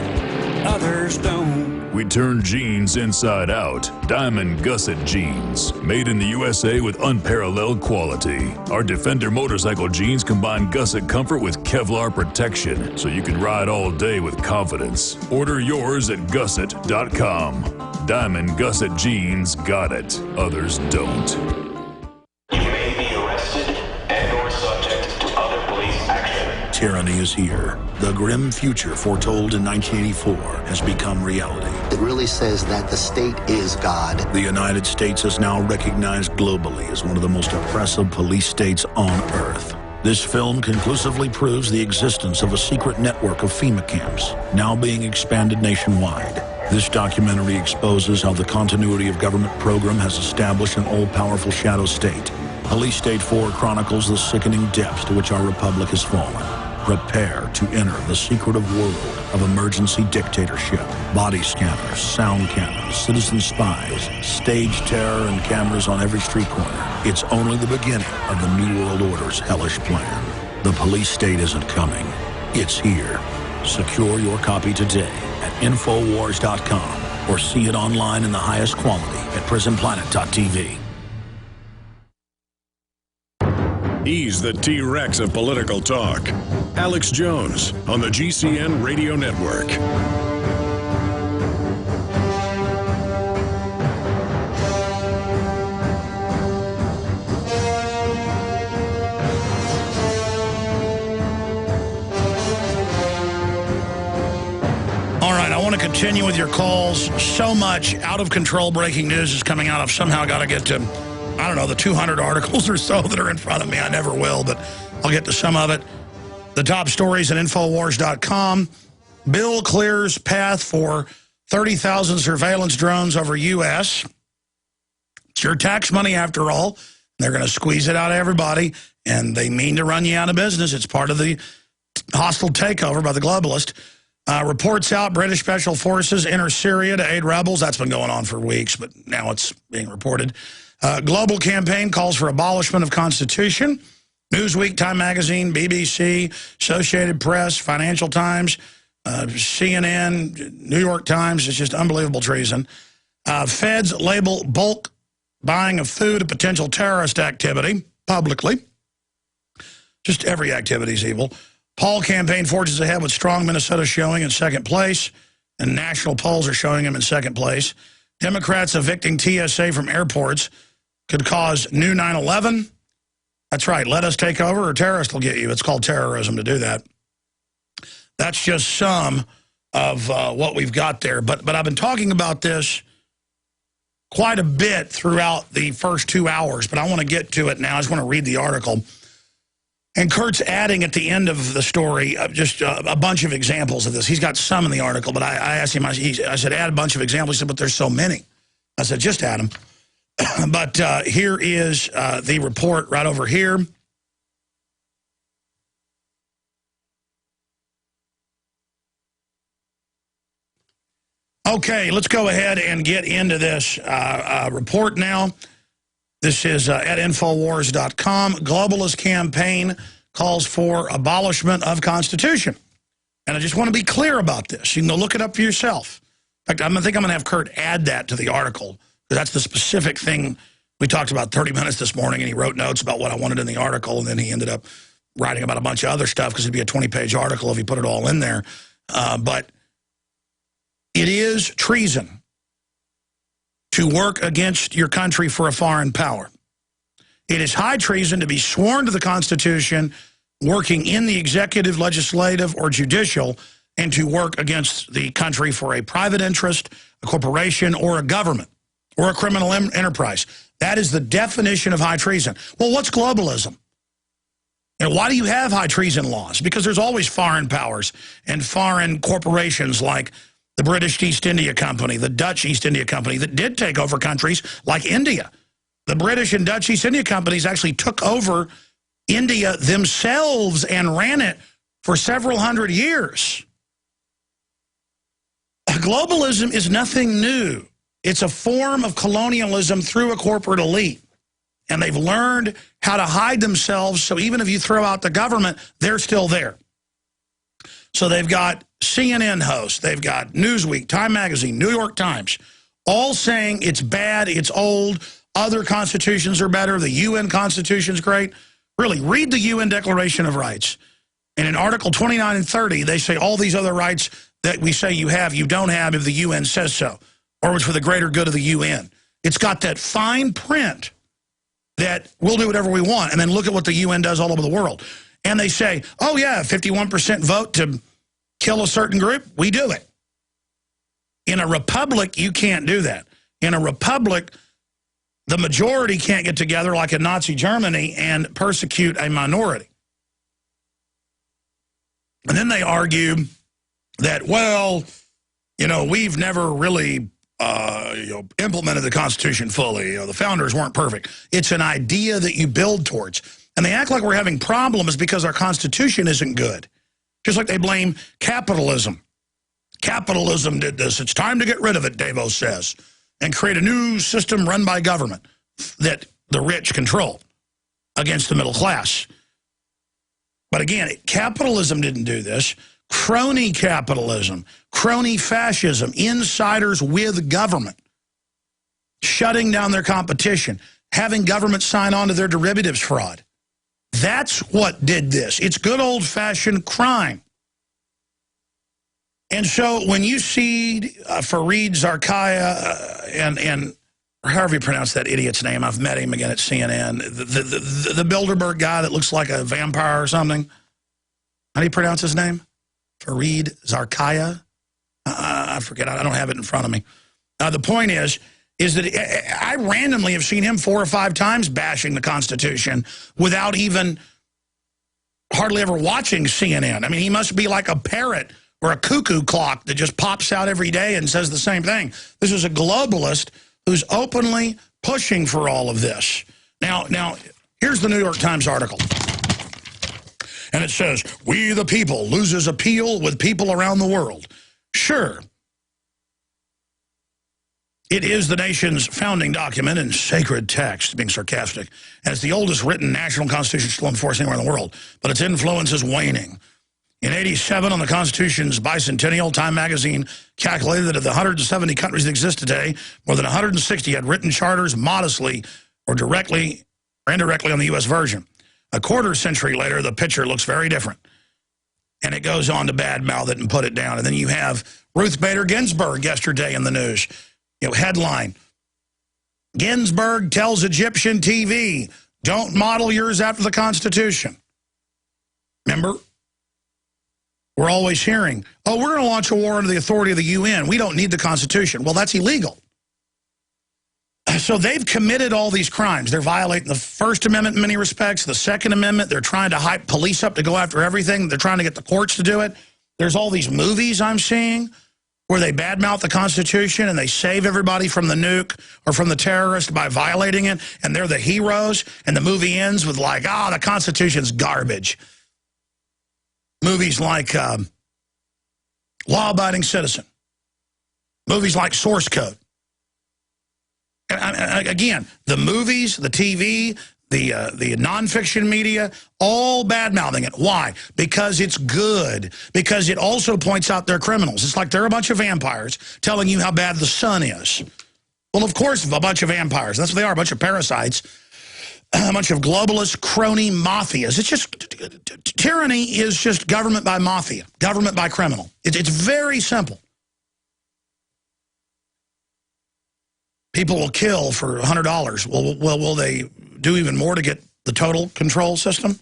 others don't. We turn jeans inside out. Diamond Gusset Jeans. Made in the USA with unparalleled quality. Our Defender motorcycle jeans combine gusset comfort with Kevlar protection, so you can ride all day with confidence. Order yours at gusset.com. Diamond Gusset Jeans got it. Others don't. You may be arrested and/or subject to other police action. Tyranny is here. The grim future foretold in 1984 has become reality. It really says that the state is God. The United States is now recognized globally as one of the most oppressive police states on earth. This film conclusively proves the existence of a secret network of FEMA camps, now being expanded nationwide. This documentary exposes how the continuity of government program has established an all-powerful shadow state. Police State 4 chronicles the sickening depths to which our republic has fallen. Prepare to enter the secretive world of emergency dictatorship. Body scanners, sound cannons, citizen spies, stage terror, and cameras on every street corner. It's only the beginning of the New World Order's hellish plan. The police state isn't coming. It's here. Secure your copy today at Infowars.com or see it online in the highest quality at PrisonPlanet.tv. He's the T-Rex of political talk. Alex Jones on the GCN Radio Network. All right, I want to continue with your calls. So much out-of-control breaking news is coming out. I've somehow got to get to, I don't know, the 200 articles or so that are in front of me. I never will, but I'll get to some of it. The top stories at Infowars.com. Bill clears path for 30,000 surveillance drones over U.S. It's your tax money, after all. They're going to squeeze it out of everybody, and they mean to run you out of business. It's part of the hostile takeover by the globalist. Reports out British Special Forces enter Syria to aid rebels. That's been going on for weeks, but now it's being reported. Global campaign calls for abolishment of Constitution. Newsweek, Time Magazine, BBC, Associated Press, Financial Times, CNN, New York Times. It's just unbelievable treason. Feds label bulk buying of food a potential terrorist activity publicly. Just every activity is evil. Paul campaign forges ahead with strong Minnesota showing in second place, and national polls are showing him in second place. Democrats evicting TSA from airports could cause new 9/11. That's right. Let us take over or terrorists will get you. It's called terrorism to do that. That's just some of what we've got there. But I've been talking about this quite a bit throughout the first 2 hours, but I want to get to it now. I just want to read the article. And Kurt's adding at the end of the story just a bunch of examples of this. He's got some in the article, but I asked him, I said, add a bunch of examples. He said, but there's so many. I said, just add them. But here is the report right over here. Okay, let's go ahead and get into this report now. This is at Infowars.com. Globalist campaign calls for abolishment of Constitution. And I just want to be clear about this. You can go look it up for yourself. In fact, I think I'm going to have Kurt add that to the article, because that's the specific thing we talked about 30 minutes this morning, and he wrote notes about what I wanted in the article, and then he ended up writing about a bunch of other stuff, because it'd be a 20-page article if he put it all in there. But it is treason to work against your country for a foreign power. It is high treason to be sworn to the Constitution, working in the executive, legislative, or judicial, and to work against the country for a private interest, a corporation, or a government, or a criminal enterprise. That is the definition of high treason. Well, what's globalism? And why do you have high treason laws? Because there's always foreign powers and foreign corporations like the British East India Company, the Dutch East India Company, that did take over countries like India. The British and Dutch East India Companies actually took over India themselves and ran it for several hundred years. Globalism is nothing new. It's a form of colonialism through a corporate elite. And they've learned how to hide themselves, so even if you throw out the government, they're still there. So they've got CNN hosts, they've got Newsweek, Time Magazine, New York Times, all saying it's bad, it's old, other constitutions are better, the UN Constitution's great. Really, read the UN Declaration of Rights. And in Article 29 and 30, they say all these other rights that we say you don't have if the UN says so, or it's for the greater good of the UN. It's got that fine print that we'll do whatever we want, and then look at what the UN does all over the world. And they say, oh yeah, 51% vote to kill a certain group, we do it. In a republic, you can't do that. In a republic, the majority can't get together like in Nazi Germany and persecute a minority. And then they argue that, well, you know, we've never really implemented the Constitution fully. You know, the founders weren't perfect. It's an idea that you build towards. And they act like we're having problems because our Constitution isn't good. Just like they blame capitalism. Capitalism did this. It's time to get rid of it, Davos says, and create a new system run by government that the rich control against the middle class. But again, capitalism didn't do this. Crony capitalism, crony fascism, insiders with government, shutting down their competition, having government sign on to their derivatives fraud. That's what did this. It's good old-fashioned crime. And so when you see Fareed Zakaria and however you pronounce that idiot's name, I've met him again at CNN, the Bilderberg guy that looks like a vampire or something. How do you pronounce his name? Fareed Zakaria? I forget. I don't have it in front of me. The point is that I randomly have seen him 4 or 5 times bashing the Constitution without even hardly ever watching CNN. I mean, he must be like a parrot or a cuckoo clock that just pops out every day and says the same thing. This is a globalist who's openly pushing for all of this. Now, here's the New York Times article. And it says, "We the people loses appeal with people around the world." Sure. It is the nation's founding document and sacred text, being sarcastic, and it's the oldest written national constitution still enforced anywhere in the world, but its influence is waning. In '87, on the Constitution's bicentennial, Time magazine calculated that of the 170 countries that exist today, more than 160 had written charters modestly or directly or indirectly on the U.S. version. A quarter century later, the picture looks very different. And it goes on to badmouth it and put it down. And then you have Ruth Bader Ginsburg yesterday in the news. You know, headline, Ginsburg tells Egyptian TV, don't model yours after the Constitution. Remember? We're always hearing, oh, we're going to launch a war under the authority of the UN. We don't need the Constitution. Well, that's illegal. So they've committed all these crimes. They're violating the First Amendment in many respects, the Second Amendment. They're trying to hype police up to go after everything. They're trying to get the courts to do it. There's all these movies I'm seeing where they badmouth the Constitution and they save everybody from the nuke or from the terrorist by violating it, and they're the heroes, and the movie ends with like, the Constitution's garbage. Movies like Law-Abiding Citizen. Movies like Source Code. And again, the movies, the TV, the nonfiction media, all bad-mouthing it. Why? Because it's good. Because it also points out they're criminals. It's like they're a bunch of vampires telling you how bad the sun is. Well, of course, a bunch of vampires. That's what they are, a bunch of parasites. A bunch of globalist crony mafias. It's just, tyranny is just government by mafia, government by criminal. It's very simple. People will kill for $100. Well, will they do even more to get the total control system?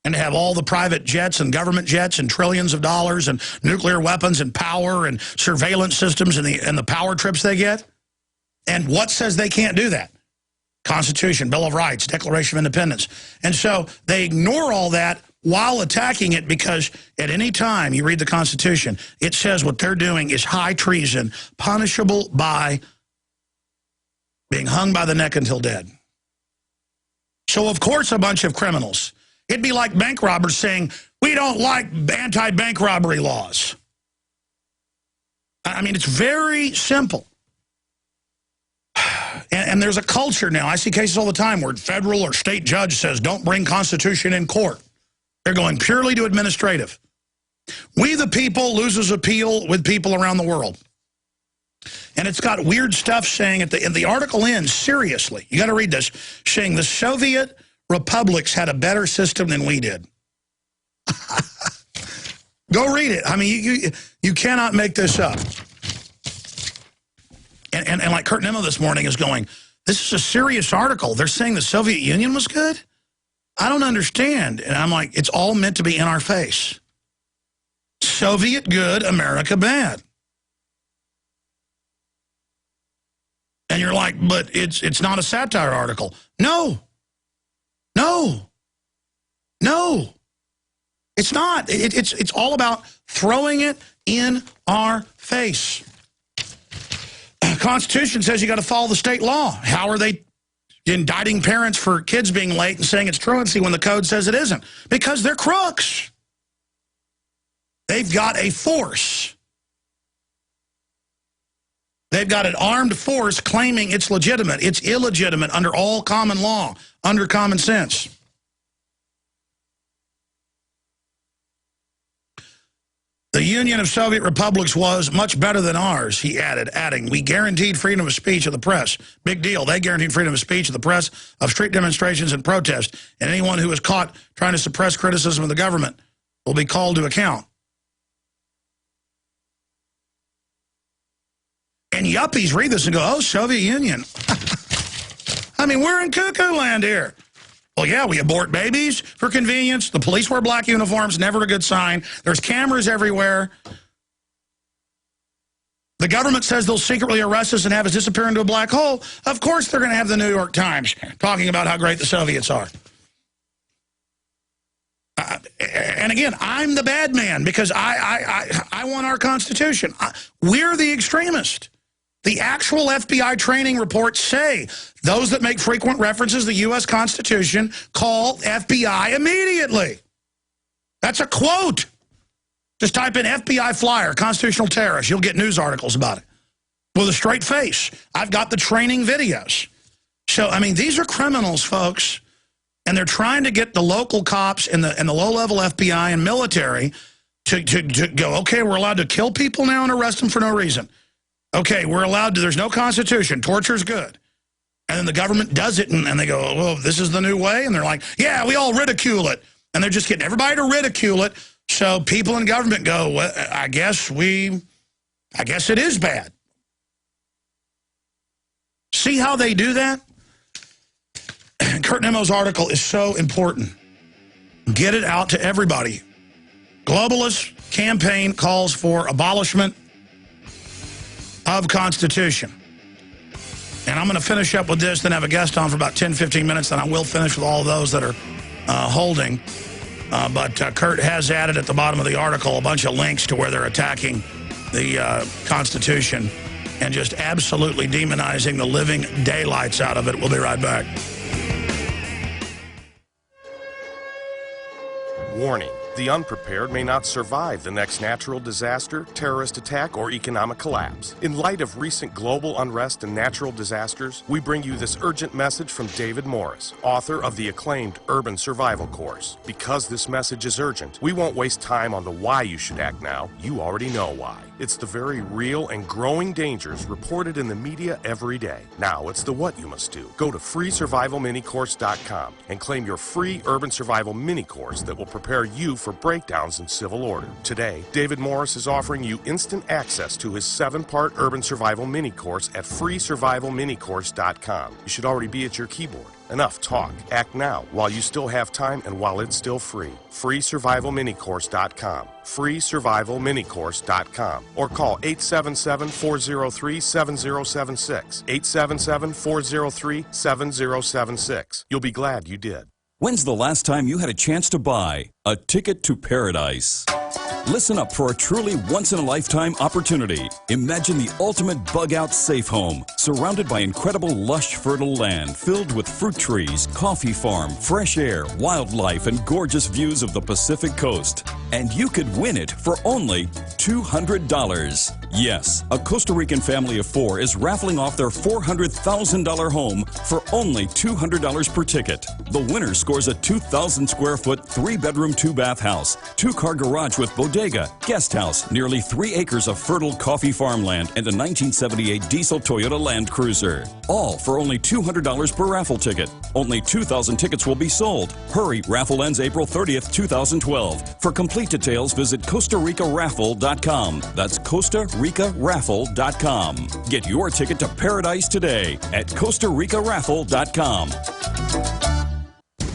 And to have all the private jets and government jets and trillions of dollars and nuclear weapons and power and surveillance systems and the power trips they get? And what says they can't do that? Constitution, Bill of Rights, Declaration of Independence. And so they ignore all that while attacking it because at any time you read the Constitution, it says what they're doing is high treason, punishable by being hung by the neck until dead. So, of course, a bunch of criminals. It'd be like bank robbers saying, we don't like anti-bank robbery laws. I mean, it's very simple. And there's a culture now. I see cases all the time where federal or state judge says, don't bring Constitution in court. They're going purely to administrative. We the people loses appeal with people around the world. And it's got weird stuff saying, and the article ends, seriously, you got to read this, saying the Soviet republics had a better system than we did. Go read it. I mean, you cannot make this up. And like Kurt Nimmo this morning is going, this is a serious article. They're saying the Soviet Union was good? I don't understand. And I'm like, it's all meant to be in our face. Soviet good, America bad. And you're like, but it's not a satire article. No. No. No. It's not. It's all about throwing it in our face. Constitution says you got to follow the state law. How are they indicting parents for kids being late and saying it's truancy when the code says it isn't? Because they're crooks. They've got a force. They've got an armed force claiming it's legitimate. It's illegitimate under all common law, under common sense. The Union of Soviet Republics was much better than ours, he added, adding, we guaranteed freedom of speech of the press. Big deal. They guaranteed freedom of speech of the press, of street demonstrations and protests. And anyone who is caught trying to suppress criticism of the government will be called to account. And yuppies read this and go, oh, Soviet Union. I mean, we're in cuckoo land here. Well, yeah, we abort babies for convenience. The police wear black uniforms, never a good sign. There's cameras everywhere. The government says they'll secretly arrest us and have us disappear into a black hole. Of course they're going to have the New York Times talking about how great the Soviets are. And again, I'm the bad man because I want our Constitution. We're the extremist. The actual FBI training reports say those that make frequent references to the U.S. Constitution call FBI immediately. That's a quote. Just type in FBI flyer, constitutional terrorist. You'll get news articles about it. with a straight face. I've got the training videos. So, I mean, these are criminals, folks, and they're trying to get the local cops and the low-level FBI and military to go, okay, we're allowed to kill people now and arrest them for no reason. Okay, we're allowed to, there's no constitution, torture's good. And then the government does it, and they go, oh, this is the new way? And they're like, yeah, we all ridicule it. And they're just getting everybody to ridicule it, so people in government go, well, I guess it is bad. See how they do that? Kurt Nemo's article is so important. Get it out to everybody. Globalist campaign calls for abolishment of Constitution. And I'm going to finish up with this, then have a guest on for about 10, 15 minutes, then I will finish with all of those that are holding. But Kurt has added at the bottom of the article a bunch of links to where they're attacking the Constitution and just absolutely demonizing the living daylights out of it. We'll be right back. Warning. The unprepared may not survive the next natural disaster, terrorist attack, or economic collapse. In light of recent global unrest and natural disasters, we bring you this urgent message from David Morris, author of the acclaimed Urban Survival Course. Because this message is urgent, we won't waste time on the why you should act now. You already know why. It's the very real and growing dangers reported in the media every day. Now it's the what you must do. Go to freesurvivalminicourse.com and claim your free Urban Survival Mini Course that will prepare you for breakdowns in civil order. Today, David Morris is offering you instant access to his 7-part Urban Survival Mini Course at freesurvivalminicourse.com. You should already be at your keyboard. Enough talk. Act now while you still have time and while it's still free. freesurvivalminicourse.com. freesurvivalminicourse.com. Or call 877-403-7076. 877-403-7076. You'll be glad you did. When's the last time you had a chance to buy a ticket to paradise? Listen up for a truly once-in-a-lifetime opportunity. Imagine the ultimate bug-out safe home, surrounded by incredible lush, fertile land filled with fruit trees, coffee farm, fresh air, wildlife, and gorgeous views of the Pacific coast. And you could win it for only $200. Yes, a Costa Rican family of 4 is raffling off their $400,000 home for only $200 per ticket. The winner scores a 2,000-square-foot, 3-bedroom, 2-bath house, 2-car garage with bodega, guest house, nearly 3 acres of fertile coffee farmland, and a 1978 diesel Toyota Land Cruiser. All for only $200 per raffle ticket. Only 2,000 tickets will be sold. Hurry, raffle ends April 30th, 2012. For complete details, visit CostaRicaRaffle.com. That's CostaRicaRaffle.com. Get your ticket to paradise today at CostaRicaRaffle.com.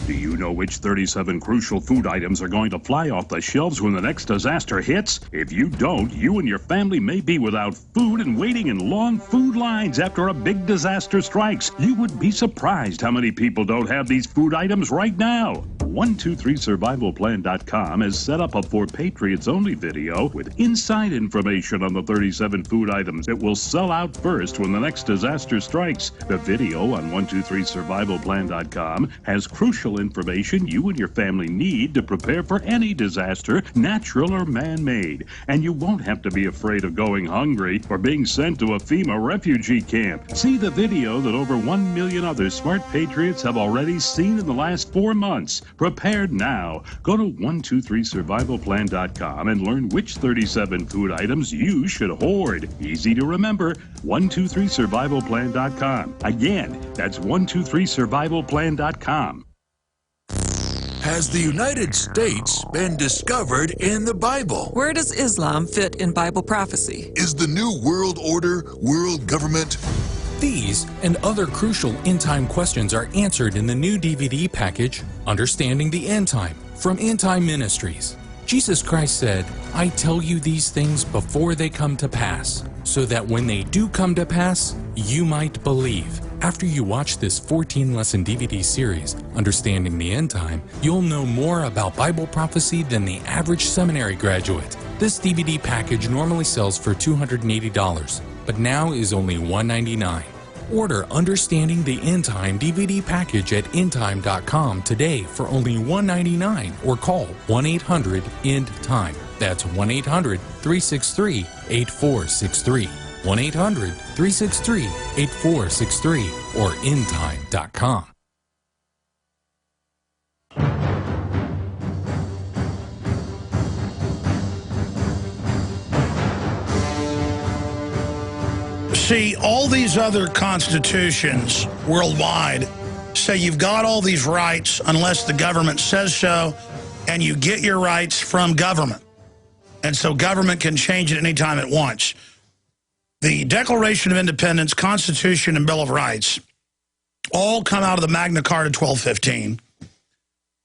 Do you know which 37 crucial food items are going to fly off the shelves when the next disaster hits? If you don't, you and your family may be without food and waiting in long food lines after a big disaster strikes. You would be surprised how many people don't have these food items right now. 123survivalplan.com has set up a For Patriots Only video with inside information on the 37 food items that will sell out first when the next disaster strikes. The video on 123survivalplan.com has crucial information you and your family need to prepare for any disaster, natural or man-made. And you won't have to be afraid of going hungry or being sent to a FEMA refugee camp. See the video that over 1 million other smart patriots have already seen in the last 4 months. Prepared now. Go to 123survivalplan.com and learn which 37 food items you should hoard. Easy to remember. 123survivalplan.com. Again, that's 123survivalplan.com. Has the United States been discovered in the Bible? Where does Islam fit in Bible prophecy? Is the New World Order world government? These and other crucial end-time questions are answered in the new DVD package, Understanding the End Time, from End Time Ministries. Jesus Christ said, "I tell you these things before they come to pass, so that when they do come to pass, you might believe." After you watch this 14-lesson DVD series, Understanding the End Time, you'll know more about Bible prophecy than the average seminary graduate. This DVD package normally sells for $280, but now is only $199. Order Understanding the End Time DVD package at endtime.com today for only $199 or call 1-800-END-TIME. That's 1-800-363-8463. 1-800-363-8463 or endtime.com. See, all these other constitutions worldwide say you've got all these rights unless the government says so, and you get your rights from government. And so government can change it anytime it wants. The Declaration of Independence, Constitution, and Bill of Rights all come out of the Magna Carta 1215.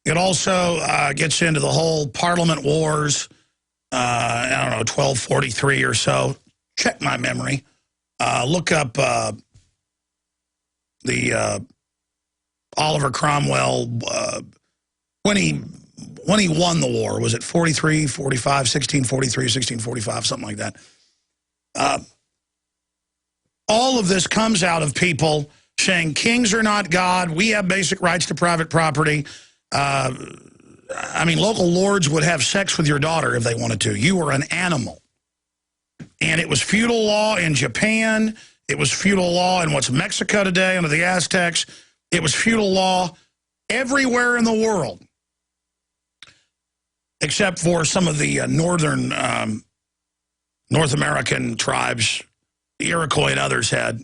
It also gets into the whole Parliament Wars, I don't know, 1243 or so. Check my memory. Look up the Oliver Cromwell when he won the war. Was it 43, 45, 1643, 1645, something like that? All of this comes out of people saying kings are not God. We have basic rights to private property. I mean, local lords would have sex with your daughter if they wanted to. You were an animal. And it was feudal law in Japan. It was feudal law in what's Mexico today under the Aztecs. It was feudal law everywhere in the world, except for some of the northern North American tribes. The Iroquois and others had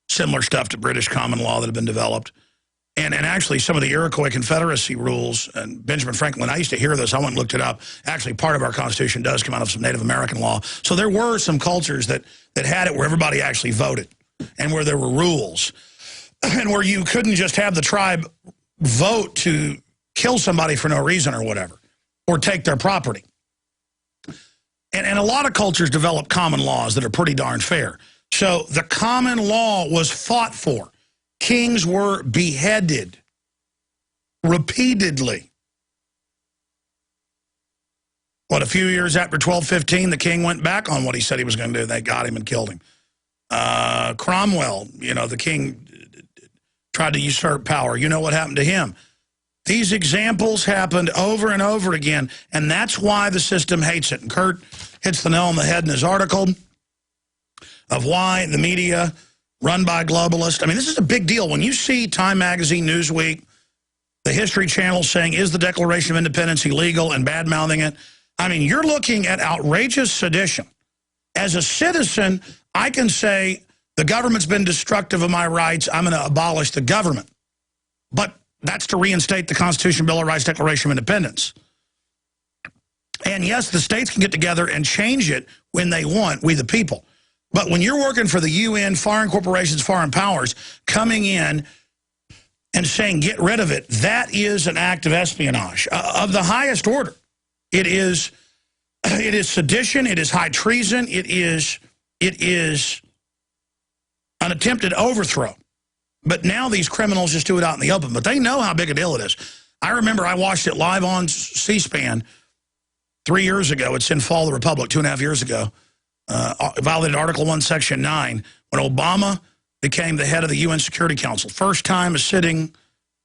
similar stuff to British common law that had been developed. And actually, some of the Iroquois Confederacy rules, and Benjamin Franklin, I used to hear this, I went and looked it up. Actually, part of our Constitution does come out of some Native American law. So there were some cultures that had it where everybody actually voted and where there were rules and where you couldn't just have the tribe vote to kill somebody for no reason or whatever, or take their property. And a lot of cultures develop common laws that are pretty darn fair. So the common law was fought for. Kings were beheaded repeatedly. What, a few years after 1215, the king went back on what he said he was going to do. They got him and killed him. Cromwell, you know, the king tried to usurp power. You know what happened to him. These examples happened over and over again, and that's why the system hates it. And Kurt hits the nail on the head in his article of why the media run by globalists. I mean, this is a big deal. When you see Time Magazine, Newsweek, the History Channel saying, is the Declaration of Independence illegal, and bad-mouthing it, I mean, you're looking at outrageous sedition. As a citizen, I can say, the government's been destructive of my rights, I'm going to abolish the government. But that's to reinstate the Constitution, Bill of Rights, Declaration of Independence. And yes, the states can get together and change it when they want, we the people. But when you're working for the UN, foreign corporations, foreign powers, coming in and saying, get rid of it, that is an act of espionage of the highest order. It is sedition, it is high treason, it is an attempted overthrow. But now these criminals just do it out in the open. But they know how big a deal it is. I remember I watched it live on C-SPAN 3 years ago. It's in Fall of the Republic, 2.5 years ago. Violated Article 1, Section 9, when Obama became the head of the UN Security Council. First time a sitting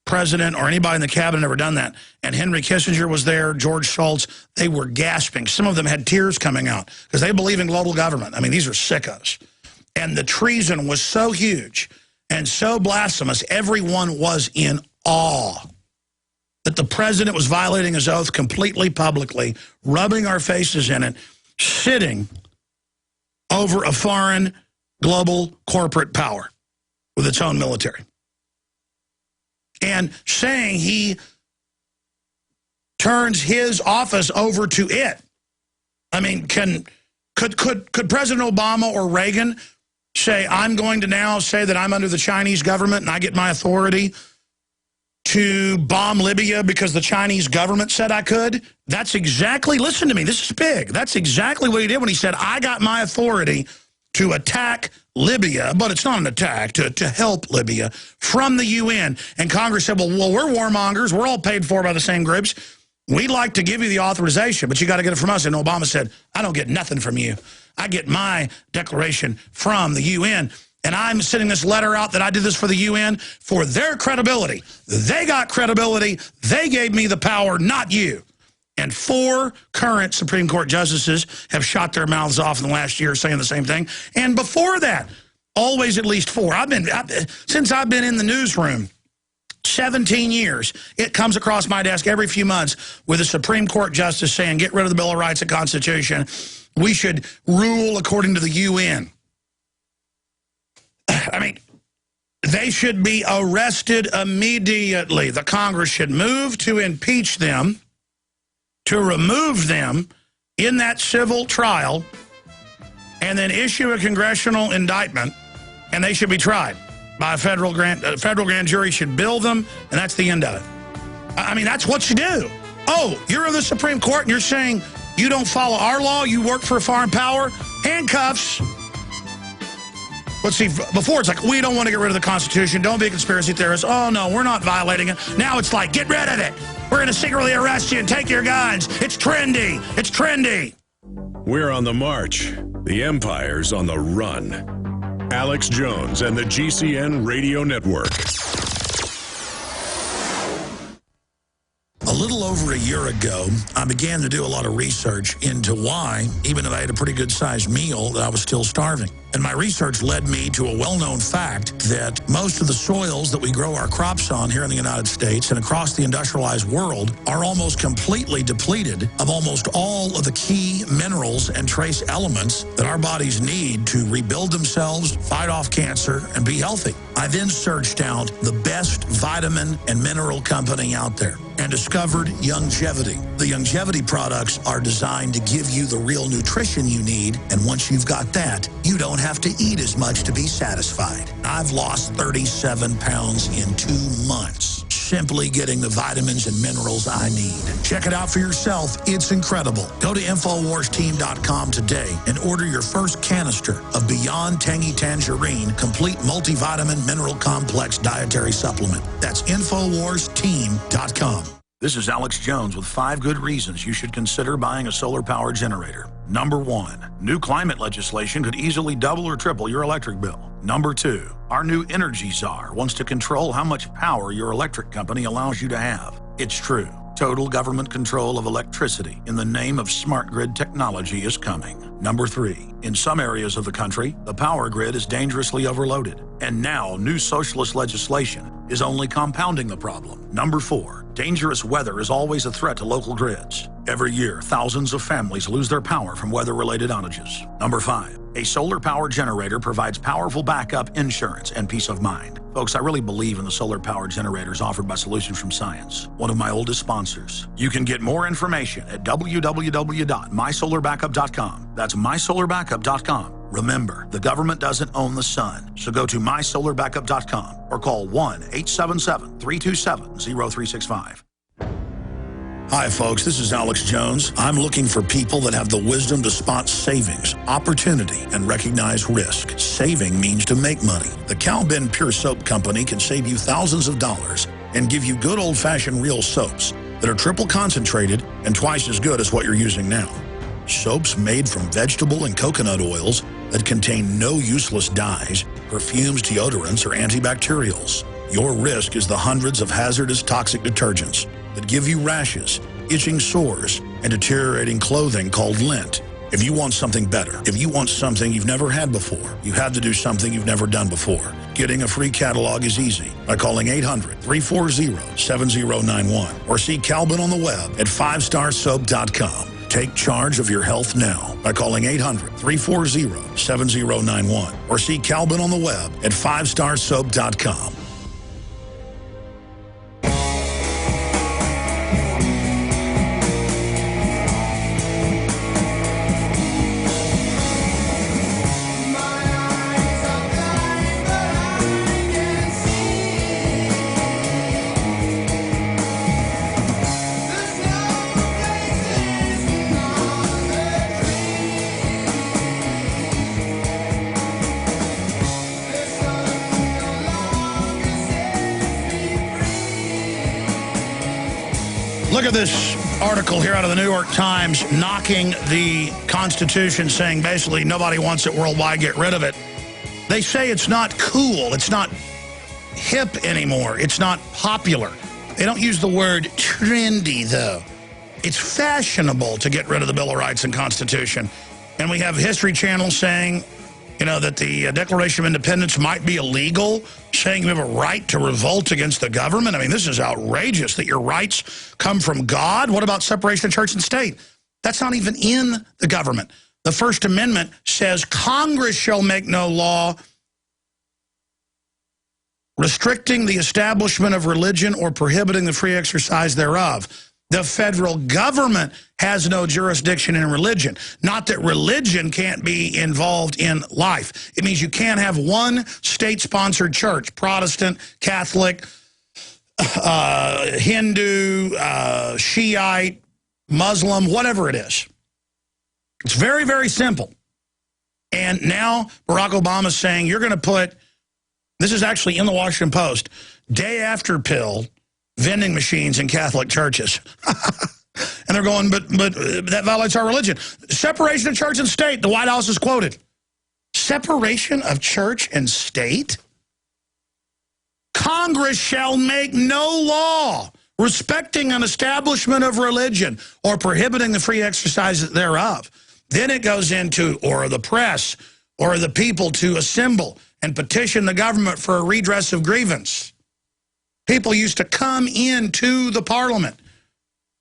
president or anybody in the cabinet ever done that. And Henry Kissinger was there, George Shultz. They were gasping. Some of them had tears coming out because they believe in global government. I mean, these are sickos. And the treason was so huge and so blasphemous, everyone was in awe that the president was violating his oath completely publicly, rubbing our faces in it, sitting over a foreign global corporate power with its own military. And saying he turns his office over to it. I mean, could President Obama or Reagan say, I'm going to now say that I'm under the Chinese government and I get my authority to bomb Libya because the Chinese government said I could? That's exactly, listen to me, this is big. That's exactly what he did when he said, I got my authority to attack Libya, but it's not an attack, to help Libya from the UN. And Congress said, well, we're warmongers. We're all paid for by the same groups. We'd like to give you the authorization, but you got to get it from us. And Obama said, I don't get nothing from you. I get my declaration from the UN. And I'm sending this letter out that I did this for the UN for their credibility. They got credibility. They gave me the power, not you. And 4 current Supreme Court justices have shot their mouths off in the last year saying the same thing. And before that, always at least 4. Since I've been in the newsroom, 17 years, it comes across my desk every few months with a Supreme Court justice saying, get rid of the Bill of Rights and Constitution. We should rule according to the UN. I mean, they should be arrested immediately. The Congress should move to impeach them, to remove them in that civil trial, and then issue a congressional indictment, and they should be tried by a federal grand jury should bill them, and that's the end of it. I mean, that's what you do. Oh, you're in the Supreme Court, and you're saying you don't follow our law, you work for a foreign power, handcuffs. But see, before it's like, we don't want to get rid of the Constitution, don't be a conspiracy theorist. Oh, no, we're not violating it. Now it's like, get rid of it. We're going to secretly arrest you and take your guns. It's trendy. It's trendy. We're on the march. The empire's on the run. Alex Jones and the GCN Radio Network. A little over a year ago, I began to do a lot of research into why, even if I had a pretty good-sized meal, that I was still starving. And my research led me to a well-known fact that most of the soils that we grow our crops on here in the United States and across the industrialized world are almost completely depleted of almost all of the key minerals and trace elements that our bodies need to rebuild themselves, fight off cancer, and be healthy. I then searched out the best vitamin and mineral company out there and discovered Youngevity. The Youngevity products are designed to give you the real nutrition you need, and once you've got that, you don't have to eat as much to be satisfied. I've lost 37 pounds in 2 months, simply getting the vitamins and minerals I need. Check it out for yourself. It's incredible. Go to InfoWarsTeam.com today and order your first canister of Beyond Tangy Tangerine Complete Multivitamin Mineral Complex Dietary Supplement. That's InfoWarsTeam.com. This is Alex Jones with 5 good reasons you should consider buying a solar power generator. Number 1, new climate legislation could easily double or triple your electric bill. Number 2, our new energy czar wants to control how much power your electric company allows you to have. It's true. Total government control of electricity in the name of smart grid technology is coming. Number 3, in some areas of the country, the power grid is dangerously overloaded. And now, new socialist legislation is only compounding the problem. Number 4, dangerous weather is always a threat to local grids. Every year, thousands of families lose their power from weather-related outages. Number 5, a solar power generator provides powerful backup insurance and peace of mind. Folks, I really believe in the solar power generators offered by Solutions from Science, one of my oldest sponsors. You can get more information at www.mysolarbackup.com. That's mysolarbackup.com. Remember, the government doesn't own the sun, so go to mysolarbackup.com or call 1-877-327-0365. Hi, folks. This is Alex Jones. I'm looking for people that have the wisdom to spot savings, opportunity, and recognize risk. Saving means to make money. The Cal Ben Pure Soap Company can save you thousands of dollars and give you good old-fashioned real soaps that are triple concentrated and twice as good as what you're using now. Soaps made from vegetable and coconut oils that contain no useless dyes, perfumes, deodorants, or antibacterials. Your risk is the hundreds of hazardous toxic detergents that give you rashes, itching sores, and deteriorating clothing called lint. If you want something better, if you want something you've never had before, you have to do something you've never done before. Getting a free catalog is easy by calling 800-340-7091 or see Calvin on the web at 5starsoap.com. Take charge of your health now by calling 800-340-7091 or see Calvin on the web at 5starsoap.com. Look at this article here out of the New York Times knocking the Constitution, saying basically nobody wants it worldwide, get rid of it. They say it's not cool, it's not hip anymore, it's not popular. They don't use the word trendy, though. It's fashionable to get rid of the Bill of Rights and Constitution. And we have History Channel saying, you know, that the Declaration of Independence might be illegal, saying you have a right to revolt against the government. I mean, this is outrageous that your rights come from God. What about separation of church and state? That's not even in the government. The First Amendment says Congress shall make no law restricting the establishment of religion or prohibiting the free exercise thereof. The federal government has no jurisdiction in religion. Not that religion can't be involved in life. It means you can't have one state-sponsored church, Protestant, Catholic, Hindu, Shiite, Muslim, whatever it is. It's very, very simple. And now Barack Obama is saying you're going to put, this is actually in the Washington Post, day after pill vending machines in Catholic churches. And they're going, but that violates our religion. Separation of church and state, the White House is quoted. Separation of church and state? Congress shall make no law respecting an establishment of religion or prohibiting the free exercise thereof. Then it goes into, or the press, or the people to assemble and petition the government for a redress of grievance. People used to come into the parliament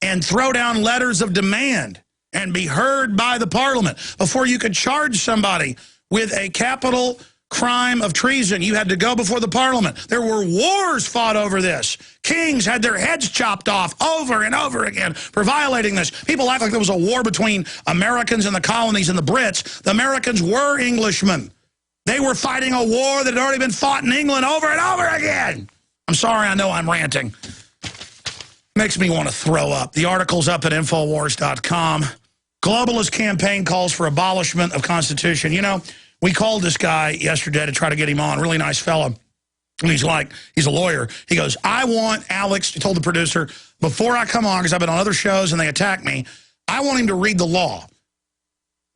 and throw down letters of demand and be heard by the parliament. Before you could charge somebody with a capital crime of treason, you had to go before the parliament. There were wars fought over this. Kings had their heads chopped off over and over again for violating this. People act like there was a war between Americans and the colonies and the Brits. The Americans were Englishmen. They were fighting a war that had already been fought in England over and over again. I'm sorry, I know I'm ranting. Makes me want to throw up. The article's up at Infowars.com. Globalist campaign calls for abolishment of Constitution. You know, we called this guy yesterday to try to get him on. Really nice fellow. And he's like, he's a lawyer. He goes, I want Alex, he told the producer, before I come on, because I've been on other shows and they attack me, I want him to read the law.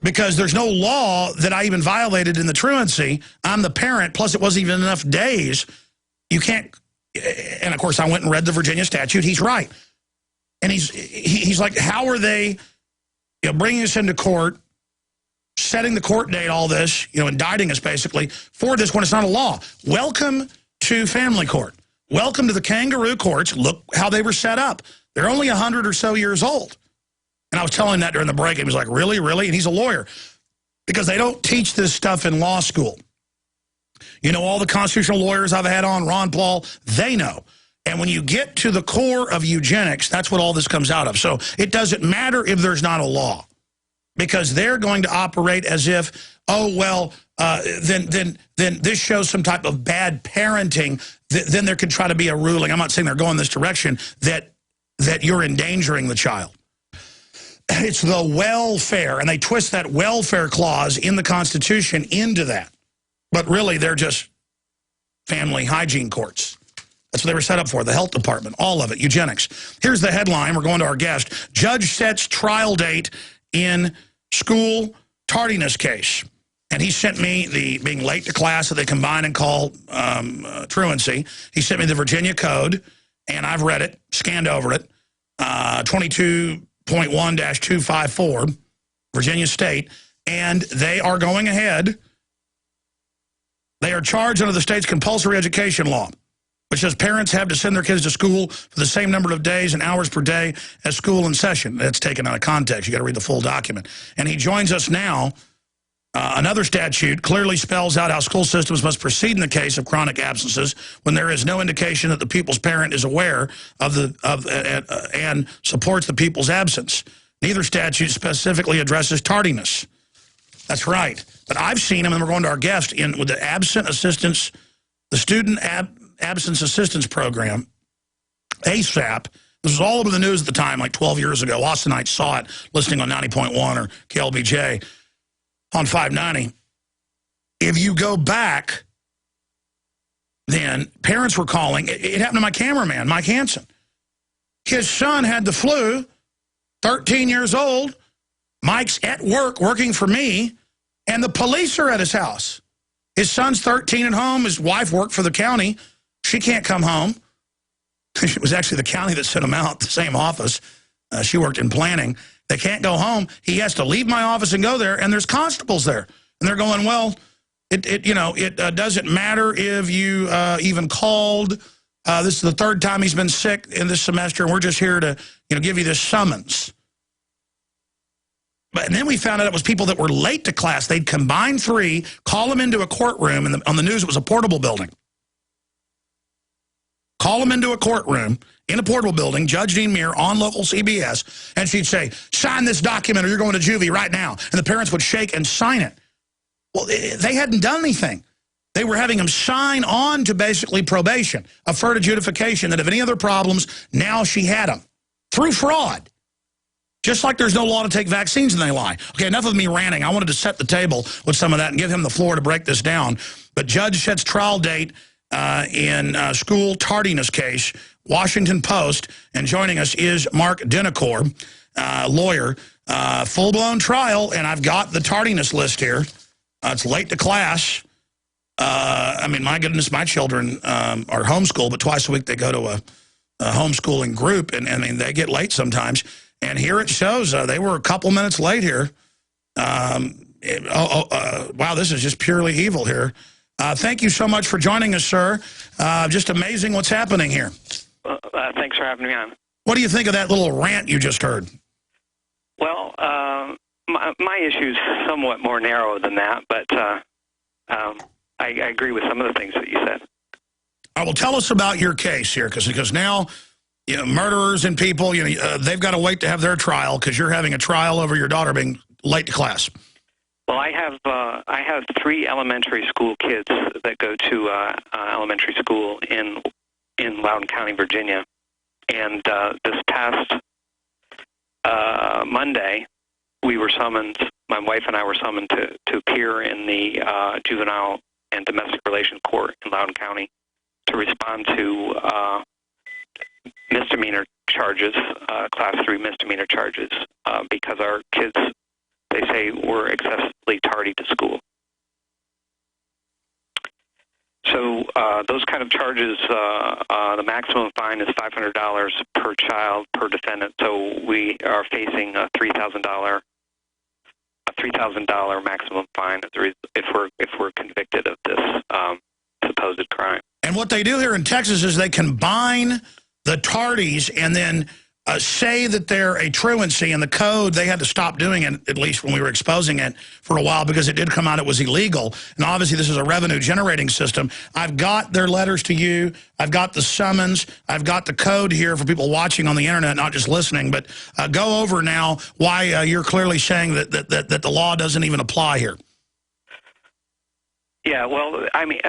Because there's no law that I even violated in the truancy. I'm the parent, plus it wasn't even enough days. You can't, and of course I went and read the Virginia statute. He's right. And he's like, how are they bringing us into court, setting the court date, all this, indicting us basically for this when it's not a law? Welcome to family court. Welcome to the kangaroo courts. Look how they were set up. They're only 100 or so years old. And I was telling him that during the break, and he was like, really, really? And he's a lawyer. Because they don't teach this stuff in law school. You know, all the constitutional lawyers I've had on, Ron Paul, they know. And when you get to the core of eugenics, that's what all this comes out of. So it doesn't matter if there's not a law. Because they're going to operate as if, oh, well, then this shows some type of bad parenting. Then there could try to be a ruling. I'm not saying they're going this direction, that you're endangering the child. It's the welfare, and they twist that welfare clause in the Constitution into that. But really, they're just family hygiene courts. That's what they were set up for, the health department, all of it, eugenics. Here's the headline. We're going to our guest. Judge sets trial date in school tardiness case. And he sent me the being late to class that they combine and call truancy. He sent me the Virginia Code, and I've read it, scanned over it, 22.1-254, Virginia State, and they are going ahead. They are charged under the state's compulsory education law, which says parents have to send their kids to school for the same number of days and hours per day as school in session. That's taken out of context. You got to read the full document. And he joins us now. Another statute clearly spells out how school systems must proceed in the case of chronic absences when there is no indication that the pupil's parent is aware of and supports the pupil's absence. Neither statute specifically addresses tardiness. That's right. But I've seen them, and we're going to our guest, with the absent assistance, the student absence assistance program, ASAP. This was all over the news at the time, like 12 years ago. Austinites saw it, listening on 90.1 or KLBJ on 590. If you go back, then parents were calling. It happened to my cameraman, Mike Hansen. His son had the flu, 13 years old. Mike's at work working for me, and the police are at his house. His son's 13 at home. His wife worked for the county. She can't come home. It was actually the county that sent him out, the same office. She worked in planning. They can't go home. He has to leave my office and go there, and there's constables there. And they're going, well, it doesn't matter if you even called. This is the third time he's been sick in this semester, and we're just here to give you this summons. And then we found out it was people that were late to class. They'd combine 3, call them into a courtroom, and on the news it was a portable building. Call them into a courtroom in a portable building, Judge Dean Muir on local CBS, and she'd say, sign this document or you're going to juvie right now. And the parents would shake and sign it. Well, they hadn't done anything. They were having them sign on to basically probation, a deferred adjudication, that if any other problems, now she had them. Through fraud. Just like there's no law to take vaccines and they lie. Okay, enough of me ranting. I wanted to set the table with some of that and give him the floor to break this down. But judge sets trial date in school tardiness case, Washington Post, and joining us is Mark Dinocore, lawyer, full-blown trial, and I've got the tardiness list here. It's late to class. I mean, my goodness, my children are homeschooled, but twice a week they go to a homeschooling group, and I mean, they get late sometimes. And here it shows they were a couple minutes late here. Wow, this is just purely evil here. Thank you so much for joining us, sir. Just amazing what's happening here. Thanks for having me on. What do you think of that little rant you just heard? Well, my issue is somewhat more narrow than that, but I agree with some of the things that you said. Well, tell us about your case here, because now murderers and people, they've got to wait to have their trial because you're having a trial over your daughter being late to class. Well, I have 3 elementary school kids that go to elementary school in Loudoun County, Virginia, and this past Monday, we were summoned. My wife and I were summoned to appear in the juvenile and domestic relations court in Loudoun County to respond to misdemeanor charges, class 3 misdemeanor charges, because our kids, they say, were excessively tardy to school. So those kind of charges, the maximum fine is $500 per child per defendant. So we are facing a $3,000 maximum fine if we're convicted of this supposed crime. And what they do here in Texas is they combine the tardies and then say that they're a truancy. In the code, they had to stop doing it, at least when we were exposing it for a while, because it did come out it was illegal. And obviously this is a revenue-generating system. I've got their letters to you. I've got the summons. I've got the code here for people watching on the internet, not just listening. But go over now why you're clearly saying that the law doesn't even apply here. Yeah, well, I mean,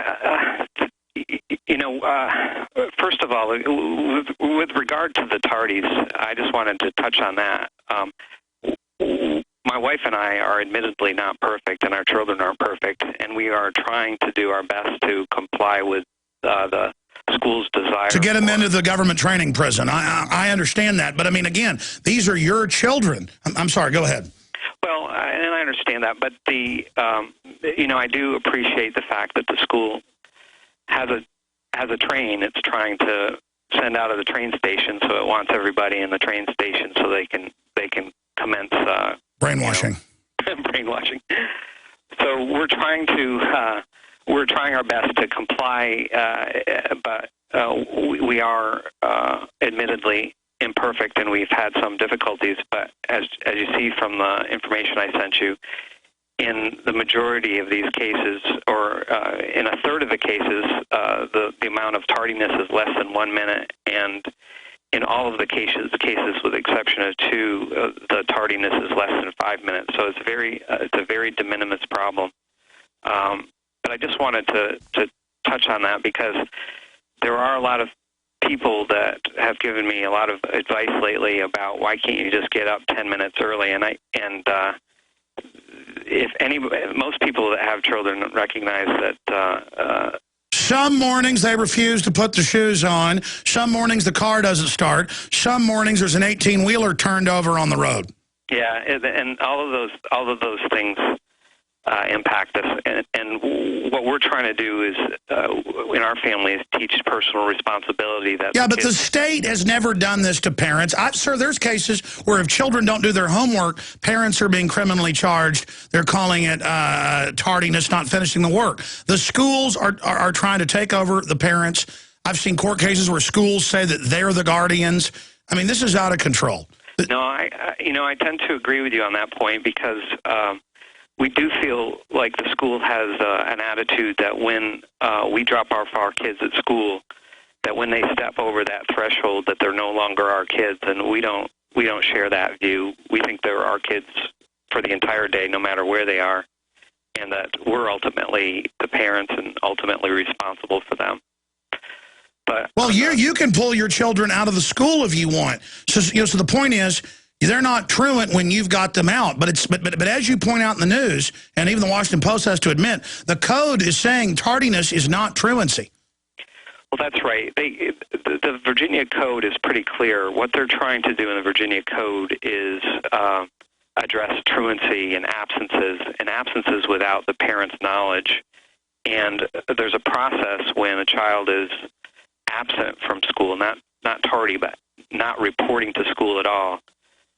first of all, with regard to the tardies, I just wanted to touch on that. My wife and I are admittedly not perfect, and our children aren't perfect, and we are trying to do our best to comply with the school's desire. To get them into the government training prison. I understand that, but I mean, again, these are your children. I'm sorry, go ahead. Well, and I understand that, but I do appreciate the fact that the school has a train it's trying to send out of the train station, so it wants everybody in the train station so they can commence brainwashing. Brainwashing. So we're trying our best to comply, but we are admittedly imperfect, and we've had some difficulties. But as you see from the information I sent you, in the majority of these cases, or in a third of the cases, the amount of tardiness is less than 1 minute, and in all of the cases with the exception of 2, the tardiness is less than 5 minutes. So it's a very de minimis problem. But I just wanted to touch on that because there are a lot of people that have given me a lot of advice lately about why can't you just get up 10 minutes early, most people that have children recognize that. Some mornings they refuse to put the shoes on. Some mornings the car doesn't start. Some mornings there's an 18-wheeler turned over on the road. Yeah, and all of those things impact us. And what we're trying to do is, in our family, is teach personal responsibility. That yeah, but the state has never done this to parents. Sir, there's cases where if children don't do their homework, parents are being criminally charged. They're calling it tardiness, not finishing the work. The schools are trying to take over the parents. I've seen court cases where schools say that they're the guardians. I mean, this is out of control. No, I tend to agree with you on that point because we do feel like the school has an attitude that when we drop off our kids at school, that when they step over that threshold, that they're no longer our kids, and we don't share that view. We think they're our kids for the entire day, no matter where they are, and that we're ultimately the parents and ultimately responsible for them. But well, you can pull your children out of the school if you want. So so the point is, they're not truant when you've got them out. But as you point out in the news, and even the Washington Post has to admit, the code is saying tardiness is not truancy. Well, that's right. The Virginia Code is pretty clear. What they're trying to do in the Virginia Code is address truancy and absences without the parent's knowledge. And there's a process when a child is absent from school, not tardy, but not reporting to school at all.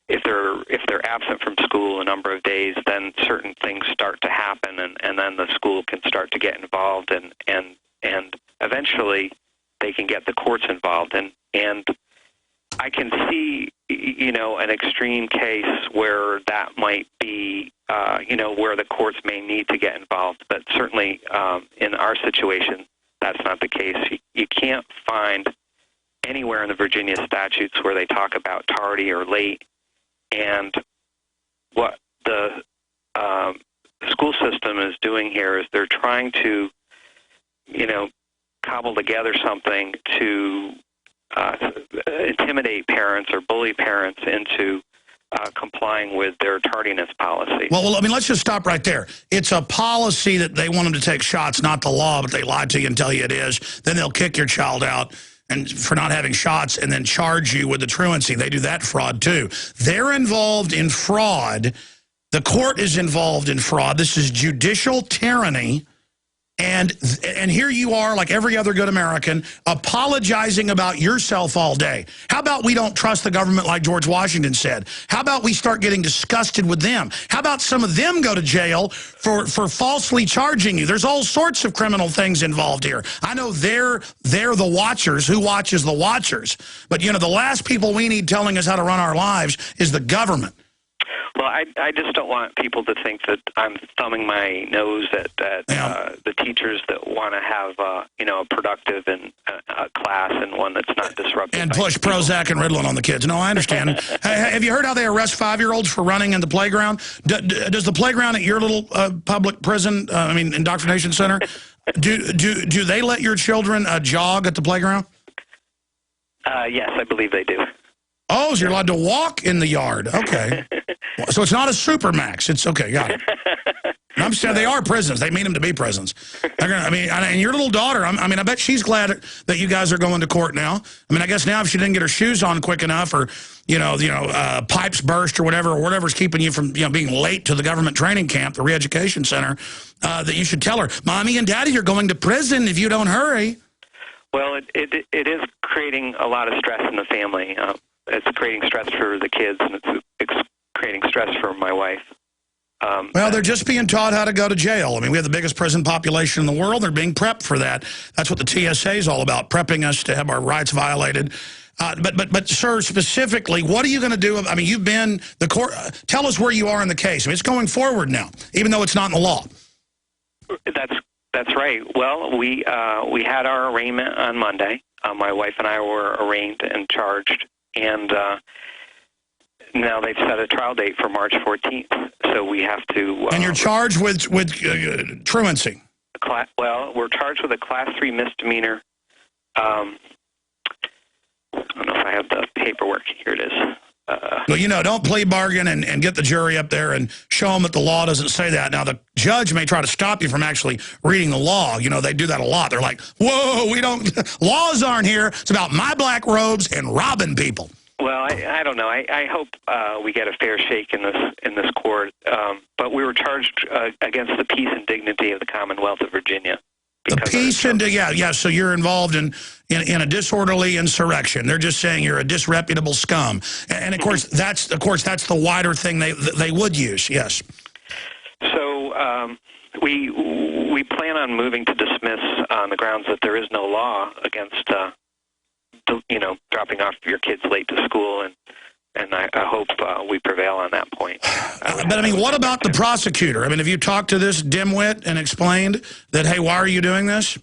If they're absent from school a number of days, then certain things start to happen, and then the school can start to get involved, and eventually they can get the courts involved. And I can see, an extreme case where that might be, where the courts may need to get involved. But certainly in our situation, that's not the case. You can't find anywhere in the Virginia statutes where they talk about tardy or late. And what the school system is doing here is they're trying to, cobble together something to intimidate parents or bully parents into complying with their tardiness policy. Well, I mean, let's just stop right there. It's a policy that they want them to take shots, not the law, but they lie to you and tell you it is. Then they'll kick your child out and for not having shots and then charge you with the truancy. They do that fraud, too. They're involved in fraud. The court is involved in fraud. This is judicial tyranny. And here you are, like every other good American, apologizing about yourself all day. How about we don't trust the government like George Washington said? How about we start getting disgusted with them? How about some of them go to jail for falsely charging you? There's all sorts of criminal things involved here. I know they're the watchers. Who watches the watchers? But, the last people we need telling us how to run our lives is the government. Well, I just don't want people to think that I'm thumbing my nose at the teachers that want to have a productive and a class and one that's not disruptive. And push Prozac and Ritalin on the kids. No, I understand. Have you heard how they arrest 5-year-olds for running in the playground? Does the playground at your little public prison, indoctrination center, do they let your children jog at the playground? Yes, I believe they do. Oh, so you're allowed to walk in the yard. Okay. So it's not a Supermax. It's okay, got it. I'm saying they are prisons. They mean them to be prisons. And your little daughter, I bet she's glad that you guys are going to court now. I guess now if she didn't get her shoes on quick enough or, pipes burst or whatever's keeping you from, being late to the government training camp, the re-education center, that you should tell her, Mommy and Daddy are going to prison if you don't hurry. Well, it is creating a lot of stress in the family. It's creating stress for the kids, and it's creating stress for my wife. Well, they're just being taught how to go to jail. We have the biggest prison population in the world. They're being prepped for that. That's what the TSA is all about, prepping us to have our rights violated. But sir, specifically, what are you going to do? You've been the court. Tell us where you are in the case. It's going forward now, even though it's not in the law. That's right. Well, we had our arraignment on Monday. My wife and I were arraigned and charged, and now they've set a trial date for March 14th. So we have to. And you're charged with truancy. Well, we're charged with a Class 3 misdemeanor. I don't know if I have the paperwork. Here it is. Well, don't plea bargain and get the jury up there and show them that the law doesn't say that. Now, the judge may try to stop you from actually reading the law. They do that a lot. They're like, whoa, we don't, laws aren't here. It's about my black robes and robbing people. Well, I don't know. I hope we get a fair shake in this court. But we were charged against the peace and dignity of the Commonwealth of Virginia. The peace and yeah. So you're involved in a disorderly insurrection. They're just saying you're a disreputable scum, and of course that's the wider thing they would use. Yes. So we plan on moving to dismiss on the grounds that there is no law against dropping off your kids late to school, and I hope we prevail on that point. But I mean, what about the prosecutor? I mean, have you talked to this dimwit and explained that, hey, why are you doing this?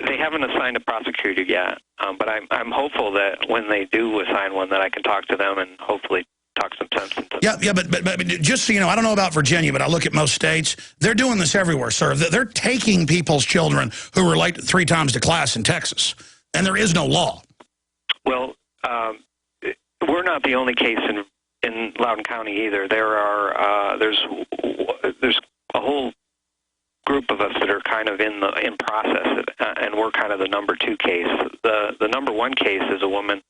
They haven't assigned a prosecutor yet, but I'm hopeful that when they do assign one, that I can talk to them and hopefully talk some sense into them. Yeah, but just so you know, I don't know about Virginia, but I look at most states. They're doing this everywhere, sir. They're taking people's children who were late 3 times to class in Texas, and there is no law. Well, we're not the only case in Loudoun County either. There's a whole group of us that are kind of in process, and we're kind of the number 2 case. The number 1 case is a woman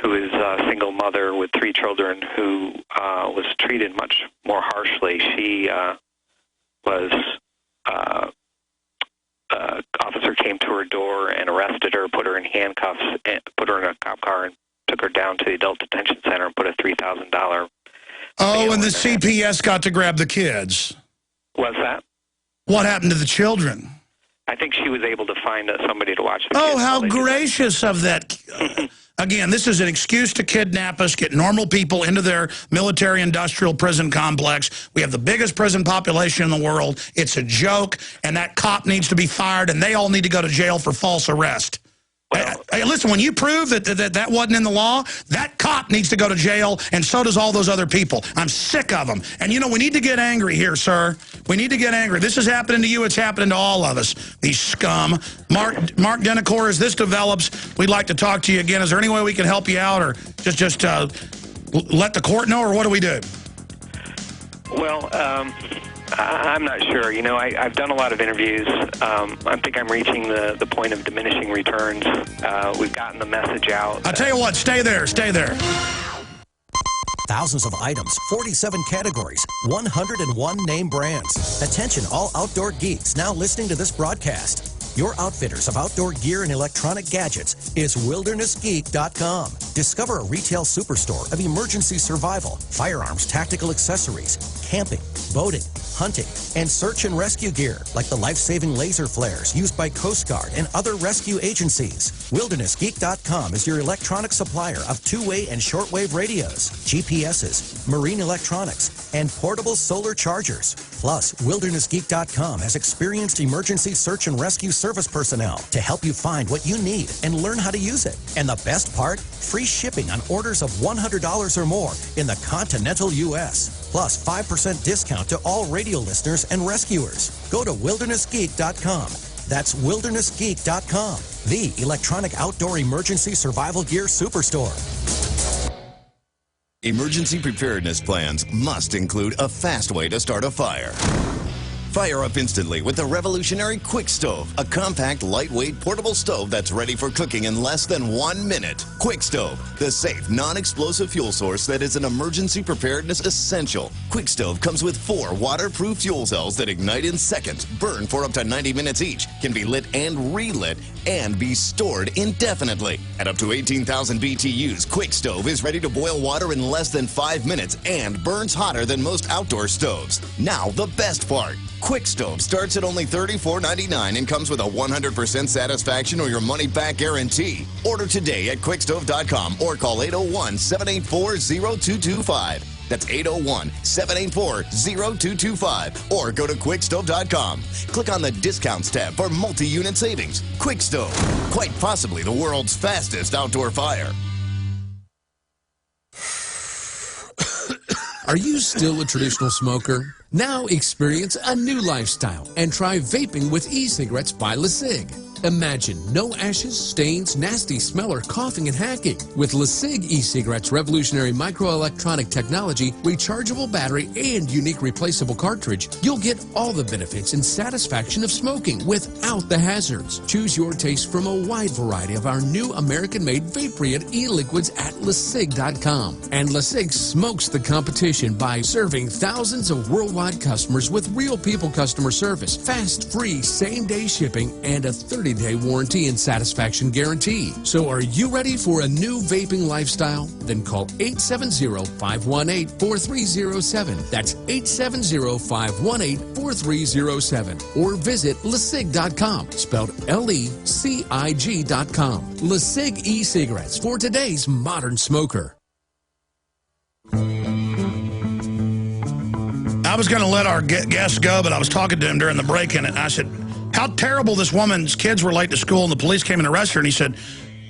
who is a single mother with 3 children who was treated much more harshly. She officer came to her door and arrested her, put her in handcuffs, and put her in a cop car, and took her down to the adult detention center and put a $3,000. Oh, and the CPS got to grab the kids. What's that? What happened to the children? I think she was able to find somebody to watch the kids. Oh, how gracious of that. Again, this is an excuse to kidnap us, get normal people into their military-industrial prison complex. We have the biggest prison population in the world. It's a joke, and that cop needs to be fired, and they all need to go to jail for false arrest. Hey, listen, when you prove that wasn't in the law, that cop needs to go to jail, and so does all those other people. I'm sick of them. And, you know, we need to get angry here, sir. We need to get angry. This is happening to you. It's happening to all of us, these scum. Mark Denacor, as this develops, we'd like to talk to you again. Is there any way we can help you out, or just let the court know, or what do we do? Well, I'm not sure. You know, I've done a lot of interviews. I think I'm reaching the point of diminishing returns. We've gotten the message out. I'll tell you what, stay there. Thousands of items, 47 categories, 101 name brands. Attention all outdoor geeks now listening to this broadcast. Your outfitters of outdoor gear and electronic gadgets is wildernessgeek.com. Discover a retail superstore of emergency survival, firearms, tactical accessories, camping, boating, hunting, and search and rescue gear like the life-saving laser flares used by Coast Guard and other rescue agencies. WildernessGeek.com is your electronic supplier of two-way and shortwave radios, GPSs, marine electronics, and portable solar chargers. Plus, WildernessGeek.com has experienced emergency search and rescue service personnel to help you find what you need and learn how to use it. And the best part? Free shipping on orders of $100 or more in the continental U.S. Plus 5% discount to all radio listeners and rescuers. Go to WildernessGeek.com. That's WildernessGeek.com, the electronic outdoor emergency survival gear superstore. Emergency preparedness plans must include a fast way to start a fire. Fire up instantly with the revolutionary Quick Stove, a compact, lightweight, portable stove that's ready for cooking in less than 1 minute. Quick Stove, the safe, non-explosive fuel source that is an emergency preparedness essential. Quick Stove comes with 4 waterproof fuel cells that ignite in seconds, burn for up to 90 minutes each, can be lit and relit, and be stored indefinitely. At up to 18,000 BTUs, Quick Stove is ready to boil water in less than 5 minutes and burns hotter than most outdoor stoves. Now, the best part. Quick Stove starts at only $34.99 and comes with a 100% satisfaction or your money-back guarantee. Order today at quickstove.com or call 801-784-0225. That's 801-784-0225. Or go to quickstove.com. Click on the Discounts tab for multi-unit savings. Quick Stove, quite possibly the world's fastest outdoor fire. Are you still a traditional smoker? Now experience a new lifestyle and try vaping with e-cigarettes by LeSig. Imagine no ashes, stains, nasty smell, or coughing and hacking. With LeSig e-cigarettes' revolutionary microelectronic technology, rechargeable battery, and unique replaceable cartridge, you'll get all the benefits and satisfaction of smoking without the hazards. Choose your taste from a wide variety of our new American-made Vaporeon e-liquids at LeSig.com. And LeSig smokes the competition by serving thousands of worldwide customers with real people customer service, fast, free, same-day shipping, and a 30-day warranty and satisfaction guarantee. So are you ready for a new vaping lifestyle? Then call 870-518-4307. That's 870-518-4307. Or visit LeSig.com, spelled LECIG.com. LeSig e-cigarettes for today's modern smoker. I was going to let our guest go, but I was talking to him during the break-in, and I said, how terrible this woman's kids were late to school, and the police came and arrested her. And he said,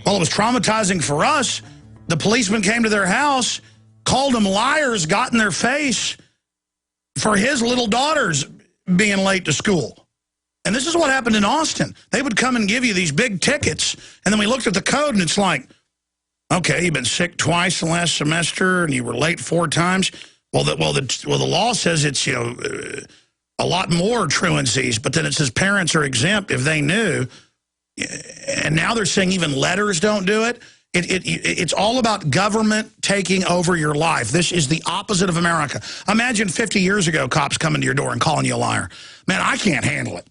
well, it was traumatizing for us. The policeman came to their house, called them liars, got in their face for his little daughters being late to school. And this is what happened in Austin. They would come and give you these big tickets, and then we looked at the code, and it's like, okay, you've been sick twice the last semester, and you were late 4 times. Well, the law says it's, you know, a lot more truancies, but then it says parents are exempt if they knew. And now they're saying even letters don't do it. It's all about government taking over your life. This is the opposite of America. Imagine 50 years ago, cops coming to your door and calling you a liar. Man, I can't handle it.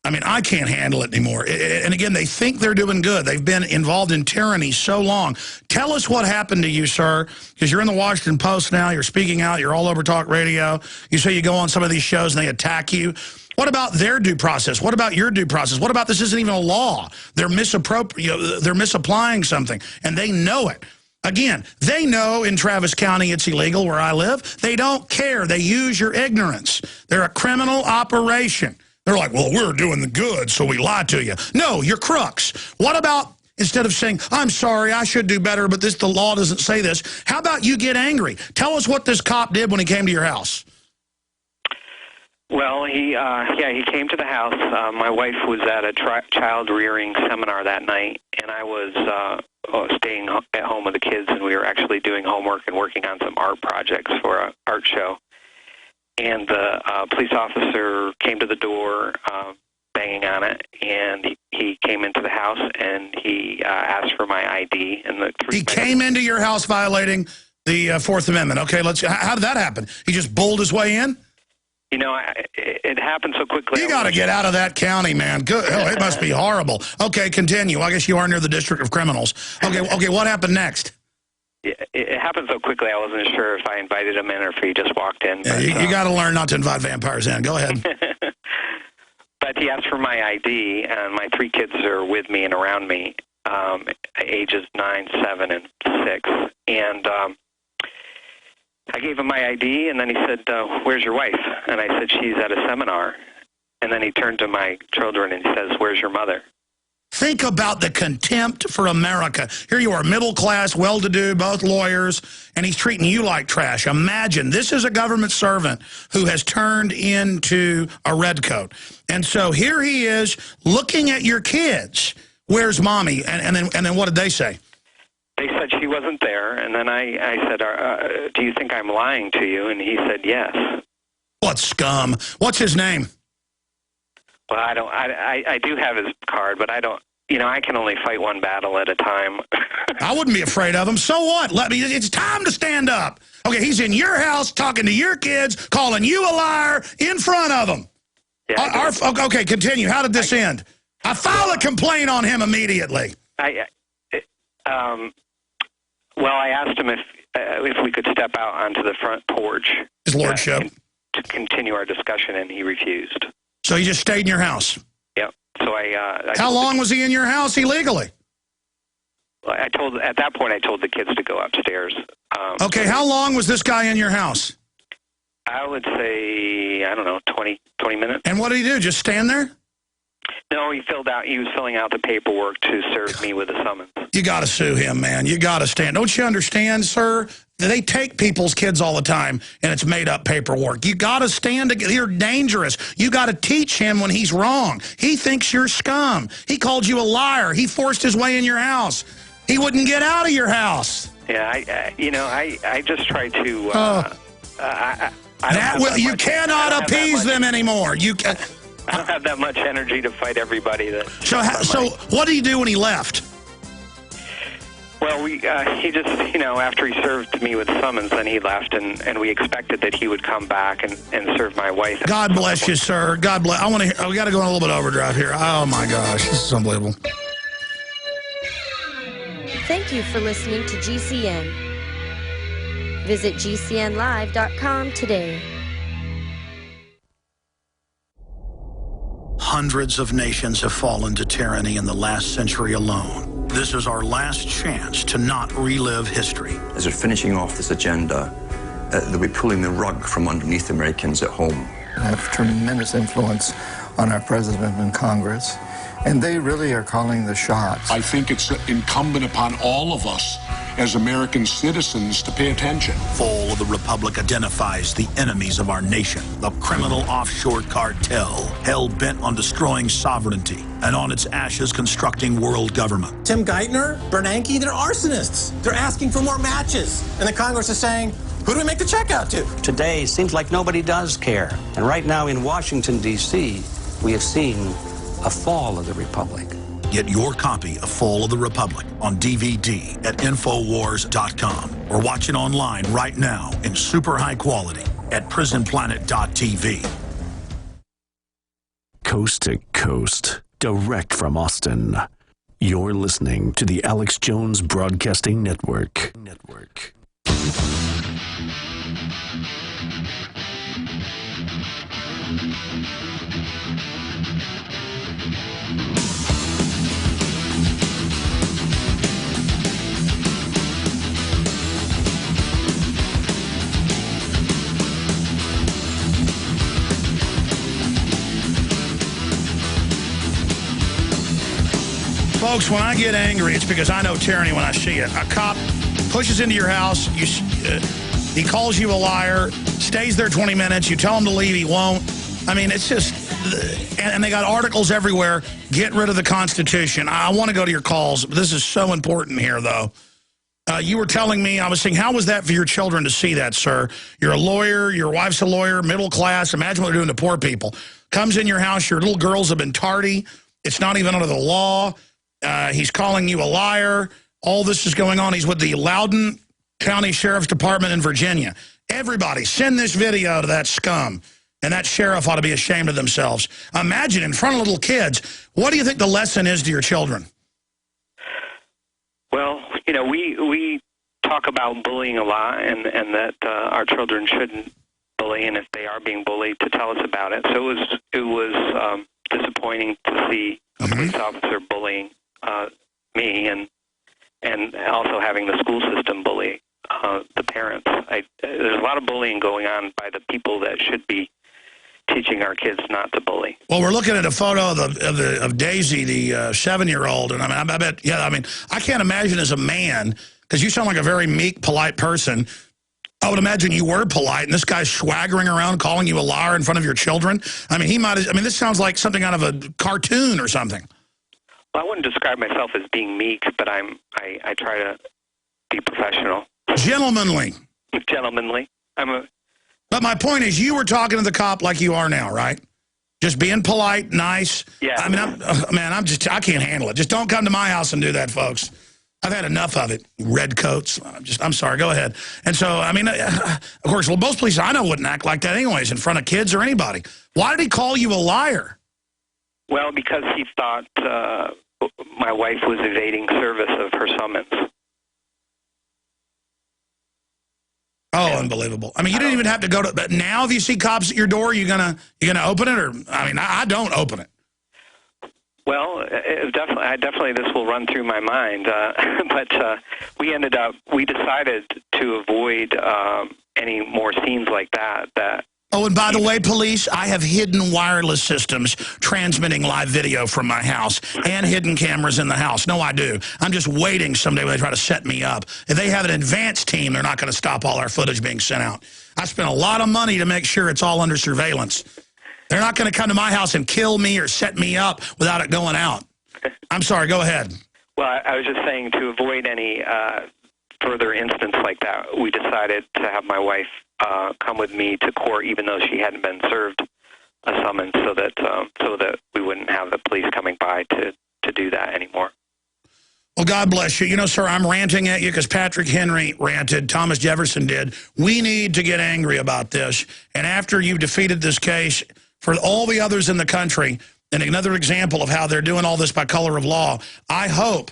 I mean, I can't handle it anymore. And again, they think they're doing good. They've been involved in tyranny so long. Tell us what happened to you, sir, because you're in the Washington Post now. You're speaking out. You're all over talk radio. You say you go on some of these shows and they attack you. What about their due process? What about your due process? What about this isn't even a law? They're misapplying something, and they know it. Again, they know in Travis County it's illegal where I live. They don't care. They use your ignorance. They're a criminal operation. They're like, well, we're doing the good, so we lied to you. No, you're crooks. What about, instead of saying, I'm sorry, I should do better, but the law doesn't say this, how about you get angry? Tell us what this cop did when he came to your house. Well, he came to the house. My wife was at a child rearing seminar that night, and I was staying at home with the kids, and we were actually doing homework and working on some art projects for an art show. And the police officer came to the door, banging on it, and he came into the house, and he asked for my ID. And he came into your house violating the Fourth Amendment. Okay, how did that happen? He just bulled his way in? You know, it happened so quickly. You got to get out of that county, man. Good. Oh, it must be horrible. Okay, continue. I guess you are near the District of Criminals. Okay, what happened next? It happened so quickly, I wasn't sure if I invited him in or if he just walked in. Yeah, you got to learn not to invite vampires in. Go ahead. But he asked for my ID, and my 3 kids are with me and around me, ages 9, 7, and 6. And I gave him my ID, and then he said, where's your wife? And I said, she's at a seminar. And then he turned to my children and he says, where's your mother? Think about the contempt for America. Here you are, middle class, well-to-do, both lawyers, and he's treating you like trash. Imagine, this is a government servant who has turned into a redcoat. And so here he is looking at your kids. Where's mommy? And then what did they say? They said she wasn't there. And then I said, do you think I'm lying to you? And he said, yes. What scum? What's his name? Well, I do have his card, but I don't, you know, I can only fight one battle at a time. I wouldn't be afraid of him. So what? It's time to stand up. Okay, he's in your house talking to your kids, calling you a liar in front of them. Yeah, okay, continue. How did this end? I filed a complaint on him immediately. Well, I asked him if we could step out onto the front porch. His lordship. To continue our discussion, and he refused. So he just stayed in your house? Yep. So how long was he in your house illegally? Well, at that point I told the kids to go upstairs. Okay, how long was this guy in your house? I would say, I don't know, 20 minutes. And what did he do? Just stand there? No, he was filling out the paperwork to serve me with a summons. You got to sue him, man. You got to stand. Don't you understand, sir, they take people's kids all the time, and it's made-up paperwork. You got to stand together. You're dangerous. You got to teach him when he's wrong. He thinks you're scum. He called you a liar. He forced his way in your house. He wouldn't get out of your house. Yeah, I just try to. You cannot appease them anymore. You. I don't have that much energy to fight everybody. So what did he do when he left? Well, he just, after he served me with summons, then he left, and we expected that he would come back and serve my wife. God bless you, sir. God bless. We got to go on a little bit overdrive here. Oh my gosh, this is unbelievable. Thank you for listening to GCN. Visit GCNlive.com today. Hundreds of nations have fallen to tyranny in the last century alone. This is our last chance to not relive history. As they're finishing off this agenda, they'll be pulling the rug from underneath Americans at home. I have tremendous influence on our president and Congress, and they really are calling the shots. I think it's incumbent upon all of us as American citizens to pay attention. Fall of the Republic identifies the enemies of our nation, the criminal offshore cartel, hell-bent on destroying sovereignty, and on its ashes constructing world government. Tim Geithner, Bernanke, they're arsonists. They're asking for more matches. And the Congress is saying, who do we make the check out to? Today, seems like nobody does care. And right now in Washington, D.C., we have seen a fall of the Republic. Get your copy of Fall of the Republic on DVD at Infowars.com or watch it online right now in super high quality at PrisonPlanet.tv. Coast to coast, direct from Austin. You're listening to the Alex Jones Broadcasting Network. Folks, when I get angry, it's because I know tyranny when I see it. A cop pushes into your house, he calls you a liar, stays there 20 minutes, you tell him to leave, he won't. I mean, it's just, and they got articles everywhere, get rid of the Constitution. I want to go to your calls, but this is so important here, though. You were telling me, I was saying, how was that for your children to see that, sir? You're a lawyer, your wife's a lawyer, middle class, imagine what they're doing to poor people. Comes in your house, your little girls have been tardy, it's not even under the law. He's calling you a liar. All this is going on. He's with the Loudoun County Sheriff's Department in Virginia. Everybody, send this video to that scum. And that sheriff ought to be ashamed of themselves. Imagine in front of little kids. What do you think the lesson is to your children? Well, we talk about bullying a lot, and that our children shouldn't bully, and if they are being bullied, to tell us about it. So it was disappointing to see a police officer bullying me, and also having the school system bully the parents. There's a lot of bullying going on by the people that should be teaching our kids not to bully. Well, we're looking at a photo of Daisy, the 7-year-old, and I bet, I can't imagine as a man, because you sound like a very meek, polite person. I would imagine you were polite, and this guy's swaggering around, calling you a liar in front of your children. I mean, this sounds like something out of a cartoon or something. Well, I wouldn't describe myself as being meek, but I try to be professional. Gentlemanly. Gentlemanly. But my point is, you were talking to the cop like you are now, right? Just being polite, nice. Yeah. I mean, I can't handle it. Just don't come to my house and do that, folks. I've had enough of it. Red coats. I'm sorry. Go ahead. And so, I mean, of course, well, most police I know wouldn't act like that anyways in front of kids or anybody. Why did he call you a liar? Well, because he thought my wife was evading service of her summons. Oh, unbelievable. I mean, you didn't even have to go to, but now if you see cops at your door, you gonna open it? Or, I mean, I don't open it. Well, definitely this will run through my mind, but we decided to avoid any more scenes like that Oh, and by the way, police, I have hidden wireless systems transmitting live video from my house and hidden cameras in the house. No, I do. I'm just waiting someday when they try to set me up. If they have an advanced team, they're not going to stop all our footage being sent out. I spent a lot of money to make sure it's all under surveillance. They're not going to come to my house and kill me or set me up without it going out. I'm sorry, go ahead. Well, I was just saying to avoid any further instance like that, we decided to have my wife come with me to court, even though she hadn't been served a summons, so that we wouldn't have the police coming by to do that anymore. Well, God bless you. You know, sir, I'm ranting at you because Patrick Henry ranted, Thomas Jefferson did. We need to get angry about this. And after you've defeated this case, for all the others in the country, and another example of how they're doing all this by color of law, I hope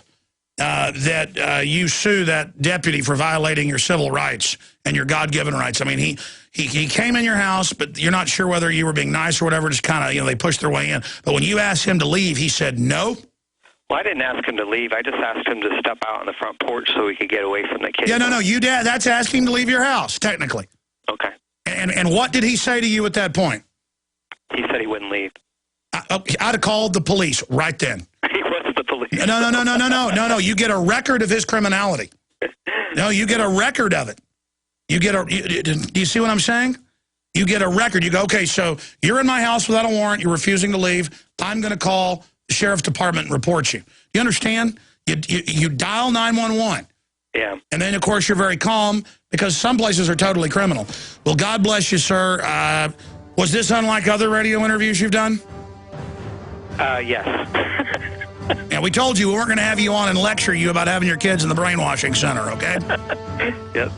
that you sue that deputy for violating your civil rights and your God-given rights. I mean, he came in your house, but you're not sure whether you were being nice or whatever, just kind of, you know, they pushed their way in. But when you asked him to leave, he said no. Well, I didn't ask him to leave. I just asked him to step out on the front porch so we could get away from the kids. Yeah, no, you did. That's asking to leave your house, technically. Okay. And what did he say to you at that point? He said he wouldn't leave. I'd have called the police right then. He wasn't the police. No. You get a record of his criminality. No, you get a record of it. You get do you see what I'm saying? You get a record. You go, okay, so you're in my house without a warrant. You're refusing to leave. I'm going to call the sheriff's department and report you. You understand? You dial 911. Yeah. And then, of course, you're very calm because some places are totally criminal. Well, God bless you, sir. Was this unlike other radio interviews you've done? Yes. Yeah, we told you we weren't going to have you on and lecture you about having your kids in the brainwashing center, okay? Yeah,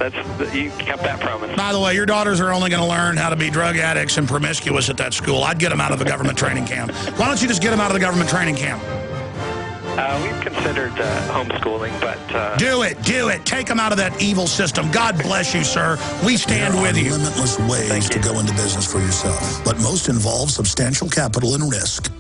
you kept that promise. By the way, your daughters are only going to learn how to be drug addicts and promiscuous at that school. I'd get them out of the government training camp. Why don't you just get them out of the government training camp? We've considered homeschooling, but... Do it. Take them out of that evil system. God bless you, sir. We stand with you. There are limitless ways to go into business for yourself, but most involve substantial capital and risk.